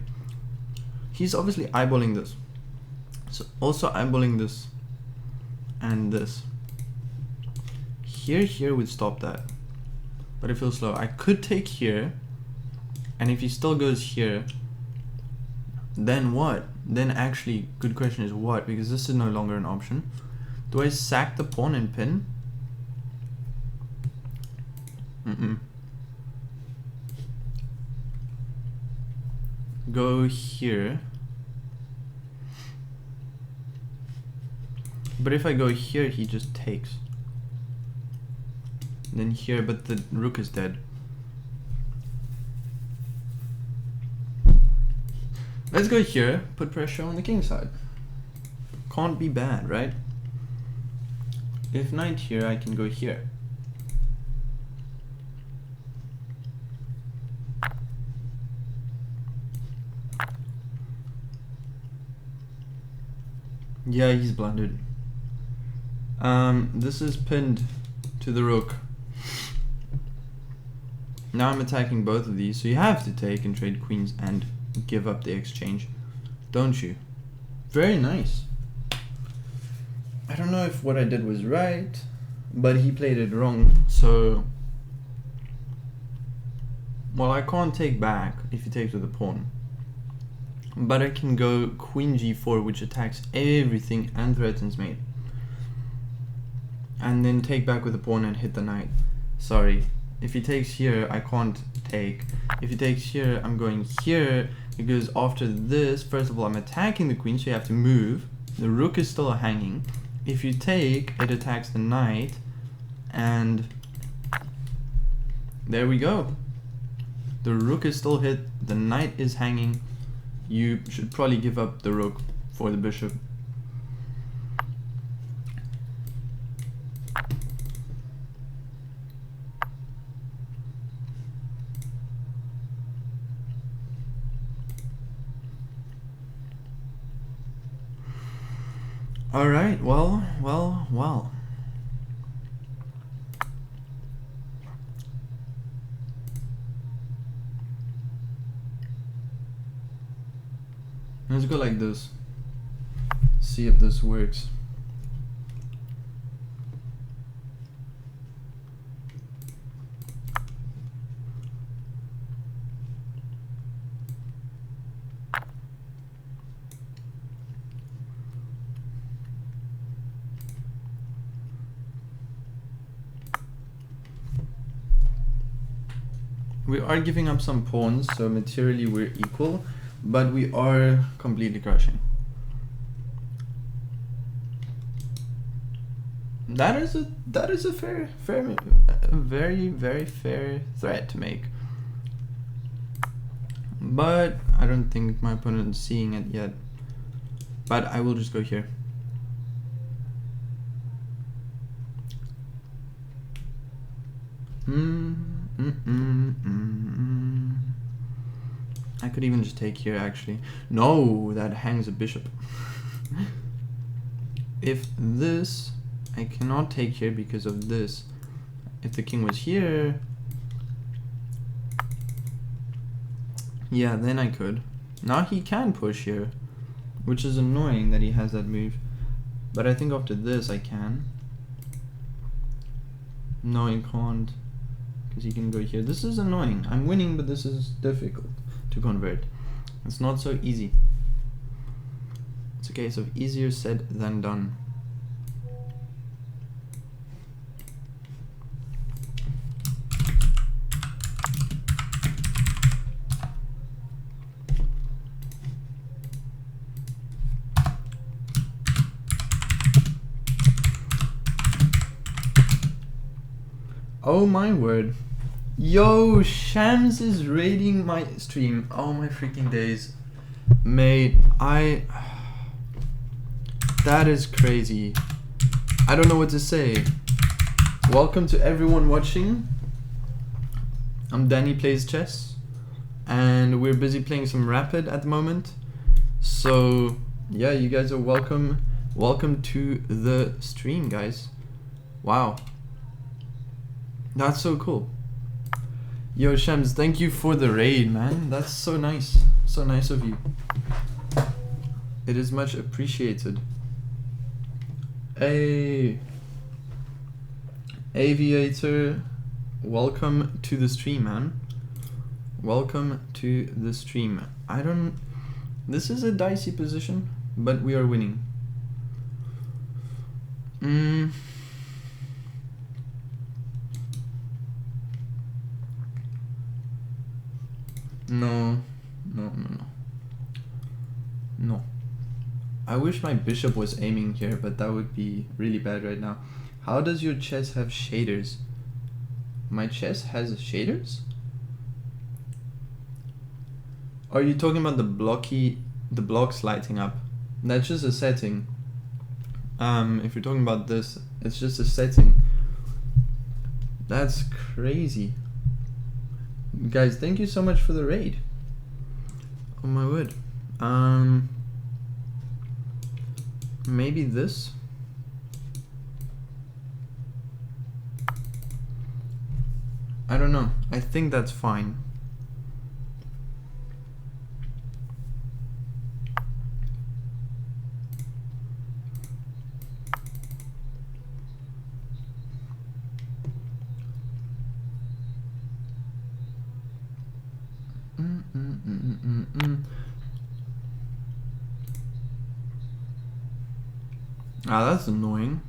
Speaker 1: He's obviously eyeballing this. So also eyeballing this. And this. Here would stop that. But it feels slow. I could take here. And if he still goes here, then what? Then actually, good question is what? Because this is no longer an option. Do I sack the pawn and pin? Go here. But if I go here, he just takes. Then here, but the rook is dead. Let's go here, put pressure on the king side. Can't be bad, right? If knight here, I can go here. Yeah, he's blundered. This is pinned to the rook. Now I'm attacking both of these, so you have to take and trade queens and give up the exchange, don't you? Very nice. I don't know if what I did was right, but he played it wrong, so... Well, I can't take back if he takes with a pawn. But I can go queen g4, which attacks everything and threatens mate. And then take back with a pawn and hit the knight. Sorry. If he takes here, I can't take. If he takes here, I'm going here, because after this, first of all, I'm attacking the queen, so you have to move. The rook is still hanging. If you take, it attacks the knight, and there we go. The rook is still hit, the knight is hanging. You should probably give up the rook for the bishop. Alright, well. Let's go like this. See if this works. We are giving up some pawns, so materially we're equal, but we are completely crushing. That is a very fair threat to make. But I don't think my opponent is seeing it yet. But I will just go here. I could even just take here actually. No, that hangs a bishop. If this, I cannot take here because of this. If the king was here, yeah, then I could. Now he can push here, which is annoying that he has that move. But I think after this I can. No, he can't, because he can go here. This is annoying. I'm winning, but this is difficult to convert. It's not so easy. It's a case of easier said than done. Oh my word. Yo, Shams is raiding my stream. Oh my freaking days. Mate, that is crazy. I don't know what to say. Welcome to everyone watching. I'm Danny Plays Chess, and we're busy playing some Rapid at the moment. So yeah, you guys are welcome. Welcome to the stream, guys. Wow. That's so cool. Yo, Shams, thank you for the raid, man. That's so nice. So nice of you. It is much appreciated. Hey, Aviator, welcome to the stream, man. Welcome to the stream. This is a dicey position, but we are winning. No. I wish my bishop was aiming here, but that would be really bad right now. How does your chess have shaders? My chess has shaders? Are you talking about the blocks lighting up? That's just a setting. If you're talking about this, it's just a setting. That's crazy. Guys, thank you so much for the raid. Oh my word. Maybe this. I don't know. I think that's fine. Ah, that's annoying.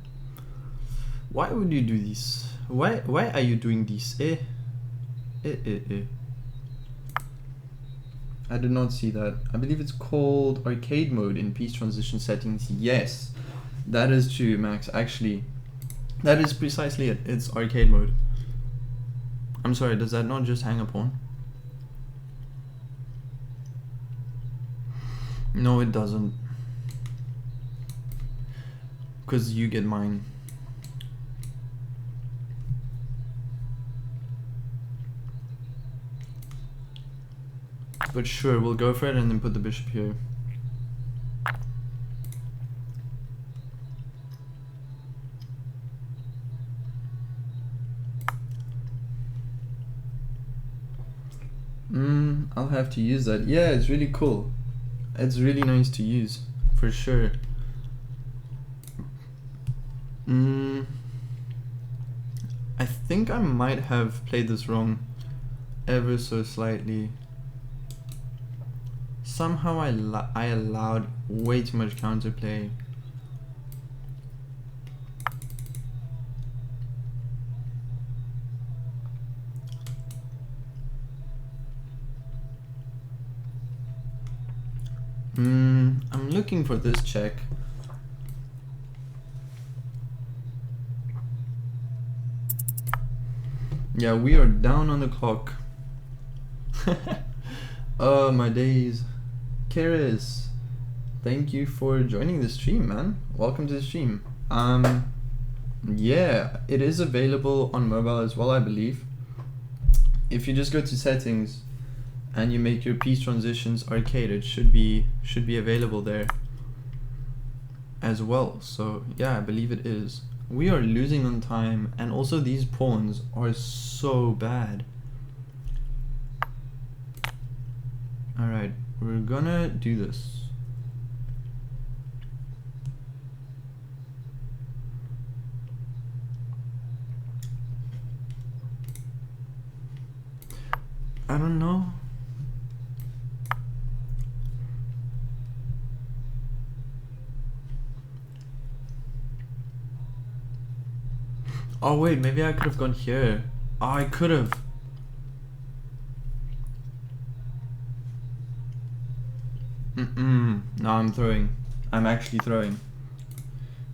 Speaker 1: Why would you do this? Why are you doing this? I did not see that. I believe it's called arcade mode in piece transition settings. Yes, that is true, Max. Actually, that is precisely it. It's arcade mode. I'm sorry, does that not just hang a pawn? No, it doesn't. Because you get mine. But sure, we'll go for it and then put the bishop here. I'll have to use that. Yeah, it's really cool. It's really nice to use, for sure. I think I might have played this wrong ever so slightly. Somehow I allowed way too much counterplay. I'm looking for this check. Yeah, we are down on the clock. Oh, my days. Keris, thank you for joining the stream, man. Welcome to the stream. Yeah, it is available on mobile as well, I believe. If you just go to settings and you make your piece transitions arcade, it should be available there as well. So yeah, I believe it is. We are losing on time, and also these pawns are so bad. Alright, we're gonna do this. I don't know. Oh wait, maybe I could have gone here. Oh, I could have. No, I'm throwing. I'm actually throwing.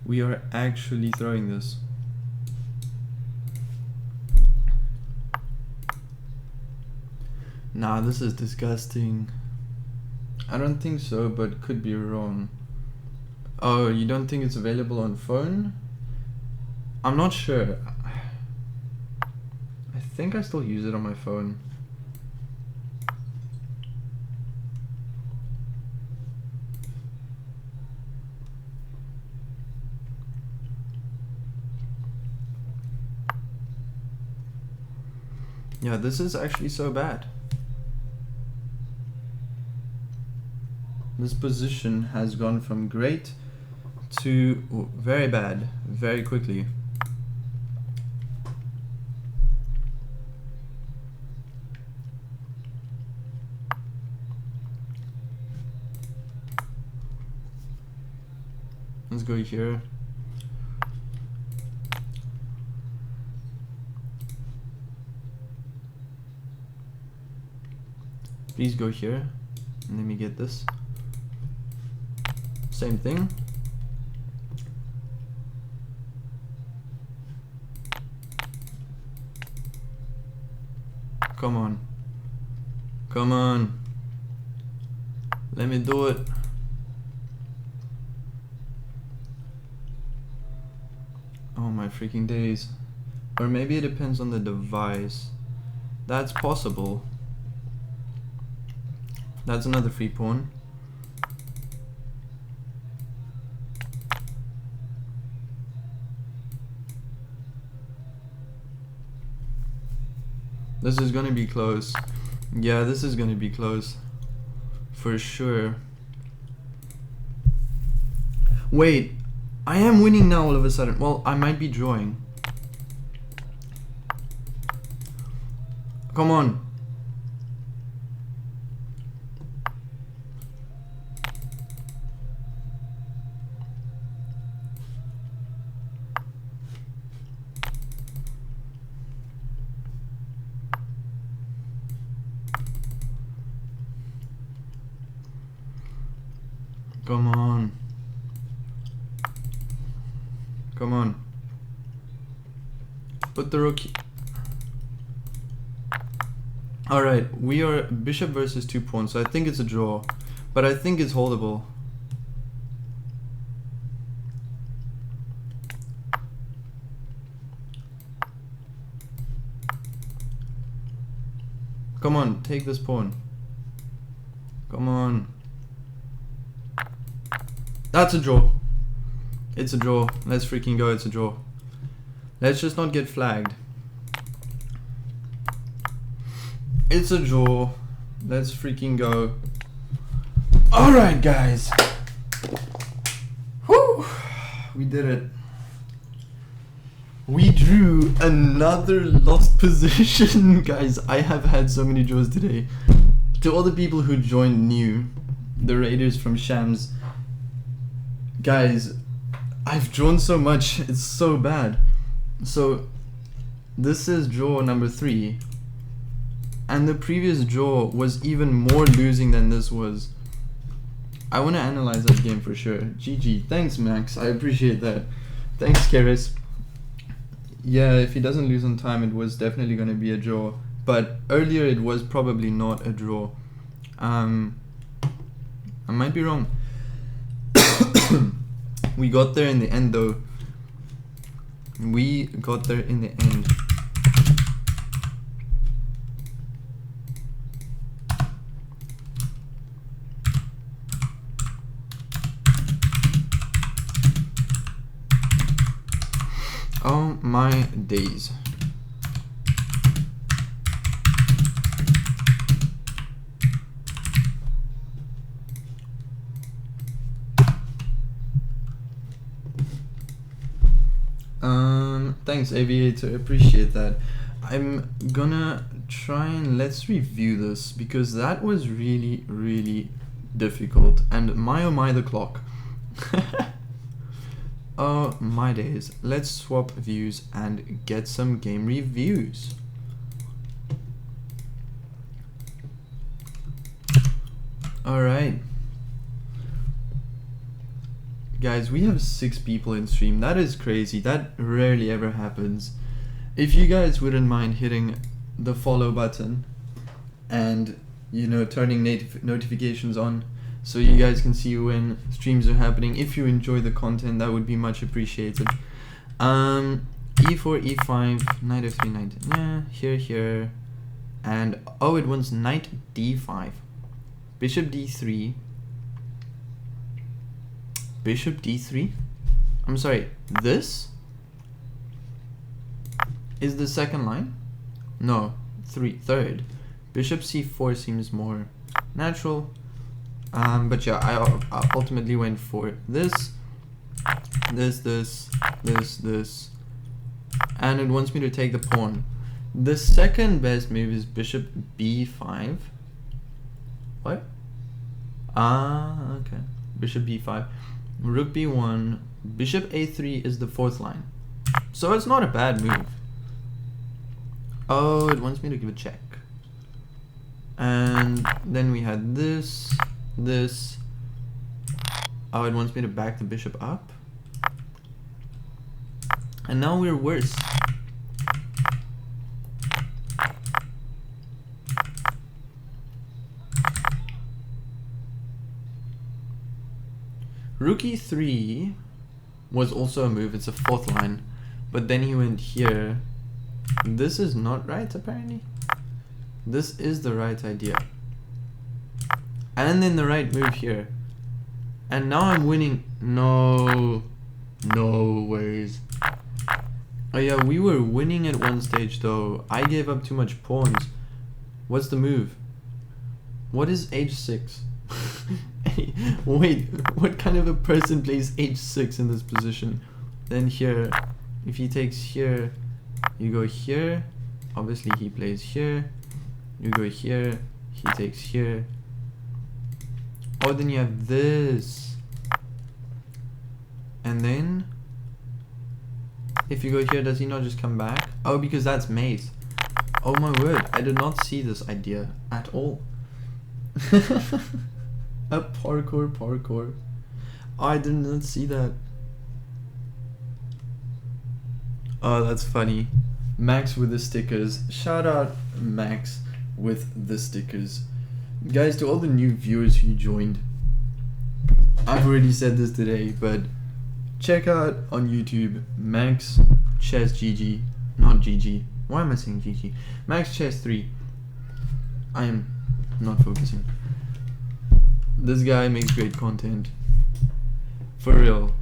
Speaker 1: We are actually throwing this. Nah, this is disgusting. I don't think so, but could be wrong. Oh, you don't think it's available on phone? I'm not sure. I think I still use it on my phone. Yeah, this is actually so bad. This position has gone from great to very bad very quickly. Let's go here. Please go here. And let me get this. Same thing. Come on. Come on. Let me do it. Oh my freaking days. Or maybe it depends on the device. That's possible. That's another free pawn. This is gonna be close. Yeah, this is gonna be close. For sure. Wait, I am winning now all of a sudden. Well, I might be drawing. Come on. Come on. Come on. Put the rook. Alright, we are bishop versus 2 pawns, so I think it's a draw. But I think it's holdable. Come on, take this pawn. Come on. That's a draw. It's a draw. Let's freaking go, it's a draw. Let's just not get flagged. It's a draw. Let's freaking go. Alright, guys. Whew. We did it. We drew another lost position. Guys, I have had so many draws today. To all the people who joined new, the Raiders from Shams, guys, I've drawn so much, it's so bad. So this is draw number 3, and the previous draw was even more losing than this was. I want to analyze that game for sure. GG. Thanks, Max, I appreciate that. Thanks, Keris. Yeah, if he doesn't lose on time, it was definitely going to be a draw, but earlier it was probably not a draw. I might be wrong. We got there in the end though. We got there in the end. Oh my days. Thanks, Aviator, appreciate that. I'm gonna try and let's review this because that was really, really difficult. And my oh my, the clock. Oh my days. Let's swap views and get some game reviews. Alright. Guys, we have 6 people in stream. That is crazy. That rarely ever happens. If you guys wouldn't mind hitting the follow button and, you know, turning notifications on so you guys can see when streams are happening. If you enjoy the content, that would be much appreciated. E4, E5, knight f3, knight, yeah, here, and oh, it wants knight d5, bishop d3, bishop d3. I'm sorry, this is the second line? No, third. Bishop c4 seems more natural. But yeah, I ultimately went for this, and it wants me to take the pawn. The second best move is bishop b5. What? Ah, okay. Bishop b5, rook b1, bishop a3 is the 4th line. So it's not a bad move. Oh, it wants me to give a check. And then we had this. Oh, it wants me to back the bishop up. And now we're worse. Rook e3 was also a move. It's a 4th line. But then he went here. This is not right, apparently. This is the right idea. And then the right move here. And now I'm winning. No ways. Oh yeah, we were winning at one stage though. I gave up too much pawns. What's the move? What is h6? Wait, what kind of a person plays h6 in this position? Then here, if he takes here, you go here. Obviously he plays here. You go here, he takes here. Oh, then you have this. And then, if you go here, does he not just come back? Oh, because that's mace. Oh my word, I did not see this idea at all. A parkour. I did not see that. Oh, that's funny. Max with the stickers. Shout out Max with the stickers. Guys, to all the new viewers who joined, I've already said this today, but check out on YouTube Max Chess GG. Not GG. Why am I saying GG? Max Chess 3. I am not focusing. This guy makes great content. For real.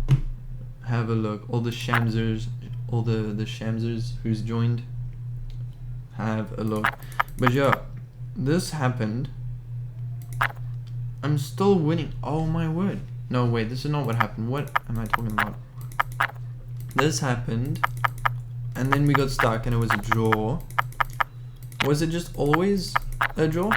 Speaker 1: Have a look. All the Shamsers, all the Shamsers who's joined, have a look. But yeah, this happened. I'm still winning. Oh my word. No, wait, this is not what happened. What am I talking about? This happened, and then we got stuck and it was a draw. Was it just always a draw?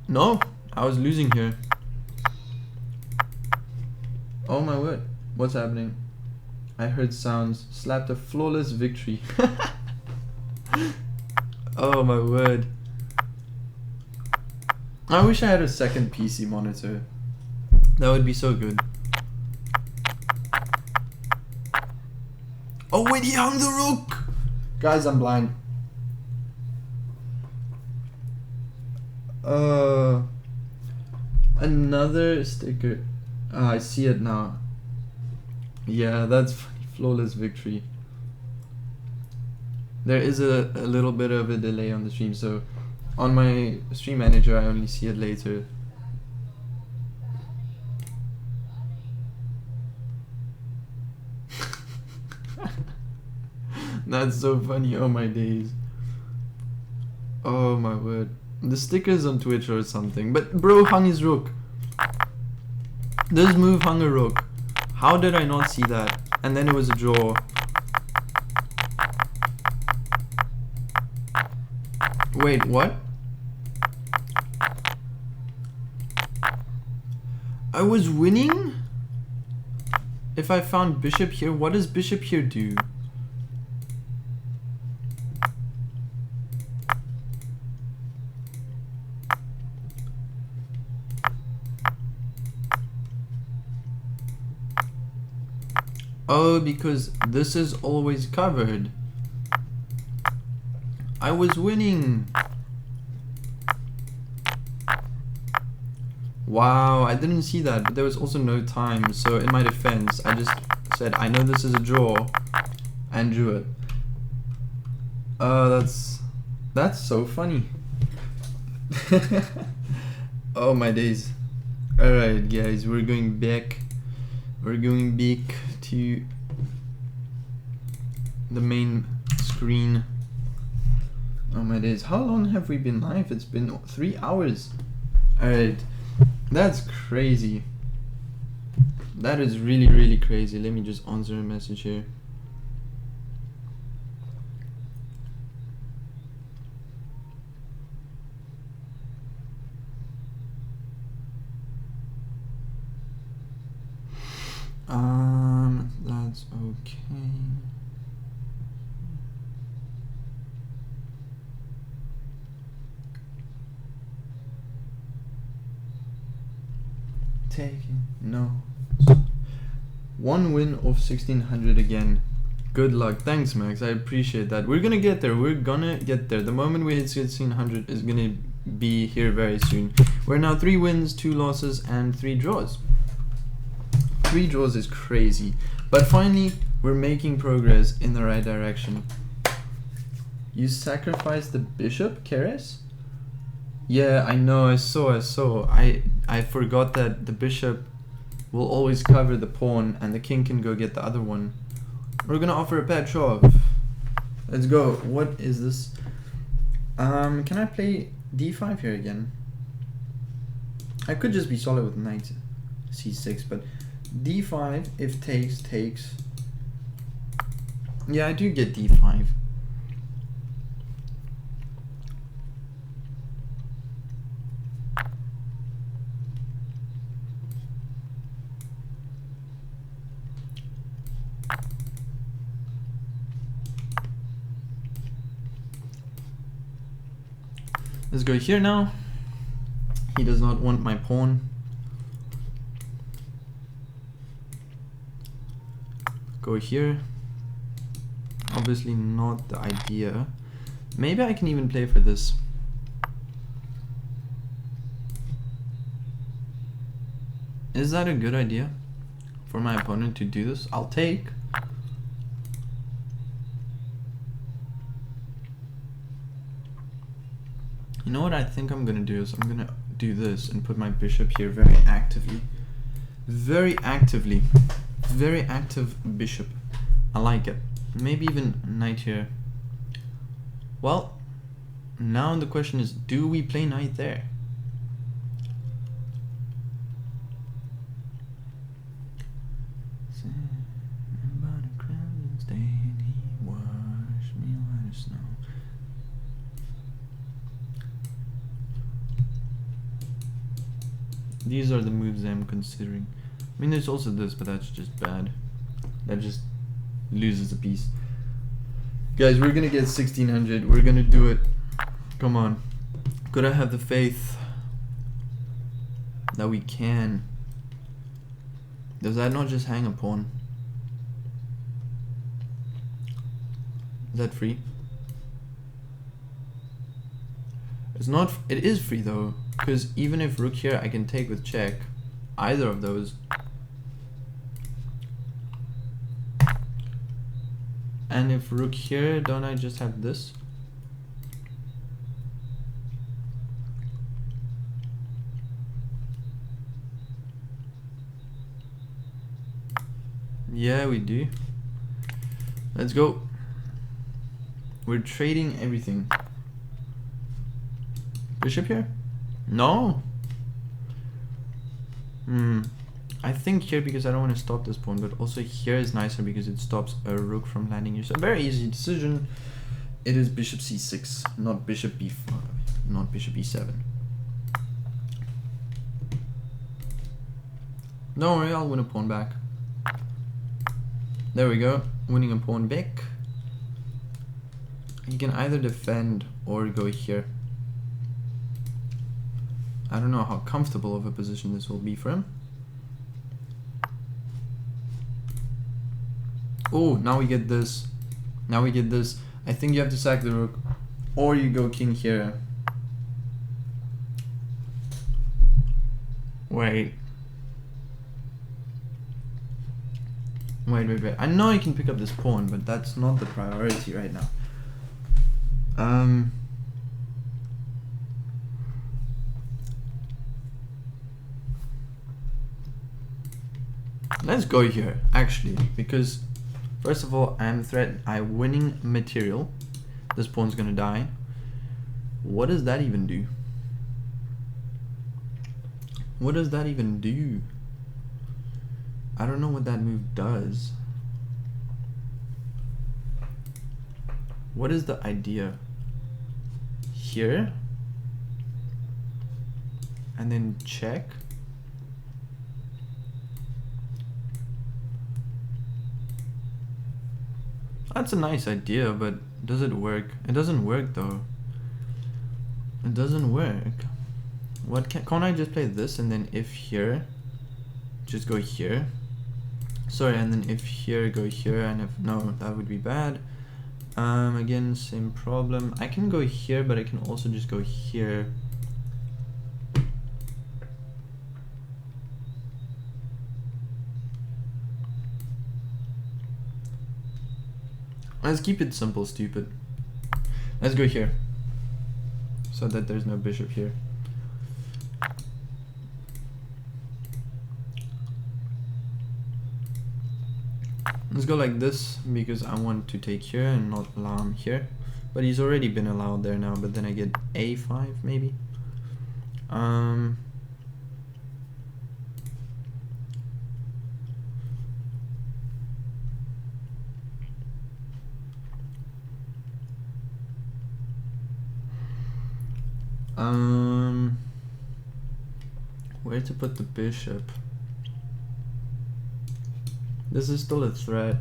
Speaker 1: No, I was losing here. Oh my word, what's happening? I heard sounds. Slapped a flawless victory. Oh my word. I wish I had a second PC monitor. That would be so good. Oh wait, he hung the rook! Guys, I'm blind. Another sticker. I see it now. Yeah, that's funny. Flawless victory. There is a little bit of a delay on the stream, so on my stream manager I only see it later. That's so funny. Oh my days. Oh my word. The stickers on Twitch or something. But bro hung his rook. This move hung a rook. How did I not see that? And then it was a draw. Wait, what? I was winning? If I found bishop here, what does bishop here do? Oh, because this is always covered. I was winning. Wow, I didn't see that, but there was also no time. So in my defense, I just said, I know this is a draw, and drew it. That's so funny. Oh my days. Alright guys, we're going back. We're going back to the main screen. Oh my days, how long have we been live? It's been 3 hours. Alright, that's crazy. That is really, really crazy. Let me just answer a message here. That's okay. Taking no. 1 win of 1600 again. Good luck. Thanks, Max. I appreciate that. We're gonna get there. We're gonna get there. The moment we hit 1600 is gonna be here very soon. We're now 3 wins, 2 losses, and 3 draws. 3 draws is crazy. But finally, we're making progress in the right direction. You sacrificed the bishop, Keres? Yeah, I know, I saw. I forgot that the bishop will always cover the pawn and the king can go get the other one. We're gonna offer a Petrov. Let's go. What is this? Can I play d5 here again? I could just be solid with knight c6, but d5, if takes. Yeah, I do get d5. Let's go here now. He does not want my pawn. Go here. Obviously not the idea. Maybe I can even play for this. Is that a good idea for my opponent to do this? I'll take. You know what I think I'm gonna do is I'm gonna do this and put my bishop here very actively. Very actively. Very active bishop. I like it. Maybe even knight here. Well, now the question is, do we play knight there? These are the moves I'm considering. I mean, there's also this, but that's just bad. That just loses a piece. Guys, we're gonna get 1600. We're gonna do it. Come on. Gotta have the faith that we can. Does that not just hang a pawn? Is that free? It's not. It is free though, because even if rook here, I can take with check. Either of those. And if rook here, don't I just have this? Yeah, we do. Let's go. We're trading everything. Bishop here? No. I think here because I don't want to stop this pawn, but also here is nicer because it stops a rook from landing here. So very easy decision. It is bishop c6, not bishop b5, not bishop e7. Don't worry, I'll win a pawn back. There we go, winning a pawn back. He can either defend or go here. I don't know how comfortable of a position this will be for him. Oh, now we get this. Now we get this. I think you have to sack the rook. Or you go king here. Wait. Wait. I know you can pick up this pawn, but that's not the priority right now. Let's go here, actually, because first of all, I'm winning material. This pawn's gonna die. What does that even do? What does that even do? I don't know what that move does. What is the idea? Here? And then check? That's a nice idea, but does it work? It doesn't work though. It doesn't work. What can't I just play this and then if here, just go here? Sorry, and then if here, go here, and if no, that would be bad. Again, same problem. I can go here, but I can also just go here. Let's keep it simple, stupid. Let's go here. So that there's no bishop here. Let's go like this because I want to take here and not allow him here. But he's already been allowed there now, but then I get a5 maybe. Where to put the bishop? This is still a threat,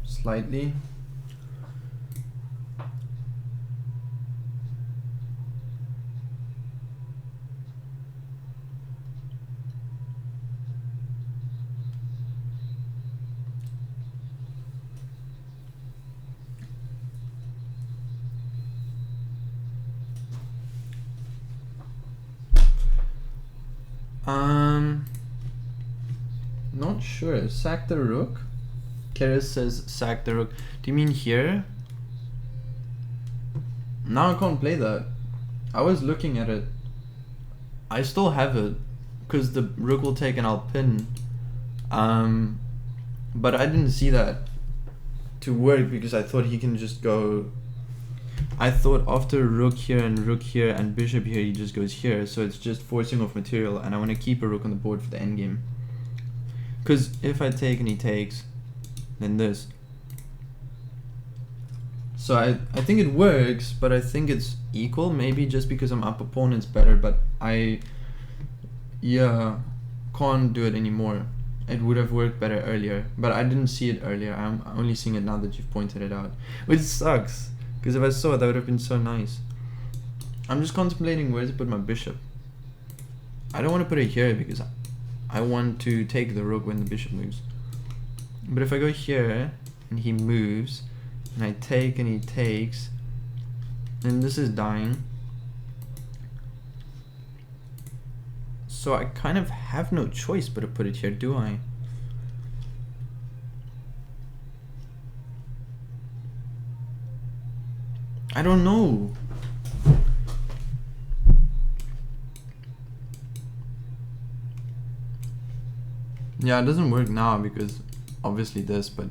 Speaker 1: slightly. Not sure. Sack the rook. Keres says sack the rook. Do you mean here? Now I can't play that. I was looking at it. I still have it because the rook will take and I'll pin. But I didn't see that to work because I thought he can just go. I thought after rook here and bishop here, he just goes here. So it's just forcing off material, and I want to keep a rook on the board for the endgame. Because if I take and he takes, then this. So I think it works, but I think it's equal. Maybe just because I'm up a pawn it's better, but I can't do it anymore. It would have worked better earlier, but I didn't see it earlier. I'm only seeing it now that you've pointed it out, which sucks, because if I saw it, that would have been so nice. I'm just contemplating where to put my bishop. I don't want to put it here because I want to take the rook when the bishop moves. But if I go here and he moves and I take and he takes, then this is dying. So I kind of have no choice but to put it here, do I? I don't know. Yeah, it doesn't work now because obviously this, but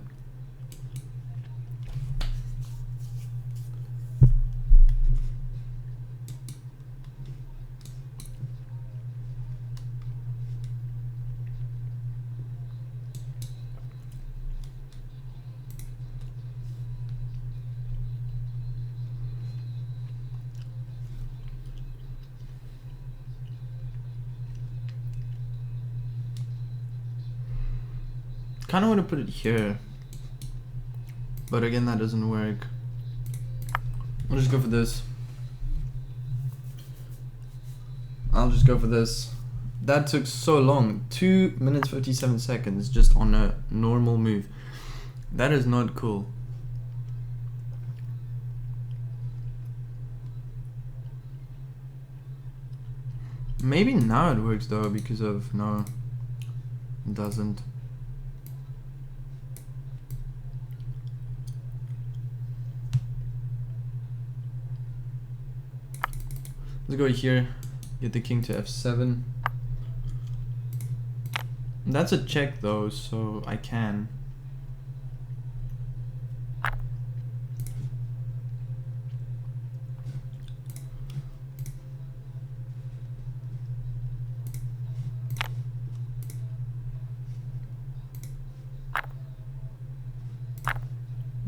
Speaker 1: kind of want to put it here, but again that doesn't work. I'll just go for this. That took so long. 2 minutes 57 seconds just on a normal move. That is not cool. Maybe now it works though because of no, it doesn't. Let's go here, get the king to f7. That's a check though, so I can.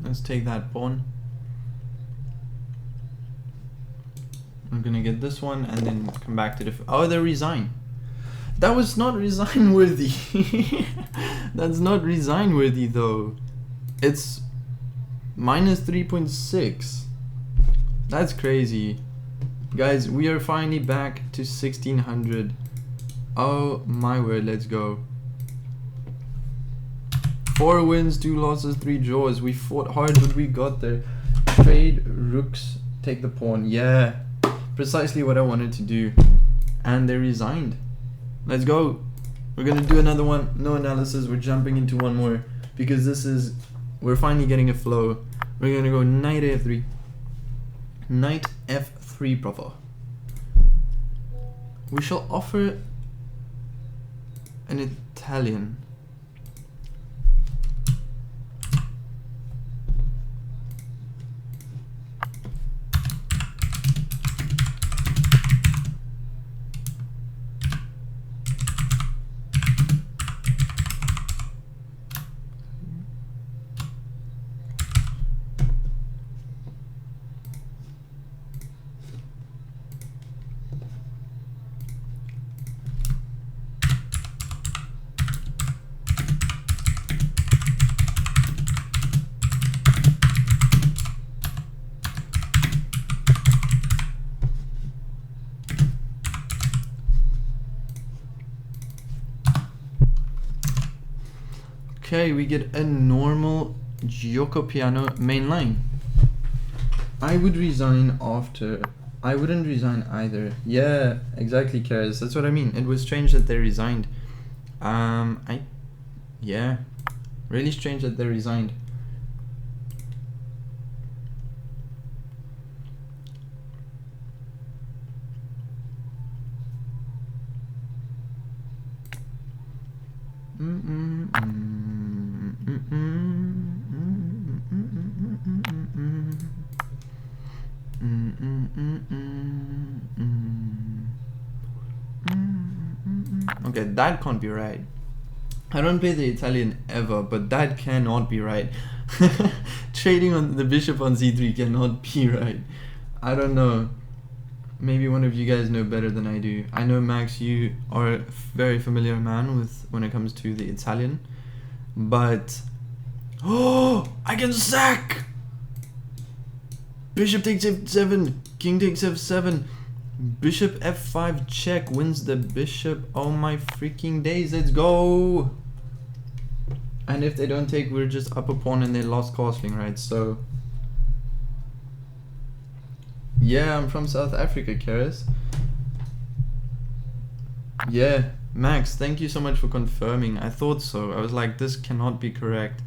Speaker 1: Let's take that pawn. I'm gonna get this one and then come back to the... Oh, they resign. That was not resign worthy. That's not resign worthy though. It's minus 3.6. That's crazy. Guys, we are finally back to 1600. Oh my word, let's go. 4 wins, 2 losses, 3 draws. We fought hard, but we got there. Trade rooks, take the pawn. Yeah. Precisely what I wanted to do, and they resigned. Let's go. We're gonna do another one. No analysis. We're jumping into one more because this is, we're finally getting a flow. We're gonna go knight f3. Knight f3 proper. We shall offer an Italian. Okay, we get a normal Gioco Piano main line. I would resign after I wouldn't resign either. Yeah, exactly, Karis. That's what I mean. It was strange that they resigned. Yeah, really strange that they resigned. Okay, that can't be right. I don't play the Italian ever, but that cannot be right. Trading on the bishop on c3 cannot be right. I don't know. Maybe one of you guys know better than I do. I know, Max, you are a very familiar man with when it comes to the Italian. But... Oh! I can sack! Bishop takes f7. King takes f7. Bishop f5 check wins the bishop. Oh my freaking days, let's go! And if they don't take, we're just up a pawn and they lost castling, right? So... Yeah, I'm from South Africa, Karis. Yeah, Max, thank you so much for confirming. I thought so. I was like, this cannot be correct.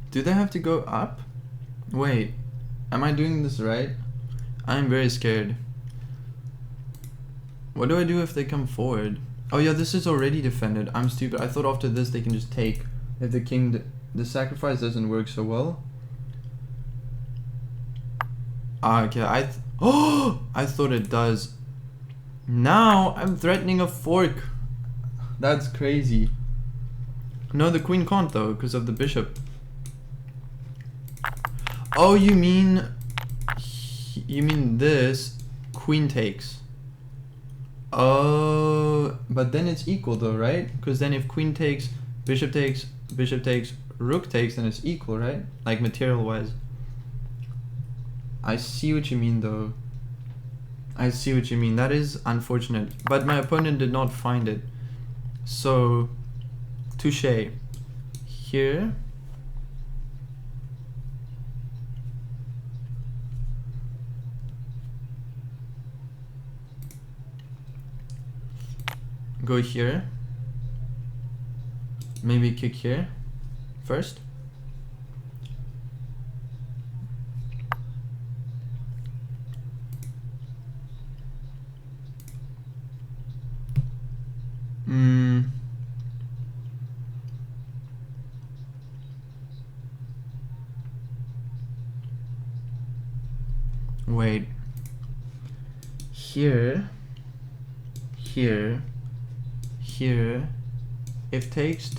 Speaker 1: Do they have to go up? Wait, am I doing this right? I'm very scared. What do I do if they come forward? Oh yeah, this is already defended. I'm stupid. I thought after this they can just take. If the king... The sacrifice doesn't work so well. Ah, okay, I thought it does. Now I'm threatening a fork. That's crazy. No, the queen can't though, because of the bishop. Oh, you mean this queen takes. Oh, but then it's equal though, right? Because then if queen takes, bishop takes, rook takes, then it's equal, right? Like material wise. I see what you mean though. I see what you mean. That is unfortunate. But my opponent did not find it. So, touche. Here. Go here. Maybe kick here first. Wait. Here. Here. Here. If takes.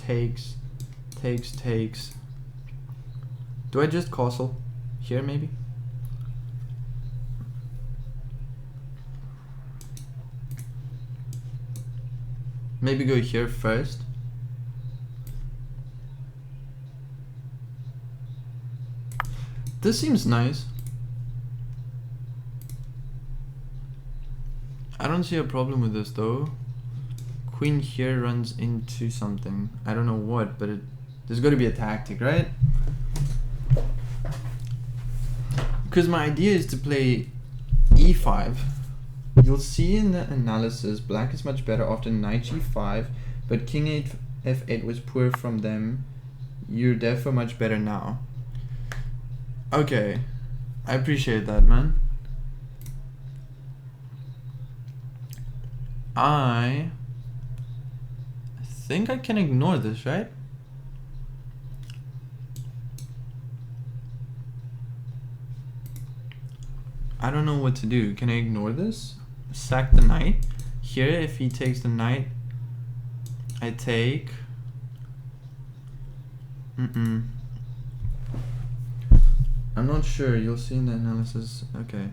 Speaker 1: Do I just castle? Here maybe? Maybe go here first. This seems nice. I don't see a problem with this though. Queen here runs into something. I don't know what, but there's got to be a tactic, right? Because my idea is to play e5. You'll see in the analysis, black is much better after knight g5, but king 8 f8 was poor from them. You're therefore much better now. Okay, I appreciate that, man. I think I can ignore this, right? I don't know what to do. Can I ignore this? Sack the knight. Here, if he takes the knight, I take. I'm not sure. You'll see in the analysis. Okay.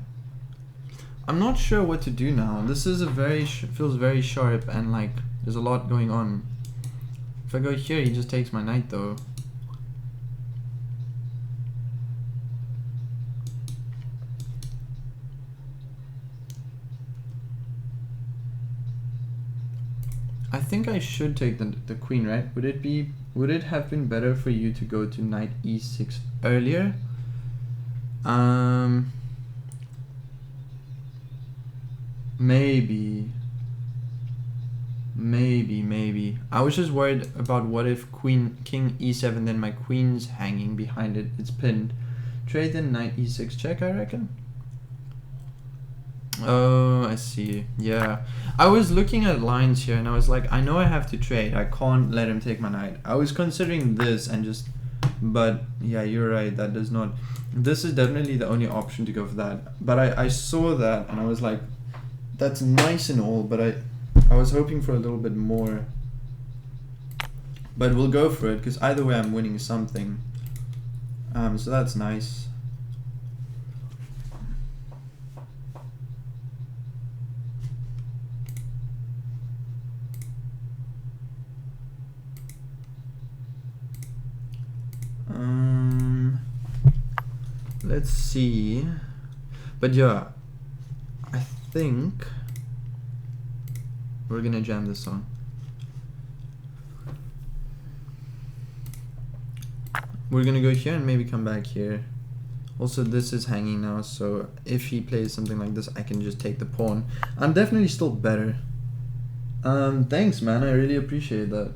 Speaker 1: I'm not sure what to do now. This is a feels very sharp and like there's a lot going on. If I go here, he just takes my knight though. I think I should take the queen, right? Would it have been better for you to go to knight e6 earlier? Maybe. I was just worried about what if king e7, then my queen's hanging behind it, it's pinned. Trade then knight e6 check, I reckon. Oh, I see. Yeah, I was looking at lines here and I was like, I know I have to trade, I can't let him take my knight. I was considering this and just, but yeah, you're right, that does not, this is definitely the only option to go for that. But I saw that and I was like, that's nice and all, but I was hoping for a little bit more. But we'll go for it, because either way I'm winning something. So that's nice. Let's see. But yeah, I think we're gonna jam this song. We're gonna go here and maybe come back here. Also, this is hanging now, so if he plays something like this, I can just take the pawn. I'm definitely still better. Thanks, man. I really appreciate that.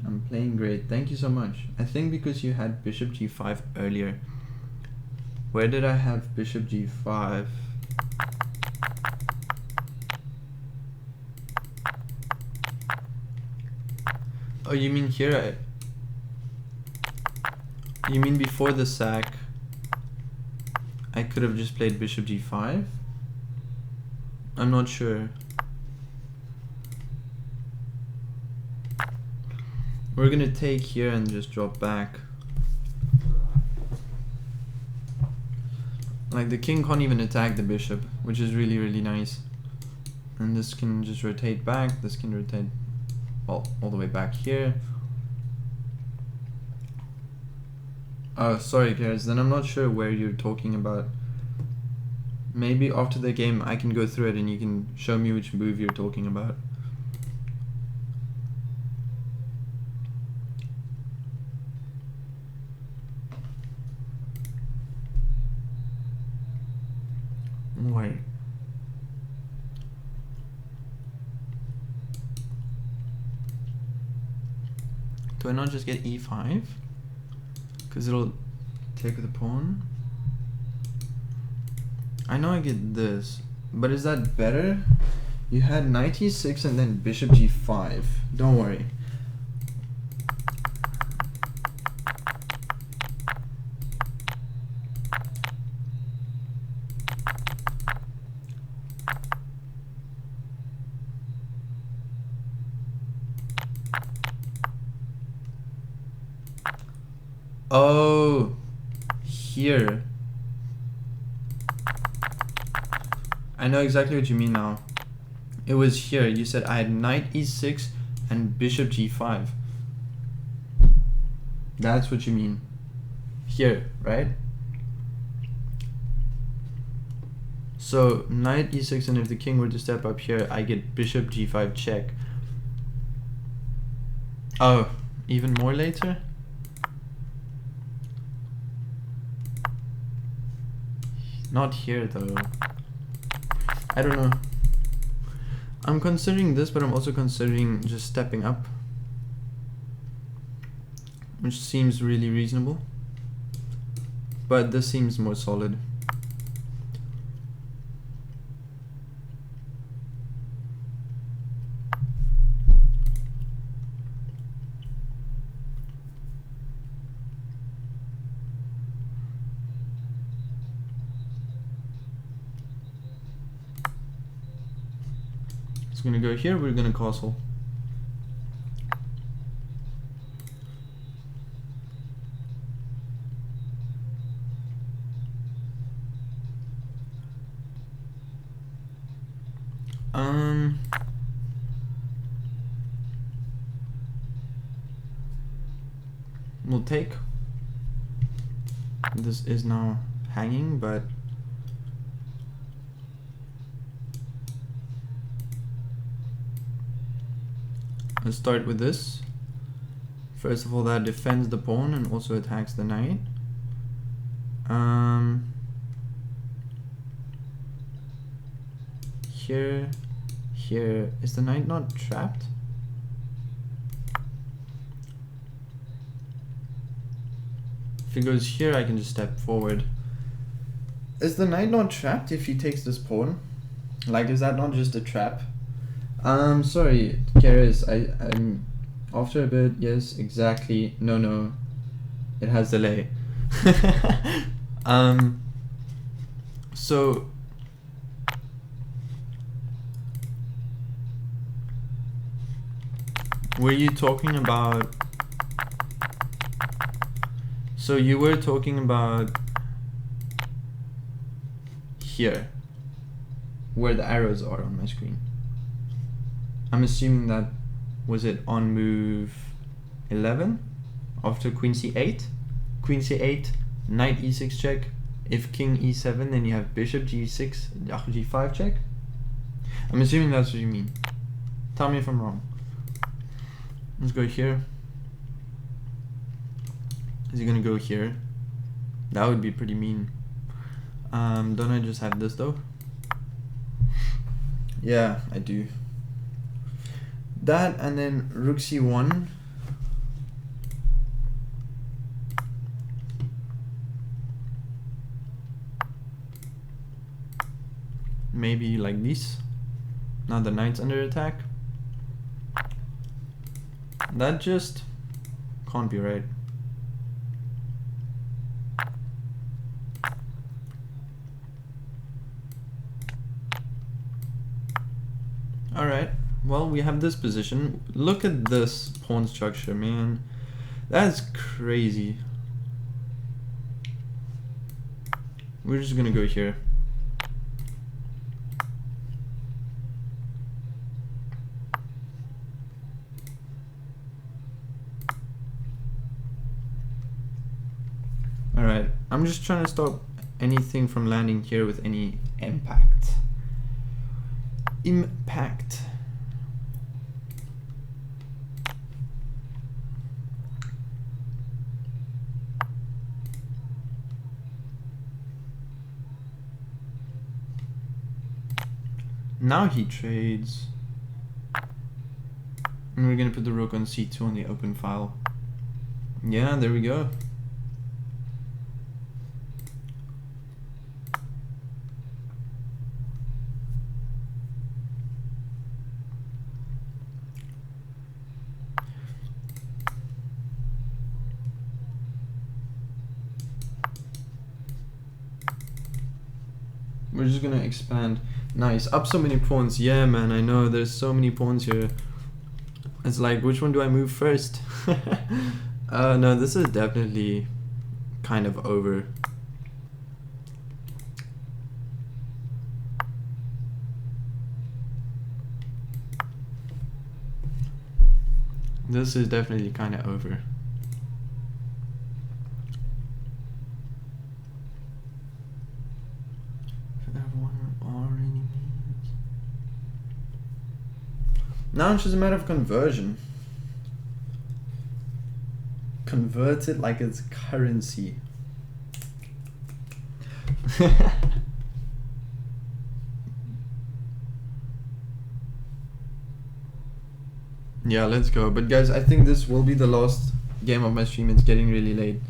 Speaker 1: I'm playing great. Thank you so much. I think because you had bishop g5 earlier. Where did I have bishop g5? Oh, you mean here? You mean before the sack, I could have just played bishop g5? I'm not sure. We're gonna take here and just drop back. Like, the king can't even attack the bishop, which is really, really nice. And this can just rotate back, this can rotate, well, all the way back here. Oh, sorry guys, then I'm not sure where you're talking about. Maybe after the game I can go through it and you can show me which move you're talking about. Wait. Do I not just get e5? Because it'll take the pawn. I know I get this, but is that better? You had knight e6 and then bishop g5. Don't worry. Oh, here. I know exactly what you mean now. It was here. You said I had knight e6 and bishop g5. That's what you mean. Here, right? So knight e6, and if the king were to step up here, I get bishop g5 check. Oh, even more later? Not here though. I don't know. I'm considering this, but I'm also considering just stepping up, which seems really reasonable. But this seems more solid. It's gonna go here, we're gonna castle. We'll take. This is now hanging, but Let's start with this. First of all, that defends the pawn and also attacks the knight. Here, is the knight not trapped? If he goes here, I can just step forward. Is the knight not trapped if he takes this pawn? Like, is that not just a trap? Sorry, Karis, I'm after a bit. Yes, exactly. No, it has delay. So were you talking about? So you were talking about here, where the arrows are on my screen. I'm assuming that was it on move 11 after queen c8, knight e6 check. If king e7, then you have bishop g6, g5 check. I'm assuming that's what you mean. Tell me if I'm wrong. Let's go here. Is he gonna go here? That would be pretty mean. Don't I just have this though? Yeah, I do. That and then rook c1. Maybe like this. Now the knight's under attack. That just can't be right. Alright, well, we have this position. Look at this pawn structure, man. That's crazy. We're just gonna go here. Alright, I'm just trying to stop anything from landing here with any impact. Now he trades. And we're gonna put the rook on c2 on the open file. Yeah, there we go. We're just gonna expand. Nice, up so many pawns. Yeah, man, I know, there's so many pawns here. It's like, which one do I move first? No, this is definitely kind of over. This is definitely kind of over. Now it's just a matter of conversion. Convert it like it's currency. Yeah, let's go. But guys, I think this will be the last game of my stream. It's getting really late.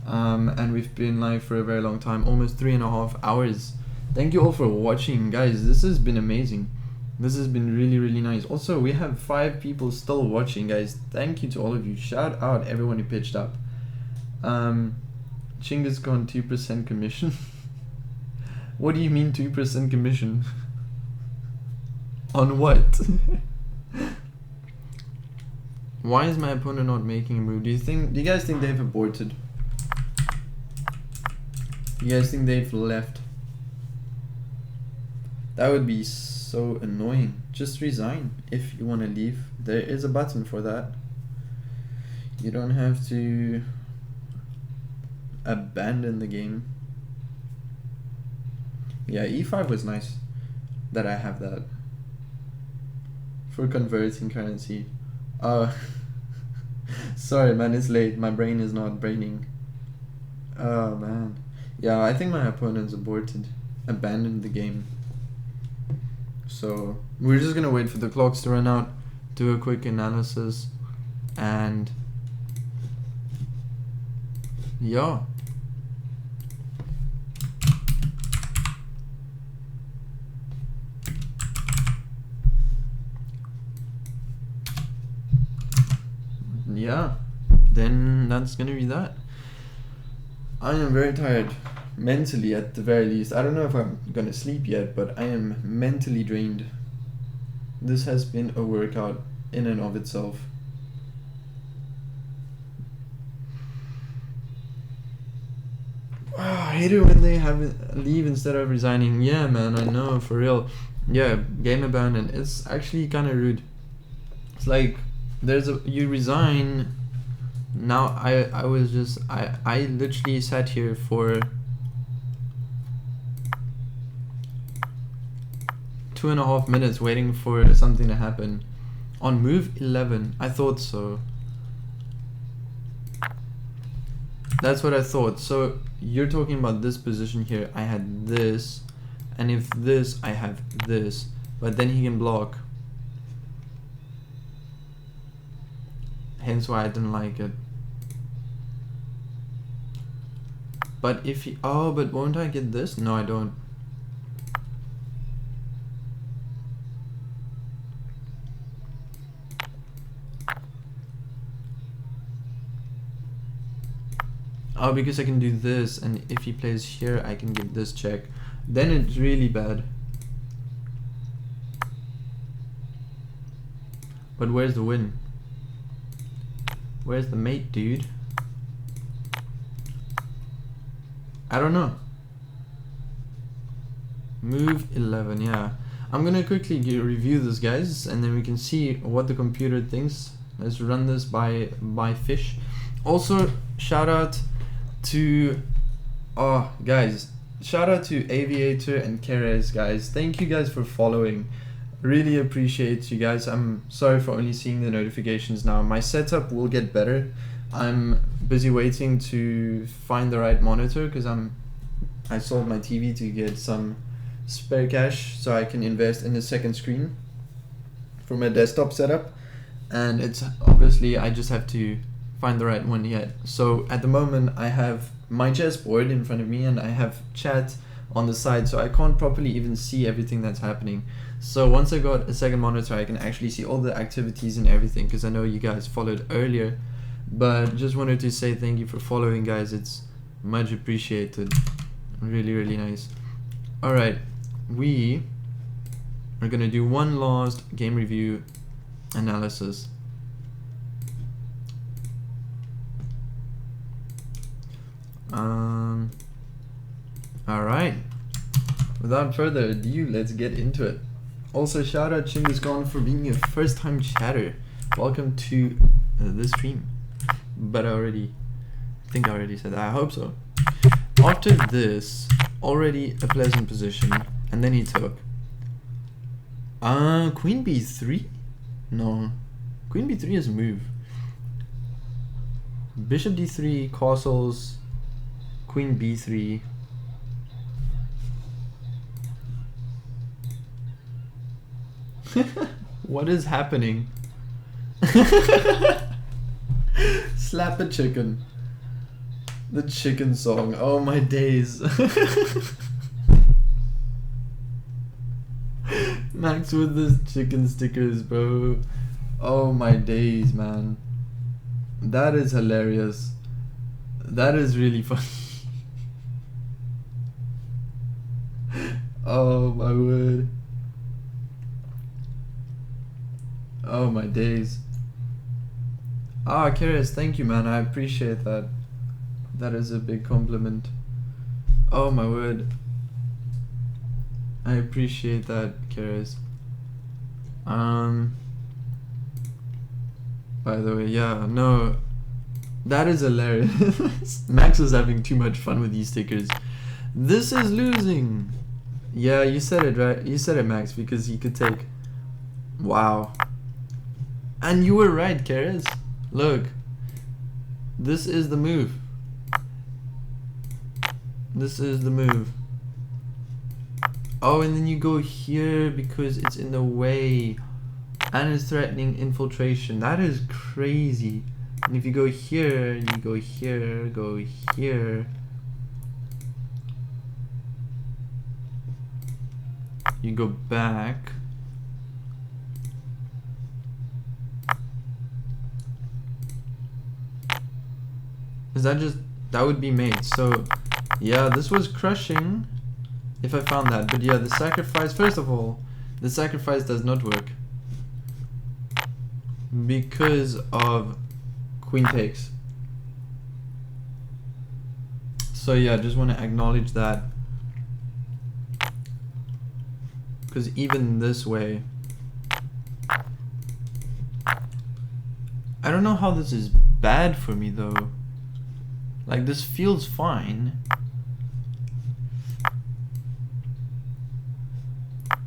Speaker 1: And we've been live for a very long time, almost 3.5 hours. Thank you all for watching, guys. This has been amazing. This has been really, really nice. Also, we have 5 people still watching, guys. Thank you to all of you. Shout out everyone who pitched up. Chinggis Khan 2% commission. What do you mean 2% commission? On what? Why is my opponent not making a move? Do you guys think they've aborted? Do you guys think they've left? That would be so annoying. Just resign if you want to leave. There is a button for that. You don't have to abandon the game. Yeah, e5 was nice that I have that for converting currency. Uh, sorry, man, it's late. My brain is not braining. Oh, man. Yeah, I think my opponent's abandoned the game. So, we're just gonna wait for the clocks to run out, do a quick analysis, and yeah. Yeah, then that's gonna be that. I am very tired, mentally at the very least. I don't know if I'm gonna sleep yet, but I am mentally drained. This has been a workout in and of itself. I hate it when they leave instead of resigning. Yeah, man, I know, for real. Yeah, game abandoned. It's actually kind of rude. It's like you resign. Now I literally sat here for 2.5 minutes waiting for something to happen on move 11. I thought so. That's what I thought. So you're talking about this position here. I had this, and if this, I have this, but then he can block. Hence why I didn't like it. But if he, oh, but won't I get this? No, I don't. Oh, because I can do this, and if he plays here, I can give this check. Then it's really bad. But where's the win? Where's the mate, dude? I don't know. Move 11, yeah. I'm gonna quickly review this, guys, and then we can see what the computer thinks. Let's run this by fish. Also, shout out to guys, shout out to Aviator and Keres, guys. Thank you guys for following. Really appreciate you guys. I'm sorry for only seeing the notifications now. My setup will get better. I'm busy waiting to find the right monitor because I sold my TV to get some spare cash so I can invest in a second screen for my desktop setup, and it's obviously I just have to find the right one yet. So at the moment I have my chessboard in front of me and I have chat on the side, so I can't properly even see everything that's happening. So once I got a second monitor, I can actually see all the activities and everything, because I know you guys followed earlier. But just wanted to say thank you for following, guys. It's much appreciated. Really, really nice. Alright, we are gonna do one last game review analysis. Alright, without further ado, let's get into it. Also, shout out Chinggis Khan for being a first time chatter. Welcome to this stream. But I think I already said that. I hope so. After this, already a pleasant position, and then he took Queen B3? No, Queen B3 is a move. Bishop D3, castles, Queen B3. What is happening? Slap a chicken. The chicken song. Oh my days. Max with the chicken stickers, bro. Oh my days, man. That is hilarious. That is really funny. Oh my word. Oh my days. Ah, Keres, thank you, man. I appreciate that. That is a big compliment. Oh my word. I appreciate that, Keres. By the way, yeah, no, that is hilarious. Max is having too much fun with these stickers. This is losing. Yeah, you said it right. You said it, Max, because he could take. Wow. And you were right, Keres. Look. This is the move. This is the move. Oh, and then you go here because it's in the way. And it's threatening infiltration. That is crazy. And if you go here, you go here, go here. You go back. Is that just, that would be mate. So yeah, this was crushing if I found that. But yeah, the sacrifice, first of all, the sacrifice does not work because of queen takes. So yeah, just want to acknowledge that, because even this way, I don't know how this is bad for me though. Like, this feels fine.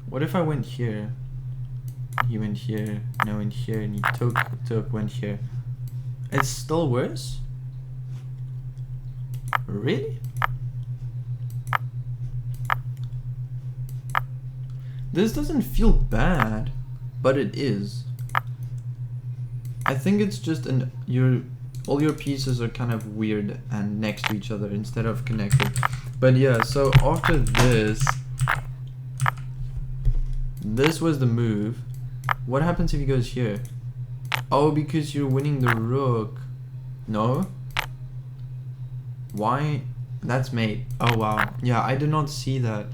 Speaker 1: What if I went here? He went here, no, went here, and he took, went here. It's still worse? Really? This doesn't feel bad, but it is. I think it's just all your pieces are kind of weird and next to each other instead of connected. But yeah, so after this was the move. What happens if he goes here? Oh, because you're winning the rook. No? Why? That's mate. Oh wow. Yeah, I did not see that.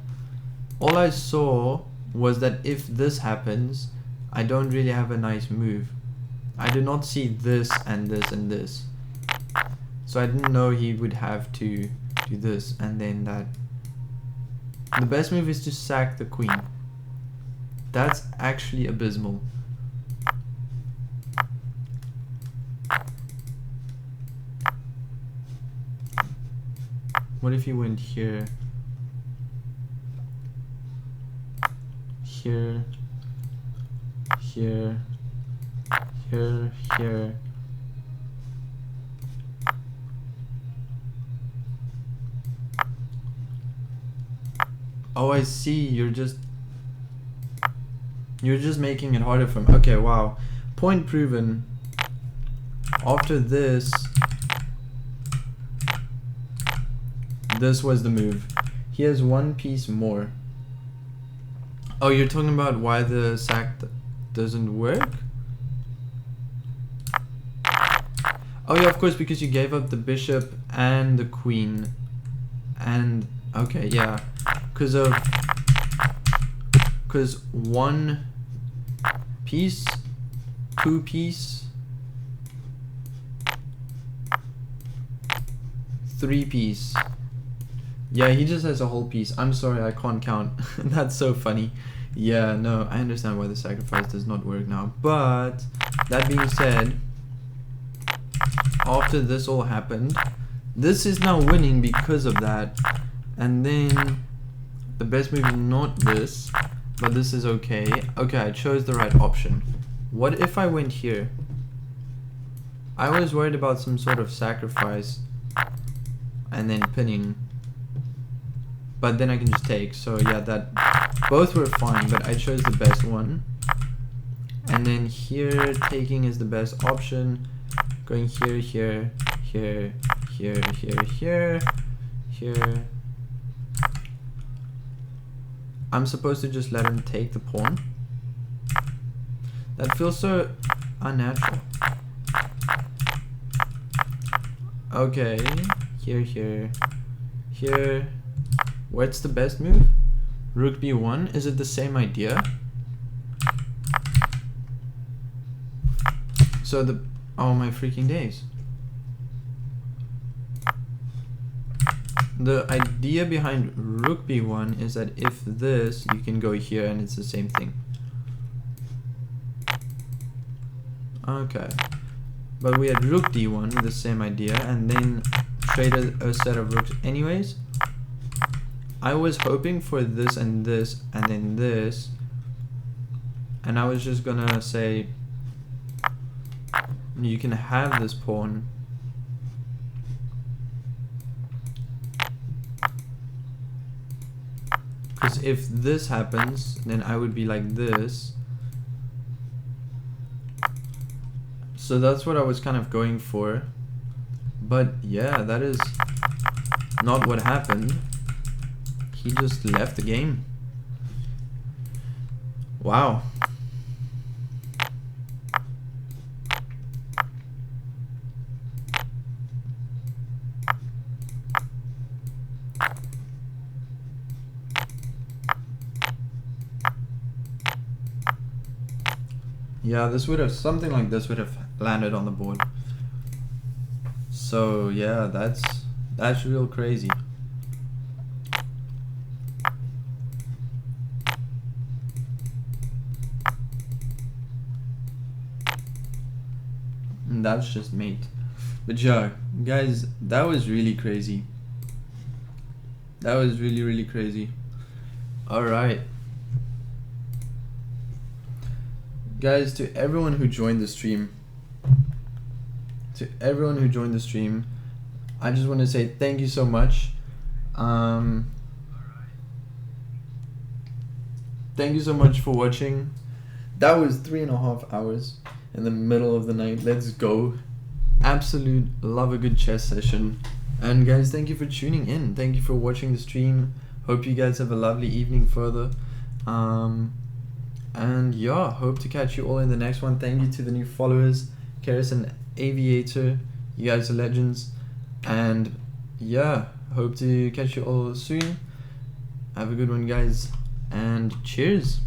Speaker 1: All I saw was that if this happens, I don't really have a nice move. I did not see this and this and this. So I didn't know he would have to do this and then that. The best move is to sack the queen. That's actually abysmal. What if you went here? Here. Here. Here. Here. Oh, I see. You're just making it harder for him. Okay, wow. Point proven. After this was the move. He has one piece more. Oh, you're talking about why the sack doesn't work? Oh yeah, of course, because you gave up the bishop and the queen. And okay, yeah. Because one piece, two piece, three piece. Yeah, he just has a whole piece. I'm sorry, I can't count. That's so funny. Yeah, no, I understand why the sacrifice does not work now. But that being said, after this all happened, this is now winning because of that. And then the best move is not this, but this is okay. Okay, I chose the right option. What if I went here? I was worried about some sort of sacrifice and then pinning, but then I can just take. So yeah, that both were fine, but I chose the best one. And then here, taking is the best option. Going here, here, here, here, here, here, here. I'm supposed to just let him take the pawn. That feels so unnatural. Okay, here, here, here. What's the best move? Rook b1. Is it the same idea? So the, oh my freaking days. The idea behind rook b1 is that if this, you can go here and it's the same thing. Okay. But we had rook d1 with the same idea and then traded a set of rooks anyways. I was hoping for this and then this. And I was just gonna say You can have this pawn. Because if this happens, then I would be like this. So that's what I was kind of going for. But yeah, that is not what happened. He just left the game. Wow. Yeah, this would have, something like this would have landed on the board. So yeah, that's real crazy. And that's just mate. But yeah, guys, that was really crazy. That was really, really crazy. Alright. Guys, to everyone who joined the stream, I just want to say thank you so much. Thank you so much for watching. That was 3.5 hours in the middle of the night. Let's go. Absolute love a good chess session. And guys, thank you for tuning in. Thank you for watching the stream. Hope you guys have a lovely evening further. And yeah, hope to catch you all in the next one. Thank you to the new followers, Karis and Aviator. You guys are legends. And yeah, hope to catch you all soon. Have a good one, guys, and cheers.